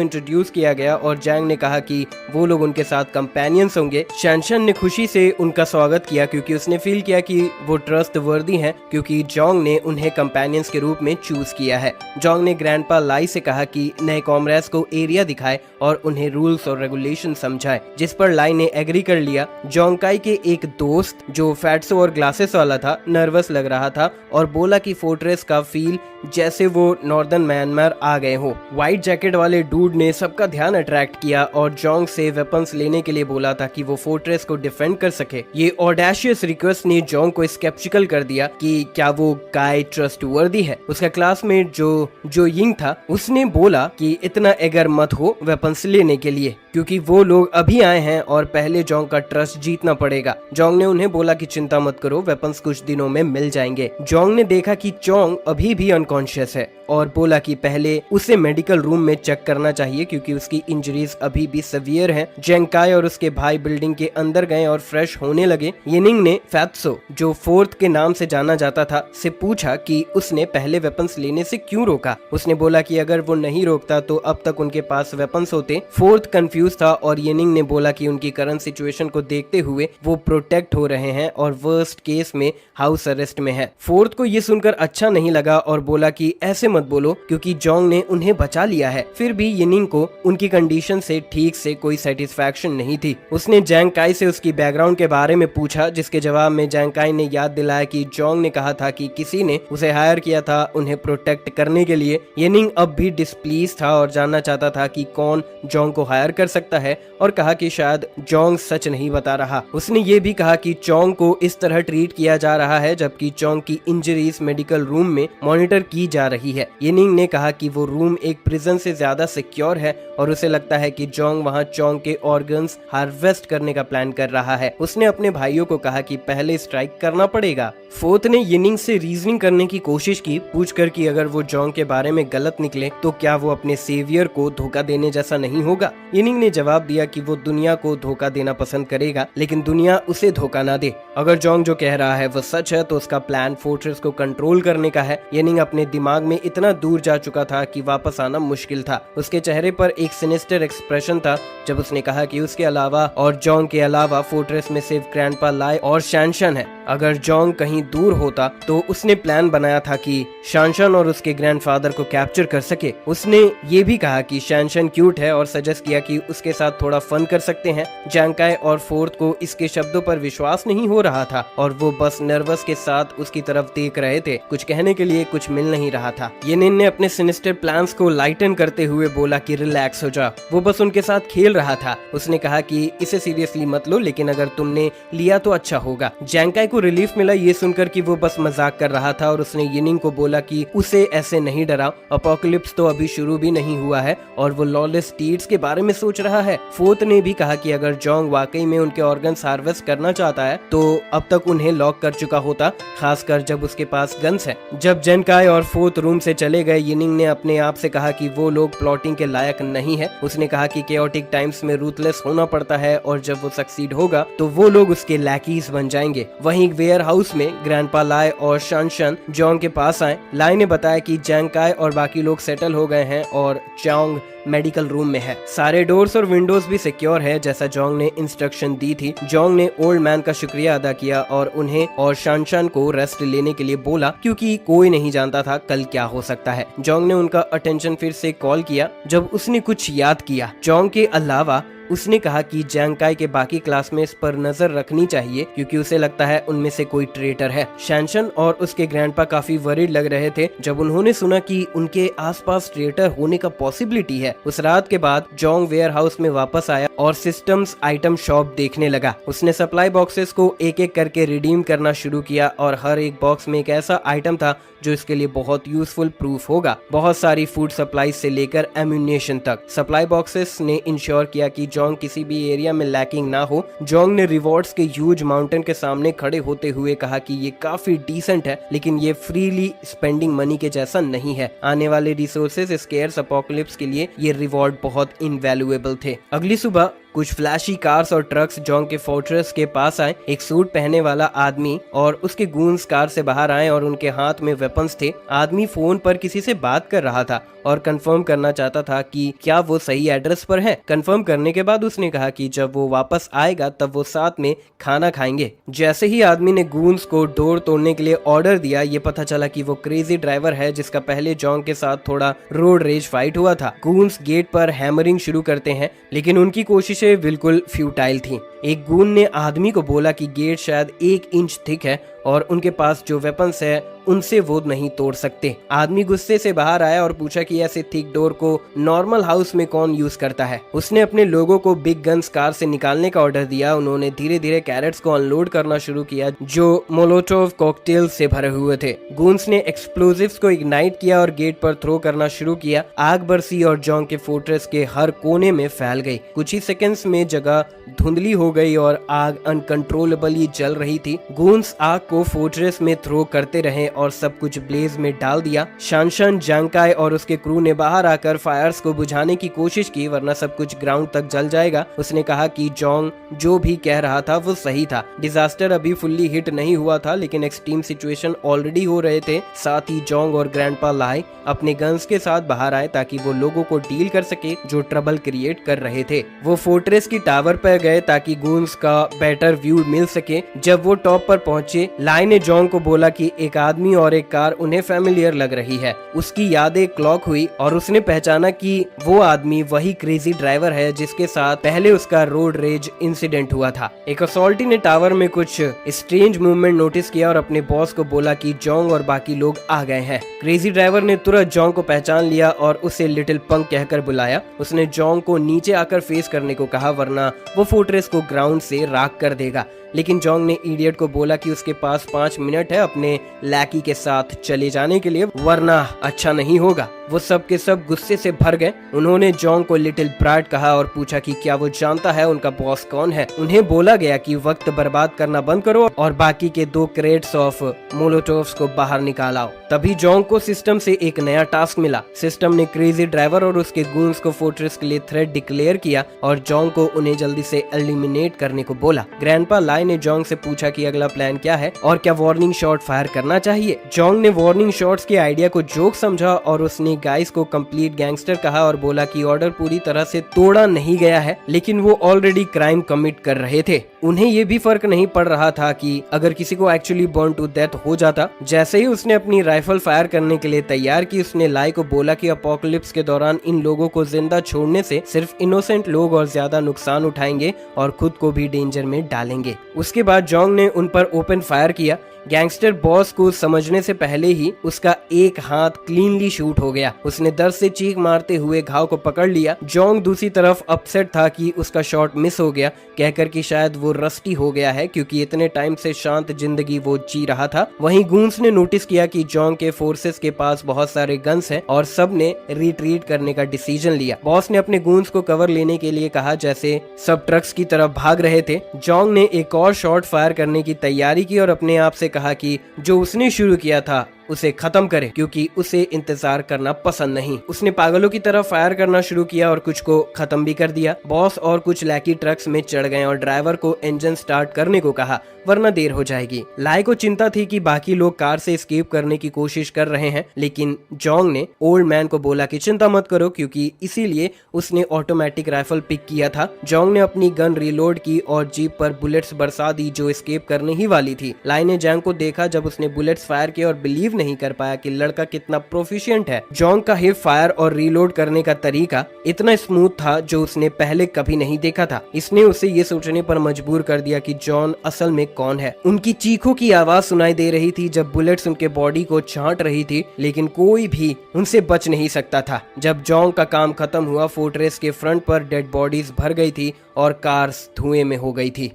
S1: इंट्रोड्यूस किया गया और जैंग ने कहा कि वो लोग उनके साथ कंपेनियंस होंगे। शैनशन ने खुशी से उनका स्वागत किया क्योंकि उसने फील किया कि वो ट्रस्ट वर्दी हैं क्योंकि जोंग ने उन्हें कंपेनियंस के रूप में चूज किया है। जोंग ने ग्रैंडपा लाई से कहा कि नए कॉमरेड्स को एरिया दिखाए और उन्हें रूल्स और रेगुलेशन समझाए, जिस पर लाई ने एग्री कर लिया। जोंकाई के एक दोस्त जो फैट्सो और ग्लासेस वाला था नर्वस लग रहा था और बोला कि फोर्ट्रेस का फील जैसे वो नॉर्दर्न म्यांमार आ गए हो। व्हाइट जैकेट वाले डूड ने सबका ध्यान अट्रैक्ट किया और जोंग से वेपन्स लेने के लिए बोला था कि वो फोर्ट्रेस को डिफेंड कर सके। ये ऑडेशियस रिक्वेस्ट ने जोंग को स्केप्टिकल कर दिया कि क्या वो गाय ट्रस्टवर्दी है। उसका क्लासमेट जो यिंग था उसने बोला कि इतना एगर मत हो वेपन्स लेने के लिए क्योंकि वो लोग अभी आए हैं और पहले जोंग का ट्रस्ट जीतना पड़ेगा। जोंग ने उन्हें बोला कि चिंता मत करो, वेपन्स कुछ दिनों में मिल जाएंगे। जोंग ने देखा कि जोंग अभी भी अनकॉन्शियस है और बोला कि पहले उसे मेडिकल रूम में चेक करना चाहिए क्योंकि उसकी इंजरीज अभी भी सीवियर हैं। जैंकाई और उसके भाई बिल्डिंग के अंदर गए और फ्रेश होने लगे। यिनिंग ने फैत्सो जो फोर्थ के नाम से जाना जाता था से पूछा कि उसने पहले वेपन्स लेने से क्यों रोका। उसने बोला कि अगर वो नहीं रोकता तो अब तक उनके पास वेपन्स होते। फोर्थ कंफ्यूज कंफ्यूज था और येनिंग ने बोला कि उनकी करंट सिचुएशन को देखते हुए वो प्रोटेक्ट हो रहे हैं और वर्स्ट केस में हाउस अरेस्ट में है। फोर्थ को ये सुनकर अच्छा नहीं लगा और बोला कि ऐसे मत बोलो क्योंकि जोंग ने उन्हें बचा लिया है। फिर भी येनिंग को उनकी कंडीशन से ठीक से कोई सेटिस्फैक्शन नहीं थी। उसने जैंग काई से उसकी बैकग्राउंड के बारे में पूछा, जिसके जवाब में जैंग काई ने याद दिलाया कि जोंग ने कहा था कि किसी ने उसे हायर किया था उन्हें प्रोटेक्ट करने के लिए। येनिंग अब भी डिस्प्लीज था और जानना चाहता था कि कौन जोंग को हायर कर सकता है और कहा कि शायद जोंग सच नहीं बता रहा। उसने ये भी कहा कि चोंग को इस तरह ट्रीट किया जा रहा है जबकि चोंग की इंजरीज मेडिकल रूम में मॉनिटर की जा रही है। येनिंग ने कहा कि वो रूम एक प्रिजन से ज्यादा सिक्योर है और उसे लगता है कि जोंग वहां चोंग के ऑर्गन्स हार्वेस्ट करने का प्लान कर रहा है। उसने अपने भाइयों को कहा कि पहले स्ट्राइक करना पड़ेगा। फोर्थ ने येनिंग से रीजनिंग करने की कोशिश की, पूछकर कि अगर वो जोंग के बारे में गलत निकले तो क्या वो अपने सेवियर को धोखा देने जैसा नहीं होगा। येनिंग ने जवाब दिया कि वो दुनिया को धोखा देना पसंद करेगा लेकिन दुनिया उसे धोखा ना दे। अगर जोंग जो कह रहा है वो सच है तो उसका प्लान फोर्ट्रेस को कंट्रोल करने का है। येनिंग अपने दिमाग में इतना दूर जा चुका था कि वापस आना मुश्किल था। उसके चेहरे पर एक सिनिस्टर एक्सप्रेशन था जब उसने कहा कि उसके अलावा और जोंग के अलावा फोर्ट्रेस में सिर्फ ग्रैंडपा लाई और शैनशन है। अगर जोंग कहीं दूर होता तो उसने प्लान बनाया था कि शैनशन और उसके ग्रैंडफादर को कैप्चर कर सके। उसने ये भी कहा कि शैनशन क्यूट है और सजेस्ट किया कि उसके साथ थोड़ा फन कर सकते हैं। जैंग काई और फोर्थ को इसके शब्दों पर विश्वास नहीं हो रहा था और वो बस नर्वस के साथ उसकी तरफ देख रहे थे। कुछ कहने के लिए कुछ मिल नहीं रहा था। येनिन ने अपने सिनिस्टर प्लान्स को लाइटन करते हुए बोला कि रिलैक्स हो जा। वो बस उनके साथ खेल रहा था। उसने कहा कि इसे सीरियसली मत लो लेकिन अगर तुमने लिया तो अच्छा होगा। जैंग काई को रिलीफ मिला ये सुनकर कि वो बस मजाक कर रहा था और उसने येनिंग को बोला कि उसे ऐसे नहीं डराओ, अपोकलिप्स तो अभी शुरू भी नहीं हुआ है और वो लॉलेस डीड्स के बारे में सोच रहा है। फोर्थ ने भी कहा कि अगर जोंग वाकई में उनके ऑर्गन्स हार्वेस्ट करना चाहता है तो अब तक उन्हें लॉक कर चुका होता, खासकर जब उसके पास गन्स है। जब जैंग काई और फोर्थ रूम से चले गए, येनिंग ने अपने आप से कहा कि वो लोग प्लॉटिंग के लायक नहीं है। उसने कहा कि केओटिक टाइम्स में रूथलेस होना पड़ता है और जब वो सक्सीड होगा तो वो लोग उसके लैकीज बन जाएंगे। वहीं वेयर हाउस में ग्रैंडपा लाई और शनशन जोंग के पास आए। लाई ने बताया कि जैंग काई और बाकी लोग सेटल हो गए हैं और चोंग मेडिकल रूम में है। सारे डोर्स और विंडोज भी सिक्योर है जैसा जोंग ने इंस्ट्रक्शन दी थी। जोंग ने ओल्ड मैन का शुक्रिया अदा किया और उन्हें और शनशन को रेस्ट लेने के लिए बोला क्योंकि कोई नहीं जानता था कल क्या हो सकता है। जोंग ने उनका अटेंशन फिर से कॉल किया जब उसने कुछ याद किया। जोंग के अलावा उसने कहा कि जैंग काई के बाकी क्लासमेट्स पर नजर रखनी चाहिए क्योंकि उसे लगता है उनमें से कोई ट्रेटर है। शैनशन और उसके ग्रैंडपा काफी वरीड लग रहे थे जब उन्होंने सुना कि उनके आसपास ट्रेटर होने का पॉसिबिलिटी है। उस रात के बाद जोंग वेयर हाउस में वापस आया और सिस्टम्स आइटम शॉप देखने लगा। उसने सप्लाई बॉक्सेस को एक एक करके रिडीम करना शुरू किया और हर एक बॉक्स में एक ऐसा आइटम था जो इसके लिए बहुत यूजफुल प्रूफ होगा। बहुत सारी फूड सप्लाई से लेकर एम्यूनेशन तक। सप्लाई बॉक्सेस ने इंश्योर किया कि जोंग किसी भी एरिया में लैकिंग ना हो। जोंग ने रिवॉर्ड्स के ह्यूज माउंटेन के सामने खड़े होते हुए कहा कि ये काफी डिसेंट है लेकिन ये फ्रीली स्पेंडिंग मनी के जैसा नहीं है। आने वाले रिसोर्सेज स्केयर्स अपोकलिप्स के लिए ये रिवॉर्ड बहुत इनवैल्यूएबल थे। अगली सुबह कुछ फ्लैशी कार्स और ट्रक्स जोंग के फोर्ट्रेस के पास आए। एक सूट पहने वाला आदमी और उसके गूंस कार से बाहर आए और उनके हाथ में वेपन्स थे। आदमी फोन पर किसी से बात कर रहा था और कंफर्म करना चाहता था कि क्या वो सही एड्रेस पर है। कंफर्म करने के बाद उसने कहा कि जब वो वापस आएगा तब वो साथ में खाना खाएंगे। जैसे ही आदमी ने गूंस को डोर तोड़ने के लिए ऑर्डर दिया, ये पता चला कि वो क्रेजी ड्राइवर है जिसका पहले जोंग के साथ थोड़ा रोड रेज फाइट हुआ था। गूंस गेट पर हैमरिंग शुरू करते हैं लेकिन उनकी कोशिशें बिल्कुल फ्यूटाइल थी। एक गून ने आदमी को बोला कि गेट शायद 1 इंच थिक है और उनके पास जो वेपन्स है उनसे वो नहीं तोड़ सकते। आदमी गुस्से से बाहर आया और पूछा कि ऐसे थिक डोर को नॉर्मल हाउस में कौन यूज करता है। उसने अपने लोगों को बिग गन्स कार से निकालने का ऑर्डर दिया। उन्होंने धीरे धीरे कैरेट्स को अनलोड करना शुरू किया जो मोलोटोव कॉकटेल से भरे हुए थे। गूंस ने एक्सप्लोजिव्स को इग्नाइट किया और गेट पर थ्रो करना शुरू किया। आग बरसी और जोंग के फोर्ट्रेस के हर कोने में फैल गई। कुछ ही सेकेंड्स में जगह धुंधली हो गई और आग अनकंट्रोलेबली जल रही थी। गूंस आग को फोर्ट्रेस में थ्रो करते रहे और सब कुछ ब्लेज में डाल दिया। शानशान, जांगकाई और उसके क्रू ने बाहर आकर फायर्स को बुझाने की कोशिश की, वरना सब कुछ ग्राउंड तक जल जाएगा। उसने कहा कि जोंग जो भी कह रहा था वो सही था। डिजास्टर अभी फुल्ली हिट नहीं हुआ था, लेकिन एक्सट्रीम सिचुएशन ऑलरेडी हो रहे थे। साथ ही जोंग और ग्रैंडपा लाई अपने गन्स के साथ बाहर आए ताकि वो लोगों को डील कर सके जो ट्रबल क्रिएट कर रहे थे। वो फोर्ट्रेस की टावर पर गए ताकि गूंस का बेटर व्यू मिल सके। जब वो टॉप पर पहुंचे, लाई ने जोंग को बोला कि एक आदमी और एक कार उन्हें फैमिलियर लग रही है। उसकी यादें क्लॉक हुई और उसने पहचाना कि वो आदमी वही क्रेजी ड्राइवर है जिसके साथ पहले उसका रोड रेज इंसिडेंट हुआ था। एक असॉल्टी ने टावर में कुछ स्ट्रेंज मूवमेंट नोटिस किया और अपने बॉस को बोला कि जोंग और बाकी लोग आ गए हैं। क्रेजी ड्राइवर ने तुरंत जोंग को पहचान लिया और उसे लिटिल पंक कहकर बुलाया। उसने जोंग को नीचे आकर फेस करने को कहा, वरना वो फोर्ट्रेस को ग्राउंड से राख कर देगा। लेकिन जोंग ने इडियट को बोला कि उसके पास 5 मिनट है अपने लैकी के साथ चले जाने के लिए, वरना अच्छा नहीं होगा। वो सब के सब गुस्से से भर गए। उन्होंने जोंग को लिटिल ब्राट कहा और पूछा कि क्या वो जानता है उनका बॉस कौन है। उन्हें बोला गया कि वक्त बर्बाद करना बंद करो और बाकी के 2 क्रेट्स ऑफ मोलोटोव्स को बाहर निकाल आओ। तभी जोंग को सिस्टम से एक नया टास्क मिला। सिस्टम ने क्रेजी ड्राइवर और उसके गूंस को फोर्ट्रेस के लिए थ्रेट डिक्लेयर किया और जोंग को उन्हें जल्दी से एलिमिनेट करने को बोला। ग्रैंडपा लाई ने जोंग से पूछा कि अगला प्लान क्या है और क्या वार्निंग शॉट फायर करना चाहिए। जोंग ने वार्निंग शॉट्स के आइडिया को जोक समझा और उसने गाइस को कंप्लीट गैंगस्टर कहा और बोला कि ऑर्डर पूरी तरह से तोड़ा नहीं गया है, लेकिन वो ऑलरेडी क्राइम कमिट कर रहे थे। उन्हें ये भी फर्क नहीं पड़ रहा था कि अगर किसी को एक्चुअली बर्न टू डेथ हो जाता। जैसे ही उसने अपनी राइफल फायर करने के लिए तैयार की, उसने लाई को बोला कि अपोकलिप्स के दौरान इन लोगों को जिंदा छोड़ने से सिर्फ इनोसेंट लोग और ज्यादा नुकसान उठाएंगे और खुद को भी डेंजर में डालेंगे। उसके बाद जोंग ने उन पर ओपन फायर किया। गैंगस्टर बॉस को समझने से पहले ही उसका एक हाथ क्लीनली शूट हो गया। उसने दर्द से चीख मारते हुए घाव को पकड़ लिया। जोंग दूसरी तरफ अपसेट था कि उसका शॉट मिस हो गया, कहकर कि शायद वो रस्टी हो गया है क्योंकि इतने टाइम से शांत जिंदगी वो जी रहा था। वहीं गूंस ने नोटिस किया कि जोंग के फोर्सेस के पास बहुत सारे गन्स हैं और सब ने रिट्रीट करने का डिसीजन लिया। बॉस ने अपने गूंस को कवर लेने के लिए कहा, जैसे सब ट्रक्स की तरफ भाग रहे थे। जोंग ने एक और शॉट फायर करने की तैयारी की और अपने आप से कहा कि जो उसने शुरू किया था उसे खत्म करे, क्योंकि उसे इंतजार करना पसंद नहीं। उसने पागलों की तरह फायर करना शुरू किया और कुछ को खत्म भी कर दिया। बॉस और कुछ लैकी ट्रक्स में चढ़ गए और ड्राइवर को इंजन स्टार्ट करने को कहा, वरना देर हो जाएगी। लाई को चिंता थी कि बाकी लोग कार से एस्केप करने की कोशिश कर रहे हैं, लेकिन जोंग ने ओल्ड मैन को बोला कि चिंता मत करो, क्योंकि इसीलिए उसने ऑटोमेटिक राइफल पिक किया था। जोंग ने अपनी गन रिलोड की और जीप पर बुलेट्स बरसा दी जो एस्केप करने ही वाली थी। लाई ने जैंग को देखा जब उसने बुलेट्स फायर किए और बिलीव नहीं कर पाया कि लड़का कितना प्रोफिशिएंट है। जोंग का हिप फायर और रीलोड करने का तरीका इतना स्मूथ था जो उसने पहले कभी नहीं देखा था। इसने उसे ये सोचने पर मजबूर कर दिया कि जॉन असल में कौन है। उनकी चीखों की आवाज सुनाई दे रही थी जब बुलेट्स उनके बॉडी को छांट रही थी, लेकिन कोई भी उनसे बच नहीं सकता था। जब जोंग का काम खत्म हुआ, फोर्ट्रेस के फ्रंट पर डेड बॉडीज भर गई थी और कार्स धुएं में हो गई थी।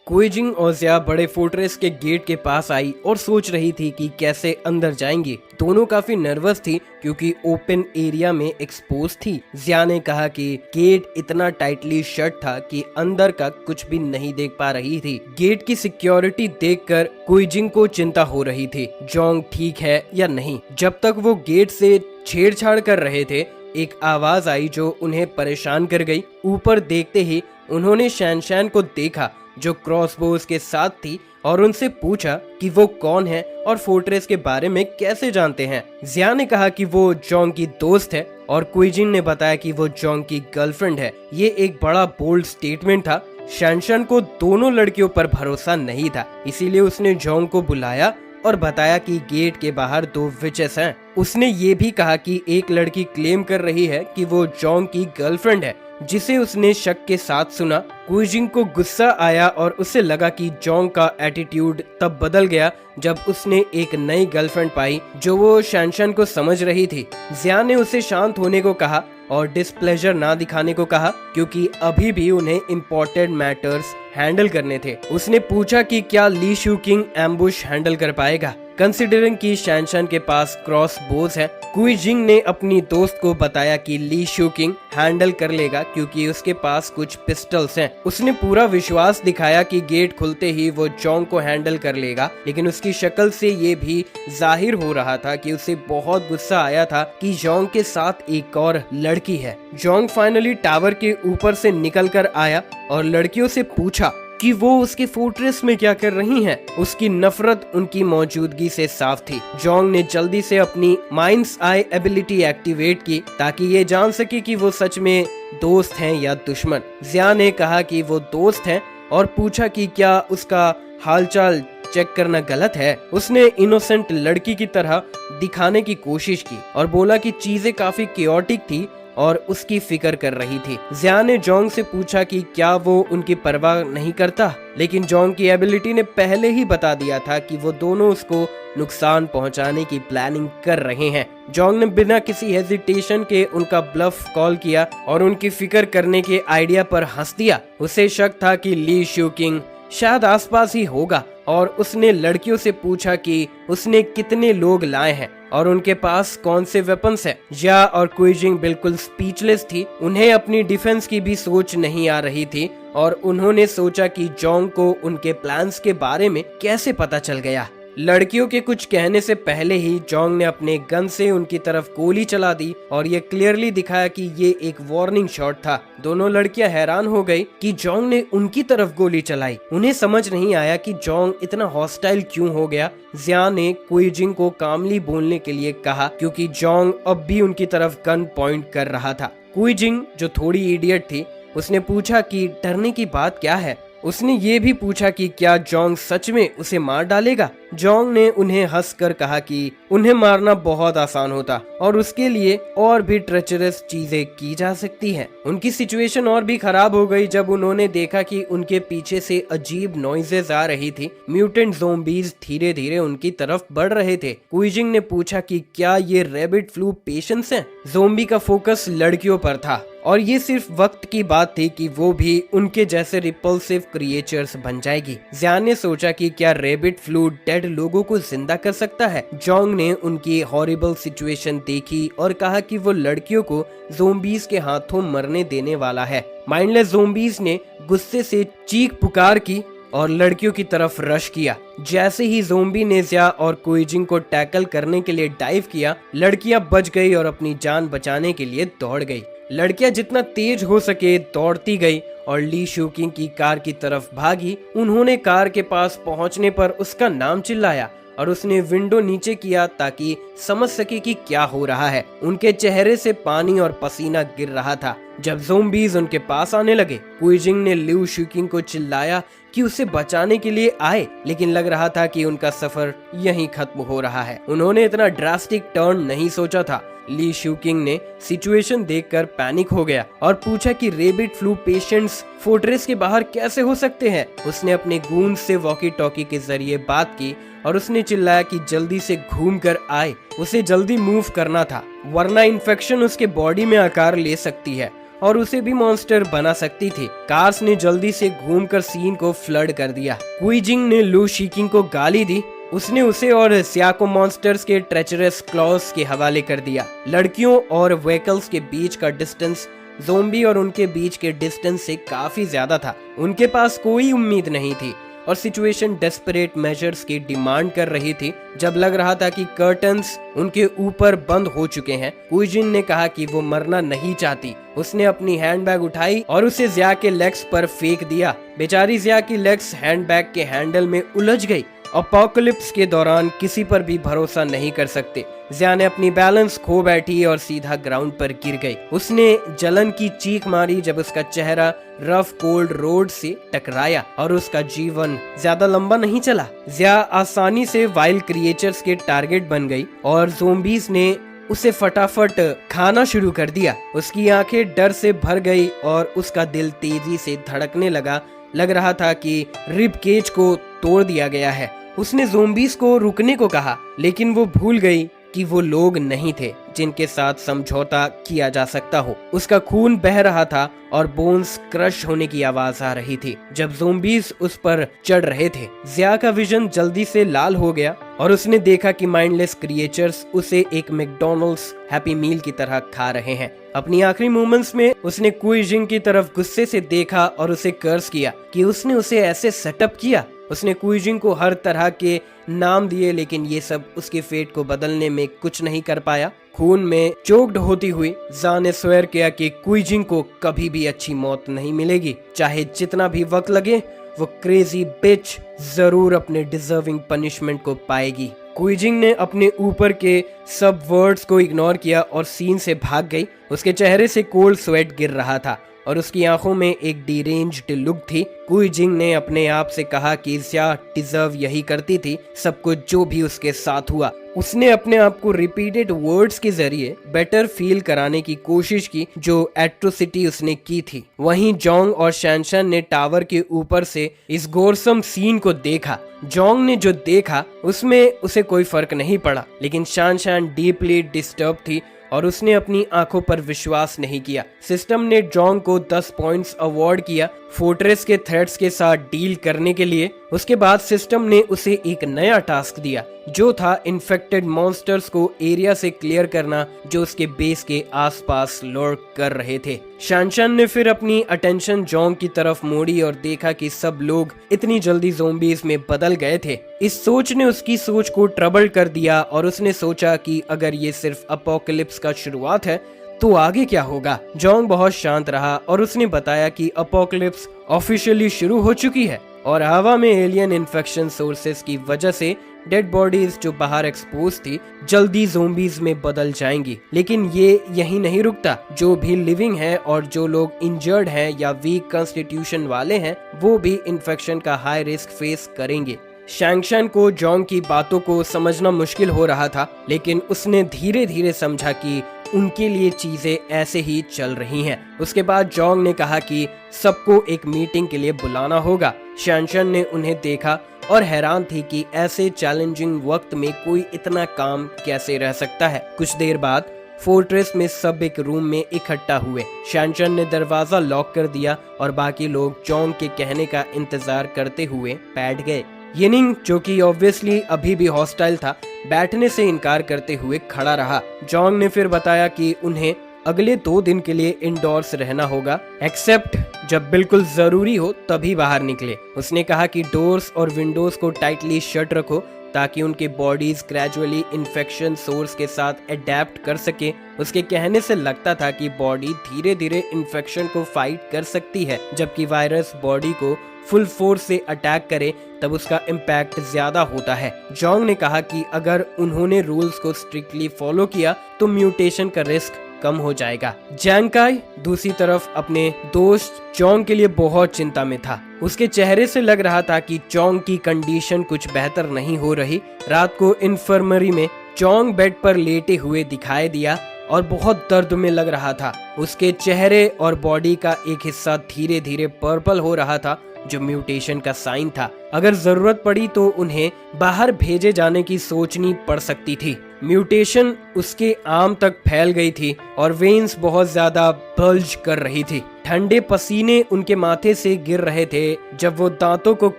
S1: कुइजिंग और ज़िया बड़े फोर्ट्रेस के गेट के पास आई और सोच रही थी कि कैसे अंदर जाएंगी। दोनों काफी नर्वस थी क्योंकि ओपन एरिया में एक्सपोज थी। ज़िया ने कहा कि गेट इतना टाइटली शट था कि अंदर का कुछ भी नहीं देख पा रही थी। गेट की सिक्योरिटी देखकर कुइजिंग को चिंता हो रही थी, जोंग ठीक है या नहीं। जब तक वो गेट से छेड़छाड़ कर रहे थे, एक आवाज आई जो उन्हें परेशान कर गई। ऊपर देखते ही उन्होंने शैनशैन को देखा जो क्रॉसबोज के साथ थी और उनसे पूछा कि वो कौन है और फोर्ट्रेस के बारे में कैसे जानते हैं। ज़िया ने कहा कि वो जोंग की दोस्त है और कुइजिन ने बताया कि वो जोंग की गर्लफ्रेंड है। ये एक बड़ा बोल्ड स्टेटमेंट था। शैनशैन को दोनों लड़कियों पर भरोसा नहीं था, इसीलिए उसने जोंग को बुलाया और बताया कि गेट के बाहर 2 विचेस हैं। उसने ये भी कहा कि एक लड़की क्लेम कर रही है कि वो जोंग की गर्लफ्रेंड है, जिसे उसने शक के साथ सुना। कुइजिंग को गुस्सा आया और उसे लगा कि जोंग का एटीट्यूड तब बदल गया जब उसने एक नई गर्लफ्रेंड पाई जो वो शैनशैन को समझ रही थी। ज़िया ने उसे शांत होने को कहा और डिस्प्लेजर ना दिखाने को कहा, क्योंकि अभी भी उन्हें इम्पोर्टेंट मैटर्स हैंडल करने थे। उसने पूछा कि क्या ली शू किंग एम्बुश हैंडल कर पाएगा। कंसिडरिंग कि शैनशन के पास क्रॉस बोज है। कुई जिंग ने अपनी दोस्त को बताया कि ली शूकिंग हैंडल कर लेगा क्योंकि उसके पास कुछ पिस्टल्स हैं। उसने पूरा विश्वास दिखाया कि गेट खुलते ही वो जोंग को हैंडल कर लेगा, लेकिन उसकी शक्ल से ये भी जाहिर हो रहा था कि उसे बहुत गुस्सा आया था कि जोंग के साथ एक और लड़की है। जोंग फाइनली टावर के ऊपर से निकल कर आया और लड़कियों से पूछा कि वो उसके फोर्ट्रेस में क्या कर रही हैं। उसकी नफरत उनकी मौजूदगी से साफ थी। जोंग ने जल्दी से अपनी माइंड्स आई एबिलिटी एक्टिवेट की ताकि ये जान सके कि वो सच में दोस्त हैं या दुश्मन। जिया ने कहा कि वो दोस्त हैं और पूछा कि क्या उसका हालचाल चेक करना गलत है। उसने इनोसेंट लड़की की तरह दिखाने की कोशिश की और बोला कि चीजें काफी केओटिक थी और उसकी फिक्र कर रही थी। जिया ने जोंग से पूछा कि क्या वो उनकी परवाह नहीं करता, लेकिन जोंग की एबिलिटी ने पहले ही बता दिया था कि वो दोनों उसको नुकसान पहुंचाने की प्लानिंग कर रहे हैं। जोंग ने बिना किसी हेजिटेशन के उनका ब्लफ कॉल किया और उनकी फिक्र करने के आइडिया पर हंस दिया। उसे शक था कि ली शूकिंग शायद आसपास ही होगा और उसने लड़कियों से पूछा कि उसने कितने लोग लाए हैं और उनके पास कौन से वेपन्स हैं। जिया और कुईजिंग बिल्कुल स्पीचलेस थी। उन्हें अपनी डिफेंस की भी सोच नहीं आ रही थी और उन्होंने सोचा कि जोंग को उनके प्लान्स के बारे में कैसे पता चल गया। लड़कियों के कुछ कहने से पहले ही जोंग ने अपने गन से उनकी तरफ गोली चला दी और ये क्लियरली दिखाया कि ये एक वार्निंग शॉट था। दोनों लड़कियां हैरान हो गई कि जोंग ने उनकी तरफ गोली चलाई। उन्हें समझ नहीं आया कि जोंग इतना हॉस्टाइल क्यों हो गया। जिया ने कुईजिंग को कामली बोलने के लिए कहा क्योंकि जोंग अब भी उनकी तरफ गन पॉइंट कर रहा था। कुईजिंग, जो थोड़ी इडियट थी, उसने पूछा कि डरने की बात क्या है। उसने ये भी पूछा कि क्या जोंग सच में उसे मार डालेगा। जोंग ने उन्हें हंसकर कहा कि उन्हें मारना बहुत आसान होता और उसके लिए और भी ट्रेचरस चीजें की जा सकती हैं। उनकी सिचुएशन और भी खराब हो गई जब उन्होंने देखा कि उनके पीछे से अजीब नॉइजेस आ रही थी। म्यूटेंट ज़ोंबीज धीरे धीरे उनकी तरफ बढ़ रहे थे। कुईजिंग ने पूछा कि क्या ये रैबिट फ्लू पेशेंट्स हैं। ज़ोंबी का फोकस लड़कियों पर था और ये सिर्फ वक्त की बात थी कि वो भी उनके जैसे रिपल्सिव क्रिएचर्स बन जाएगी। जिया ने सोचा कि क्या रैबिट फ्लू डेड लोगों को जिंदा कर सकता है। जोंग ने उनकी हॉरिबल सिचुएशन देखी और कहा कि वो लड़कियों को ज़ोंबीज के हाथों मरने देने वाला है। माइंडलेस ज़ोंबीज ने गुस्से से चीख पुकार की और लड़कियों की तरफ रश किया। जैसे ही ज़ोंबी ने जिया और कुईजिंग को टैकल करने के लिए डाइव किया, लड़कियां बच गई और अपनी जान बचाने के लिए दौड़ गई। लड़कियां जितना तेज हो सके दौड़ती गई और ली शूकिंग की कार की तरफ भागी। उन्होंने कार के पास पहुंचने पर उसका नाम चिल्लाया और उसने विंडो नीचे किया ताकि समझ सके कि क्या हो रहा है। उनके चेहरे से पानी और पसीना गिर रहा था। जब ज़ोंबीज उनके पास आने लगे, कुईजिंग ने ली शूकिंग को चिल्लाया कि उसे बचाने के लिए आए, लेकिन लग रहा था कि उनका सफर यहीं खत्म हो रहा है। उन्होंने इतना ड्रास्टिक टर्न नहीं सोचा था। ली शूकिंग ने सिचुएशन देखकर पैनिक हो गया और पूछा कि रेबिट फ्लू पेशेंट्स फोर्ट्रेस के बाहर कैसे हो सकते हैं। उसने अपने गूंज से वॉकी टॉकी के जरिए बात की और उसने चिल्लाया कि जल्दी से घूम कर आए। उसे जल्दी मूव करना था, वरना इन्फेक्शन उसके बॉडी में आकार ले सकती है और उसे भी मॉन्स्टर बना सकती थी। कार्स ने जल्दी से घूमकर सीन को फ्लड कर दिया। कुईजिंग ने ली शूकिंग को गाली दी। उसने उसे और जिया को मॉन्स्टर्स के ट्रेचरस क्लॉज के हवाले कर दिया। लड़कियों और व्हीकल्स के बीच का डिस्टेंस ज़ोंबी और उनके बीच के डिस्टेंस से काफी ज्यादा था। उनके पास कोई उम्मीद नहीं थी और सिचुएशन डेस्परेट मेजर्स की डिमांड कर रही थी। जब लग रहा था कि कर्टन्स उनके ऊपर बंद हो चुके हैं, कुईजिन ने कहा कि वो मरना नहीं चाहती। उसने अपनी हैंडबैग उठाई और उसे जिया के लेग्स पर फेंक दिया। बेचारी जिया की लेग्स हैंडबैग के हैंडल में उलझ गई। अपोकलिप्स के दौरान किसी पर भी भरोसा नहीं कर सकते। जिया ने अपनी बैलेंस खो बैठी और सीधा ग्राउंड पर गिर गई। उसने जलन की चीख मारी जब उसका चेहरा रफ कोल्ड रोड से टकराया और उसका जीवन ज्यादा लंबा नहीं चला। जिया आसानी से वाइल्ड क्रिएचर्स के टारगेट बन गई और ज़ोंबीज ने उसे फटाफट खाना शुरू कर दिया। उसकी आंखें डर से भर गई और उसका दिल तेजी से धड़कने लगा। लग रहा था कि रिब केज को तोड़ दिया गया है। उसने ज़ोंबीज को रुकने को कहा, लेकिन वो भूल गई कि वो लोग नहीं थे जिनके साथ समझौता किया जा सकता हो। उसका खून बह रहा था और बोन्स क्रश होने की आवाज आ रही थी जब ज़ोंबीज उस पर चढ़ रहे थे। जिया का विजन जल्दी से लाल हो गया और उसने देखा कि माइंडलेस क्रिएचर्स उसे एक मैकडॉनल्ड्स हैप्पी मील की तरह खा रहे हैं। अपनी आखिरी मोमेंट्स में उसने कुई जिंग की तरफ गुस्से से देखा और उसे कर्स किया कि उसने उसे ऐसे सेटअप किया। उसने कुई जिंग को हर तरह के नाम दिए, लेकिन ये सब उसके फेट को बदलने में कुछ नहीं कर पाया। खून में चोक्ड होती हुई जा ने स्वेयर किया कि कुई जिंग को कभी भी अच्छी मौत नहीं मिलेगी, चाहे जितना भी वक्त लगे। वो क्रेजी बिच जरूर अपने डिजर्विंग पनिशमेंट को पाएगी। कुई जिंग ने अपने ऊपर के सब वर्ड्स को इग्नोर किया और सीन से भाग गई। उसके चेहरे से कोल्ड स्वेट गिर रहा था और उसकी आंखों में एक डिरेंज्ड लुक थी। कुई जिंग ने अपने आप से कहा कि जिया डिजर्व यही करती थी सब कुछ जो भी उसके साथ हुआ। उसने अपने आप को रिपीटेड वर्ड्स के जरिए बेटर फील कराने की कोशिश की जो एट्रोसिटी उसने की थी। वहीं जोंग और शैनशन ने टावर के ऊपर से इस गोरसम सीन को देखा। जोंग ने जो देखा उसमें उसे कोई फर्क नहीं पड़ा, लेकिन शैनशन डीपली डिस्टर्ब थी और उसने अपनी आंखों पर विश्वास नहीं किया। सिस्टम ने जोंग को 10 पॉइंट्स अवार्ड किया फोर्ट्रेस के थ्रेट्स के साथ डील करने के लिए। उसके बाद सिस्टम ने उसे एक नया टास्क दिया जो था इन्फेक्टेड मॉन्स्टर्स को एरिया से क्लियर करना जो उसके बेस के आसपास लर्क कर रहे थे। शैनशन ने फिर अपनी अटेंशन जोंग की तरफ मोड़ी और देखा कि सब लोग इतनी जल्दी ज़ोंबीज में बदल गए थे। इस सोच ने उसकी सोच को ट्रबल कर दिया और उसने सोचा कि अगर ये सिर्फ अपोकलिप्स का शुरुआत है तो आगे क्या होगा। जोंग बहुत शांत रहा और उसने बताया कि अपोकलिप्स ऑफिशियली शुरू हो चुकी है और हवा में एलियन इन्फेक्शन सोर्सेस की वजह से डेड बॉडीज जो बाहर एक्सपोज थी जल्दी ज़ोंबीज में बदल जाएंगी। लेकिन ये यही नहीं रुकता, जो भी लिविंग है और जो लोग इंजर्ड हैं या वीक कॉन्स्टिट्यूशन वाले हैं वो भी इन्फेक्शन का हाई रिस्क फेस करेंगे। शैंगशन को जोंग की बातों को समझना मुश्किल हो रहा था, लेकिन उसने धीरे धीरे समझा कि उनके लिए चीजें ऐसे ही चल रही हैं। उसके बाद जोंग ने कहा कि सबको एक मीटिंग के लिए बुलाना होगा। शैंगशन ने उन्हें देखा और हैरान थी कि ऐसे चैलेंजिंग वक्त में कोई इतना काम कैसे रह सकता है। कुछ देर बाद फोर्ट्रेस में सब एक रूम में इकट्ठा हुए। शैंगशन ने दरवाजा लॉक कर दिया और बाकी लोग जोंग के कहने का इंतजार करते हुए बैठ गए। यिनिंग, जो कि ऑब्वियसली अभी भी हॉस्टाइल था, बैठने से इनकार करते हुए खड़ा रहा। जोंग ने फिर बताया कि उन्हें अगले 2 दिन के लिए इंडोर्स रहना होगा, एक्सेप्ट जब बिल्कुल जरूरी हो तभी बाहर निकले। उसने कहा कि डोर्स और विंडोज को टाइटली शट रखो ताकि उनके बॉडीज ग्रेजुअली इन्फेक्शन सोर्स के साथ अडेप्ट कर सके। उसके कहने से लगता था कि बॉडी धीरे धीरे इन्फेक्शन को फाइट कर सकती है, जबकि वायरस बॉडी को फुल फोर्स से अटैक करे तब उसका इम्पैक्ट ज्यादा होता है। जोंग ने कहा कि अगर उन्होंने रूल्स को स्ट्रिक्टली फॉलो किया तो म्यूटेशन का रिस्क कम हो जाएगा। जैंग काई दूसरी तरफ अपने दोस्त जोंग के लिए बहुत चिंता में था। उसके चेहरे से लग रहा था कि जोंग की कंडीशन कुछ बेहतर नहीं हो रही। रात को इन्फर्मरी में जोंग बेड पर लेटे हुए दिखाई दिया और बहुत दर्द में लग रहा था। उसके चेहरे और बॉडी का एक हिस्सा धीरे धीरे पर्पल हो रहा था जो म्यूटेशन का साइन था। अगर जरूरत पड़ी तो उन्हें बाहर भेजे जाने की सोचनी पड़ सकती थी। म्यूटेशन उसके आर्म तक फैल गई थी और वेन्स बहुत ज्यादा बल्ज कर रही थी। ठंडे पसीने उनके माथे से गिर रहे थे जब वो दांतों को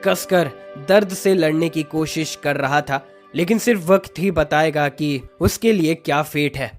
S1: कसकर दर्द से लड़ने की कोशिश कर रहा था, लेकिन सिर्फ वक्त ही बताएगा कि उसके लिए क्या फेट है।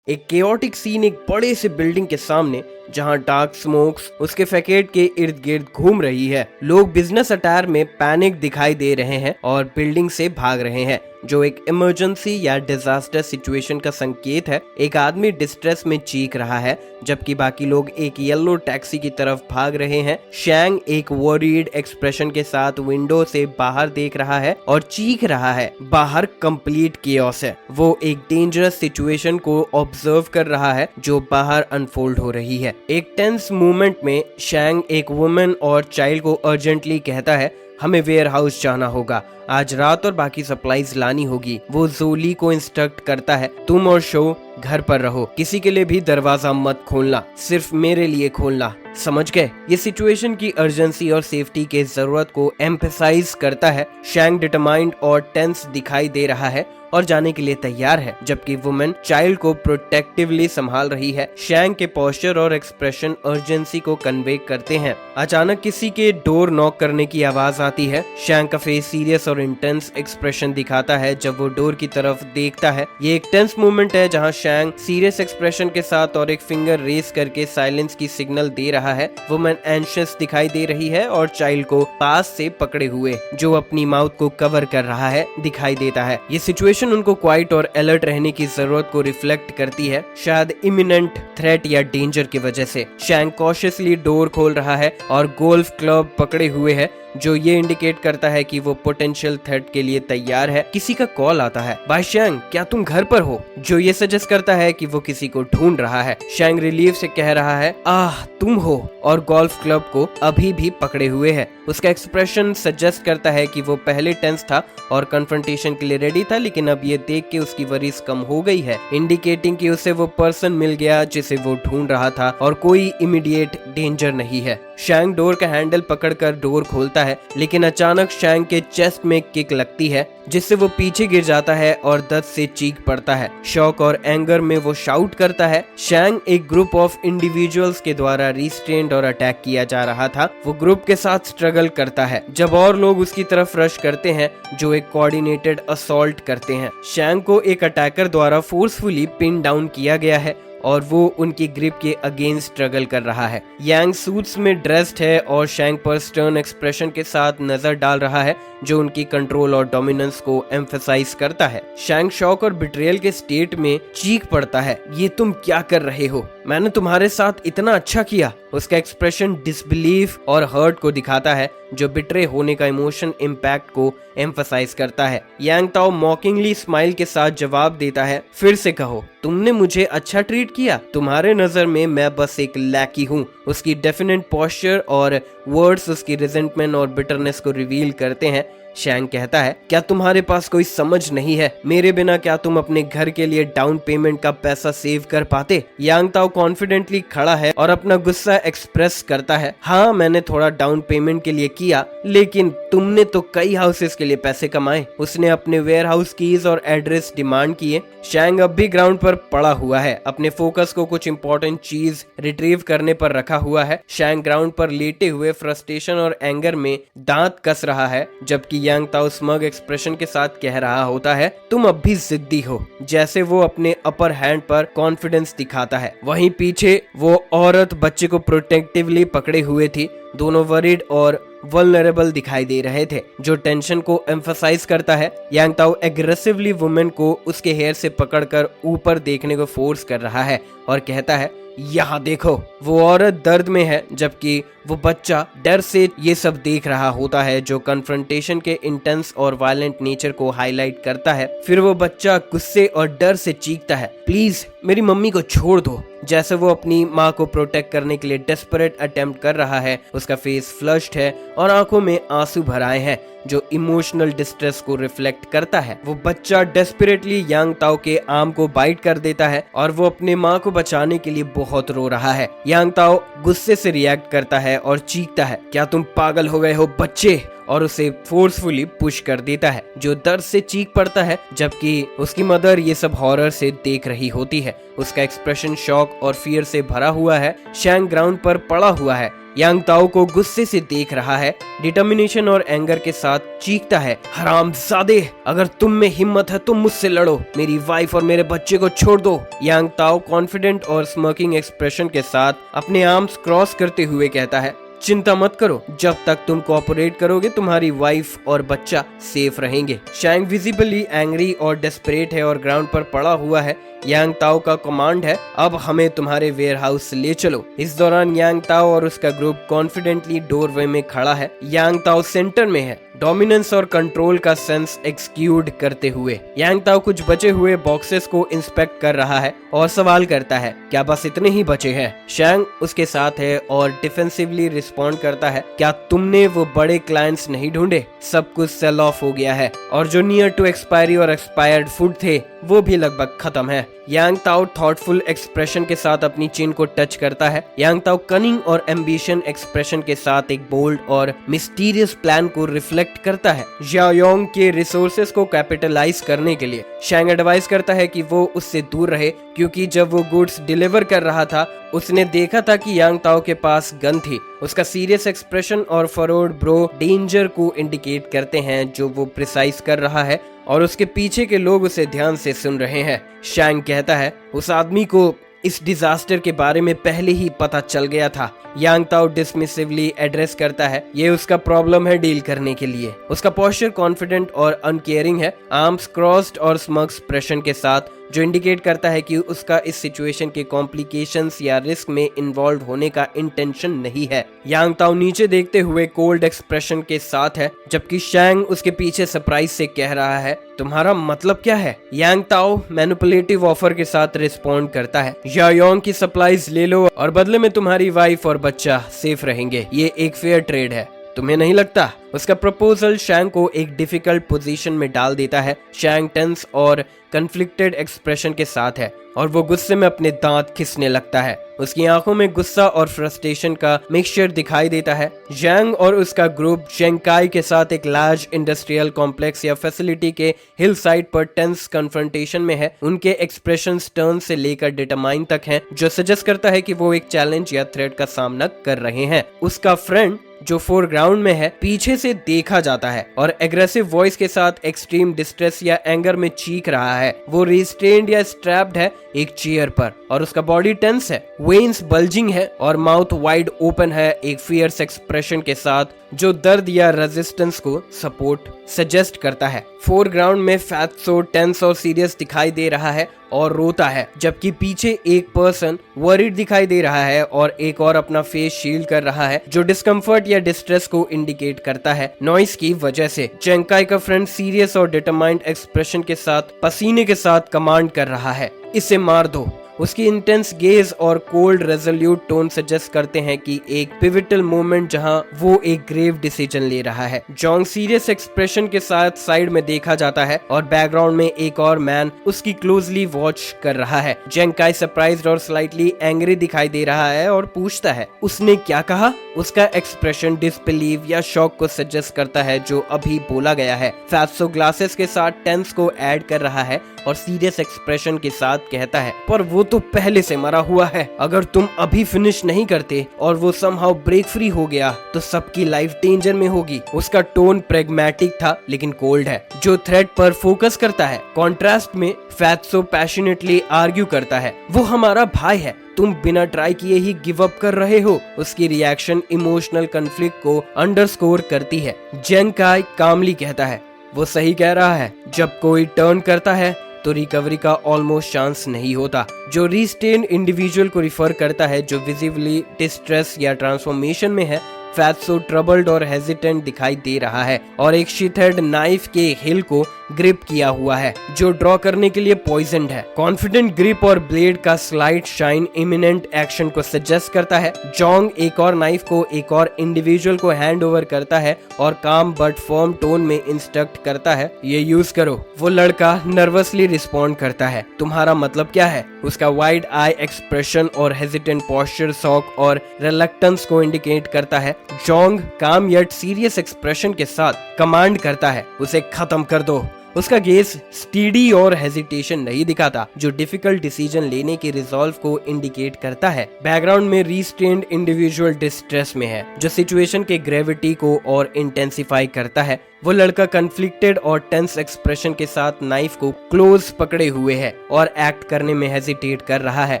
S1: एक केओटिक सीन एक बड़े से बिल्डिंग के सामने जहां डार्क स्मोक्स उसके फैकेट के इर्द गिर्द घूम रही है। लोग बिजनेस अटायर में पैनिक दिखाई दे रहे हैं और बिल्डिंग से भाग रहे हैं, जो एक इमरजेंसी या डिजास्टर सिचुएशन का संकेत है। एक आदमी डिस्ट्रेस में चीख रहा है जबकि बाकी लोग एक येलो टैक्सी की तरफ भाग रहे हैं। शैंग एक वरीड एक्सप्रेशन के साथ विंडो से बाहर देख रहा है और चीख रहा है। बाहर कंप्लीट केओस है। वो एक डेंजरस सिचुएशन को ऑब्जर्व कर रहा है जो बाहर अनफोल्ड हो रही है। एक टेंस मूवमेंट में शैंग एक वुमेन और चाइल्ड को अर्जेंटली कहता है हमें वेयर हाउस जाना होगा, आज रात और बाकी सप्लाईज लानी होगी। वो जोली को इंस्ट्रक्ट करता है तुम और शो घर पर रहो, किसी के लिए भी दरवाजा मत खोलना, सिर्फ मेरे लिए खोलना, समझ गए। ये सिचुएशन की अर्जेंसी और सेफ्टी के जरूरत को एम्फेसाइज करता है। शैंग डिटरमाइंड और टेंस दिखाई दे रहा है और जाने के लिए तैयार है, जबकि वुमेन चाइल्ड को प्रोटेक्टिवली संभाल रही है। शैंग के पोस्चर और एक्सप्रेशन अर्जेंसी को कन्वे करते हैं। अचानक किसी के डोर नॉक करने की आवाज आती है। शैंग का फेस सीरियस और इंटेंस एक्सप्रेशन दिखाता है जब वो डोर की तरफ देखता है। ये एक टेंस मोमेंट है जहाँ शैंग सीरियस एक्सप्रेशन के साथ और एक फिंगर रेस करके साइलेंस की सिग्नल दे रहा है। वुमेन एंशियस दिखाई दे रही है और चाइल्ड को पास से पकड़े हुए, जो अपनी माउथ को कवर कर रहा है, दिखाई देता है। ये सिचुएशन उनको क्वाइट और अलर्ट रहने की जरूरत को रिफ्लेक्ट करती है, शायद इमिनेंट थ्रेट या डेंजर की वजह से। शैंग कॉशियसली डोर खोल रहा है और गोल्फ क्लब पकड़े हुए है, जो ये इंडिकेट करता है कि वो पोटेंशियल थ्रेट के लिए तैयार है। किसी का कॉल आता है, भाई शैंग क्या तुम घर पर हो, जो ये सजेस्ट करता है कि वो किसी को ढूंढ रहा है। शैंग रिलीफ से कह रहा है, आह तुम हो, और गोल्फ क्लब को अभी भी पकड़े हुए है। उसका एक्सप्रेशन सजेस्ट करता है कि वो पहले टेंस था और कन्फ्रंटेशन के लिए रेडी था, लेकिन अब ये देख के उसकी वरीज कम हो गई है, इंडिकेटिंग कि उसे वो पर्सन मिल गया जिसे वो ढूंढ रहा था और कोई इमीडिएट डेंजर नहीं है। शैंग डोर का हैंडल पकड़कर डोर खोलता है, लेकिन अचानक शैंग के चेस्ट में किक लगती है, जिससे वो पीछे गिर जाता है और दर्द से चीख पड़ता है। शॉक और एंगर में वो शाउट करता है। शैंग एक ग्रुप ऑफ इंडिविजुअल्स के द्वारा रिस्ट्रेन्ड और अटैक किया जा रहा था। वो ग्रुप के साथ स्ट्रगल करता है जब और लोग उसकी तरफ रश करते हैं, जो एक कोऑर्डिनेटेड असॉल्ट करते हैं। शैंग को एक अटैकर द्वारा फोर्सफुली पिन डाउन किया गया है और वो उनकी ग्रिप के अगेंस्ट स्ट्रगल कर रहा है। यांग सूट्स में ड्रेस्ड है और शैंग पर स्टर्न एक्सप्रेशन के साथ नजर डाल रहा है, जो उनकी कंट्रोल और डोमिनेंस को एम्फेसाइज करता है। शैंग शॉक और बिट्रेयल के स्टेट में चीख पड़ता है, ये तुम क्या कर रहे हो, मैंने तुम्हारे साथ इतना अच्छा किया। उसका एक्सप्रेशन डिसबिलीफ और हर्ट को दिखाता है, जो बिट्रे होने का इमोशन इम्पैक्ट को एम्फसाइज करता है। यांग ताओ मॉकिंगली स्माइल के साथ जवाब देता है, फिर से कहो, तुमने मुझे अच्छा ट्रीट किया, तुम्हारे नजर में मैं बस एक लैकी हूँ। उसकी डेफिनेट पोस्चर और वर्ड्स उसकी रिजेंटमेंट और बिटरनेस को रिवील करते हैं। शैंग कहता है, क्या तुम्हारे पास कोई समझ नहीं है, मेरे बिना क्या तुम अपने घर के लिए डाउन पेमेंट का पैसा सेव कर पाते। यांग ताओ कॉन्फिडेंटली खड़ा है और अपना गुस्सा एक्सप्रेस करता है, हाँ मैंने थोड़ा डाउन पेमेंट के लिए किया, लेकिन तुमने तो कई हाउसेस के लिए पैसे कमाए। उसने अपने वेयर हाउस कीज और एड्रेस डिमांड किए। शैंग अब भी ग्राउंड पर पड़ा हुआ है, अपने फोकस को कुछ इंपॉर्टेंट चीज रिट्रीव करने पर रखा हुआ है। शैंग ग्राउंड पर लेटे हुए फ्रस्ट्रेशन और एंगर में दांत कस रहा है, जबकि यांग ताओ स्मग एक्सप्रेशन के साथ कह रहा होता है, तुम अब भी जिद्दी हो, जैसे वो अपने अपर हैंड पर कॉन्फिडेंस दिखाता है। वहीं पीछे वो औरत बच्चे को प्रोटेक्टिवली पकड़े हुए थी। दोनों वरीड और वल्नरेबल दिखाई दे रहे थे, जो टेंशन को एम्फसाइज करता है। यांग ताओ एग्रेसिवली वुमेन को उसके हेयर से पकड़कर ऊपर देखने को फोर्स कर रहा है और कहता है, यहाँ देखो। वो औरत दर्द में है, जबकि वो बच्चा डर से ये सब देख रहा होता है, जो कन्फ्रंटेशन के इंटेंस और वायलेंट नेचर को हाईलाइट करता है। फिर वो बच्चा गुस्से और डर से चीखता है, प्लीज मेरी मम्मी को छोड़ दो, जैसे वो अपनी माँ को प्रोटेक्ट करने के लिए डेस्परेट अटेम्प्ट कर रहा है। उसका फेस फ्लश्ड है और आंखों में आंसू भर आए हैं, जो इमोशनल डिस्ट्रेस को रिफ्लेक्ट करता है। वो बच्चा डेस्परेटली यांग ताओ के आर्म को बाइट कर देता है और वो अपने माँ को बचाने के लिए बहुत रो रहा है। यांग ताओ गुस्से से रिएक्ट करता है और चीखता है, क्या तुम पागल हो गए हो बच्चे, और उसे फोर्सफुली पुश कर देता है, जो दर्द से चीख पड़ता है, जबकि उसकी मदर ये सब हॉरर से देख रही होती है। उसका एक्सप्रेशन शॉक और फियर से भरा हुआ है। शैंग ग्राउंड पर पड़ा हुआ है, यांग ताओ को गुस्से से देख रहा है, डिटर्मिनेशन और एंगर के साथ चीखता है, हरामजादे, अगर तुम में हिम्मत है तुम मुझसे लड़ो, मेरी वाइफ और मेरे बच्चे को छोड़ दो। यांग ताओ कॉन्फिडेंट और स्मर्किंग एक्सप्रेशन के साथ अपने आर्म्स क्रॉस करते हुए कहता है, चिंता मत करो, जब तक तुम कोऑपरेट करोगे तुम्हारी वाइफ और बच्चा सेफ रहेंगे। शैंग विजिबली एंग्री और डेस्परेट है और ग्राउंड पर पड़ा हुआ है। यांग ताओ का कमांड है, अब हमें तुम्हारे वेयर हाउस ले चलो। इस दौरान यांग ताओ और उसका ग्रुप कॉन्फिडेंटली डोरवे में खड़ा है। यांग ताओ सेंटर में है, डोमिनेंस और कंट्रोल का सेंस एक्सक्यूड करते हुए। यांग ताओ कुछ बचे हुए बॉक्सेस को इंस्पेक्ट कर रहा है और सवाल करता है, क्या बस इतने ही बचे हैं? शैंग उसके साथ है और डिफेंसिवली रिस्पॉन्ड करता है, क्या तुमने वो बड़े क्लाइंट्स नहीं ढूंढे? सब कुछ सेल ऑफ हो गया है और जो नियर टू एक्सपायरी और एक्सपायर्ड फूड थे वो भी लगभग खत्म है। यांग ताओ थॉटफुल एक्सप्रेशन के साथ अपनी चिन को टच करता है। यांग ताओ कनिंग और एम्बिशन एक्सप्रेशन के साथ एक बोल्ड और मिस्टीरियस प्लान को रिफ्लेक्ट करता है। जियाओयोंग के रिसोर्सेस को कैपिटलाइज करने के लिए शैंग एडवाइस करता है कि वो उससे दूर रहे, क्योंकि जब वो गुड्स डिलीवर कर रहा था उसने देखा था कि यांग ताओ के पास गन थी। उसका सीरियस एक्सप्रेशन और फॉरवर्ड ब्रो डेंजर को इंडिकेट करते हैं जो वो प्रिसाइज कर रहा है, और उसके पीछे के लोग उसे ध्यान से सुन रहे हैं। शैंग कहता है उस आदमी को इस डिजास्टर के बारे में पहले ही पता चल गया था। यांग ताओ डिसमिसिवली एड्रेस करता है ये उसका प्रॉब्लम है डील करने के लिए। उसका पोस्चर कॉन्फिडेंट और अनकेयरिंग है, आर्म्स क्रॉस्ड और स्मग एक्सप्रेशन के साथ, जो इंडिकेट करता है कि उसका इस सिचुएशन के कॉम्प्लिकेशंस या रिस्क में इन्वॉल्व होने का इंटेंशन नहीं है। यांग ताओ नीचे देखते हुए कोल्ड एक्सप्रेशन के साथ है, जबकि शैंग उसके पीछे सरप्राइज से कह रहा है तुम्हारा मतलब क्या है। यांग ताओ मैनिपुलेटिव ऑफर के साथ रिस्पॉन्ड करता है जियाओयोंग की सप्लाईज ले लो और बदले में तुम्हारी वाइफ और बच्चा सेफ रहेंगे, ये एक फेयर ट्रेड है, तुम्हें नहीं लगता। उसका प्रपोजल शैंग को एक डिफिकल्ट पोजीशन में डाल देता है। शैंग टेंस और कन्फ्लिक्टेड एक्सप्रेशन के साथ है और वो गुस्से में अपने दांत खिसने लगता है। उसकी आंखों में गुस्सा और फ्रस्ट्रेशन का मिक्सचर दिखाई देता है। जैंग और उसका ग्रुप शेंकाई के साथ एक लार्ज इंडस्ट्रियल कॉम्प्लेक्स या फैसिलिटी के हिल साइड पर टेंस कन्फ्रंटेशन में है। उनके एक्सप्रेशन टर्न से लेकर डिटरमाइन तक हैं, जो सजेस्ट करता है कि वो एक चैलेंज या थ्रेट का सामना कर रहे हैं। उसका फ्रेंड जो फोरग्राउंड में है पीछे से देखा जाता है और एग्रेसिव वॉइस के साथ एक्सट्रीम डिस्ट्रेस या एंगर में चीख रहा है। वो रिस्ट्रेन्ड या स्ट्रैप्ड है एक चेयर पर और उसका बॉडी टेंस है, वेन्स बल्जिंग है और माउथ वाइड ओपन है एक फियर्स एक्सप्रेशन के साथ, जो दर्द या रेजिस्टेंस को सपोर्ट सजेस्ट करता है। फोरग्राउंड में फैत्सो टेंस और सीरियस दिखाई दे रहा है और रोता है, जबकि पीछे एक पर्सन वरीड दिखाई दे रहा है और एक और अपना फेस शील्ड कर रहा है, जो डिस्कम्फर्ट या डिस्ट्रेस को इंडिकेट करता है नॉइस की वजह से। चेंकाई का फ्रेंड सीरियस और डिटरमाइंड एक्सप्रेशन के साथ पसीने के साथ कमांड कर रहा है इसे मार दो। उसकी इंटेंस गेज और कोल्ड रेजोल्यूट टोन सजेस्ट करते हैं कि एक पिविटल मोमेंट जहां वो एक ग्रेव डिसीजन ले रहा है। जोंग सीरियस एक्सप्रेशन के साथ साइड में देखा जाता है और बैकग्राउंड में एक और मैन उसकी क्लोजली वॉच कर रहा है। जेंकाई सरप्राइज्ड और स्लाइटली एंग्री दिखाई दे रहा है और पूछता है उसने क्या कहा। उसका एक्सप्रेशन डिसबिलीव या शॉक को सजेस्ट करता है जो अभी बोला गया है। फैत्सो ग्लासेस के साथ टेंस को ऐड कर रहा है और सीरियस एक्सप्रेशन के साथ कहता है पर वो तो पहले से मरा हुआ है, अगर तुम अभी फिनिश नहीं करते और वो समहाउ ब्रेक फ्री हो गया तो सबकी लाइफ डेंजर में होगी। उसका टोन प्रेग्मेटिक था लेकिन कोल्ड है, जो थ्रेट पर फोकस करता है। कॉन्ट्रास्ट में फैत्सो पैशनेटली आर्ग्यू करता है वो हमारा भाई है, तुम बिना ट्राई किए ही गिव अप कर रहे हो। उसकी रिएक्शन इमोशनल कन्फ्लिक्ट को अंडरस्कोर करती है। जेंकाई कामली कहता है वो सही कह रहा है, जब कोई टर्न करता है तो रिकवरी का ऑलमोस्ट चांस नहीं होता, जो रिस्ट्रेन्ड इंडिविजुअल को रिफर करता है जो विजिबली डिस्ट्रेस या ट्रांसफॉर्मेशन में है। फैत्सो ट्रबल्ड और हेजिटेंट दिखाई दे रहा है और एक शीथेड नाइफ के हिल को ग्रिप किया हुआ है जो ड्रॉ करने के लिए पॉइजन्ड है। कॉन्फिडेंट ग्रिप और ब्लेड का स्लाइट शाइन इमिनेंट एक्शन को सजेस्ट करता है। जोंग एक और नाइफ को एक और इंडिविजुअल को हैंड ओवर करता है और काम बट फर्म टोन में इंस्ट्रक्ट करता है ये यूज करो। वो लड़का नर्वसली रिस्पॉन्ड करता है तुम्हारा मतलब क्या है। उसका वाइड आई एक्सप्रेशन और हेजिटेंट पोस्चर शॉक और रिलक्टेंस को इंडिकेट करता है। जोंग काम यट सीरियस एक्सप्रेशन के साथ कमांड करता है उसे खत्म कर दो। उसका गेज स्टीडी और हेजिटेशन नहीं दिखाता, जो डिफिकल्ट डिसीजन लेने के रिजॉल्व को इंडिकेट करता है। बैकग्राउंड में रिस्ट्रेन्ड इंडिविजुअल डिस्ट्रेस में है, जो सिचुएशन के ग्रेविटी को और इंटेंसिफाई करता है। वो लड़का कन्फ्लिक्टेड और टेंस एक्सप्रेशन के साथ नाइफ को क्लोज पकड़े हुए है और एक्ट करने में हेजिटेट कर रहा है।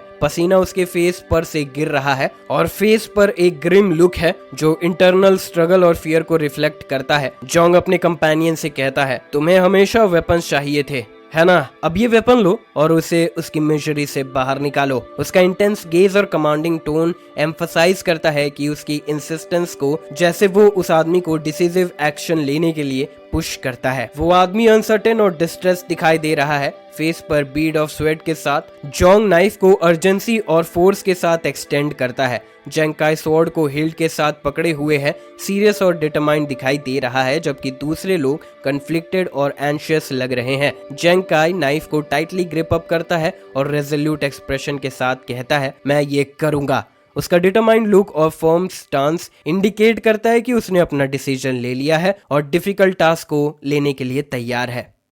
S1: पसीना उसके फेस पर से गिर रहा है और फेस पर एक ग्रिम लुक है जो इंटरनल स्ट्रगल और फियर को रिफ्लेक्ट करता है। जोंग अपने कंपेनियन से कहता है तुम्हें हमेशा वेपन चाहिए थे है ना, अब ये वेपन लो और उसे उसकी मिजरी से बाहर निकालो। उसका इंटेंस गेज और कमांडिंग टोन एम्फसाइज करता है कि उसकी इंसिस्टेंस को, जैसे वो उस आदमी को डिसीजिव एक्शन लेने के लिए पुश करता है। वो आदमी अनसर्टेन और डिस्ट्रेस दिखाई दे रहा है, फेस पर बीड ऑफ स्वेट के साथ। जोंग नाइफ को अर्जेंसी और फोर्स के साथ एक्सटेंड करता है। जेंग काई स्वॉर्ड को हिल्ड के साथ पकड़े हुए है, सीरियस और डिटरमाइंड दिखाई दे रहा है, जबकि दूसरे लोग कन्फ्लिक्टेड और एंशियस लग रहे हैं। जेंग काई नाइफ को टाइटली ग्रिप अप करता है और रेजोल्यूट एक्सप्रेशन के साथ कहता है, मैं ये करूंगा। उसका डिटरमाइंड लुक और फर्म स्टांस इंडिकेट करता है कि उसने अपना डिसीजन ले लिया है और डिफिकल्ट टास्क को लेने के लिए तैयार है।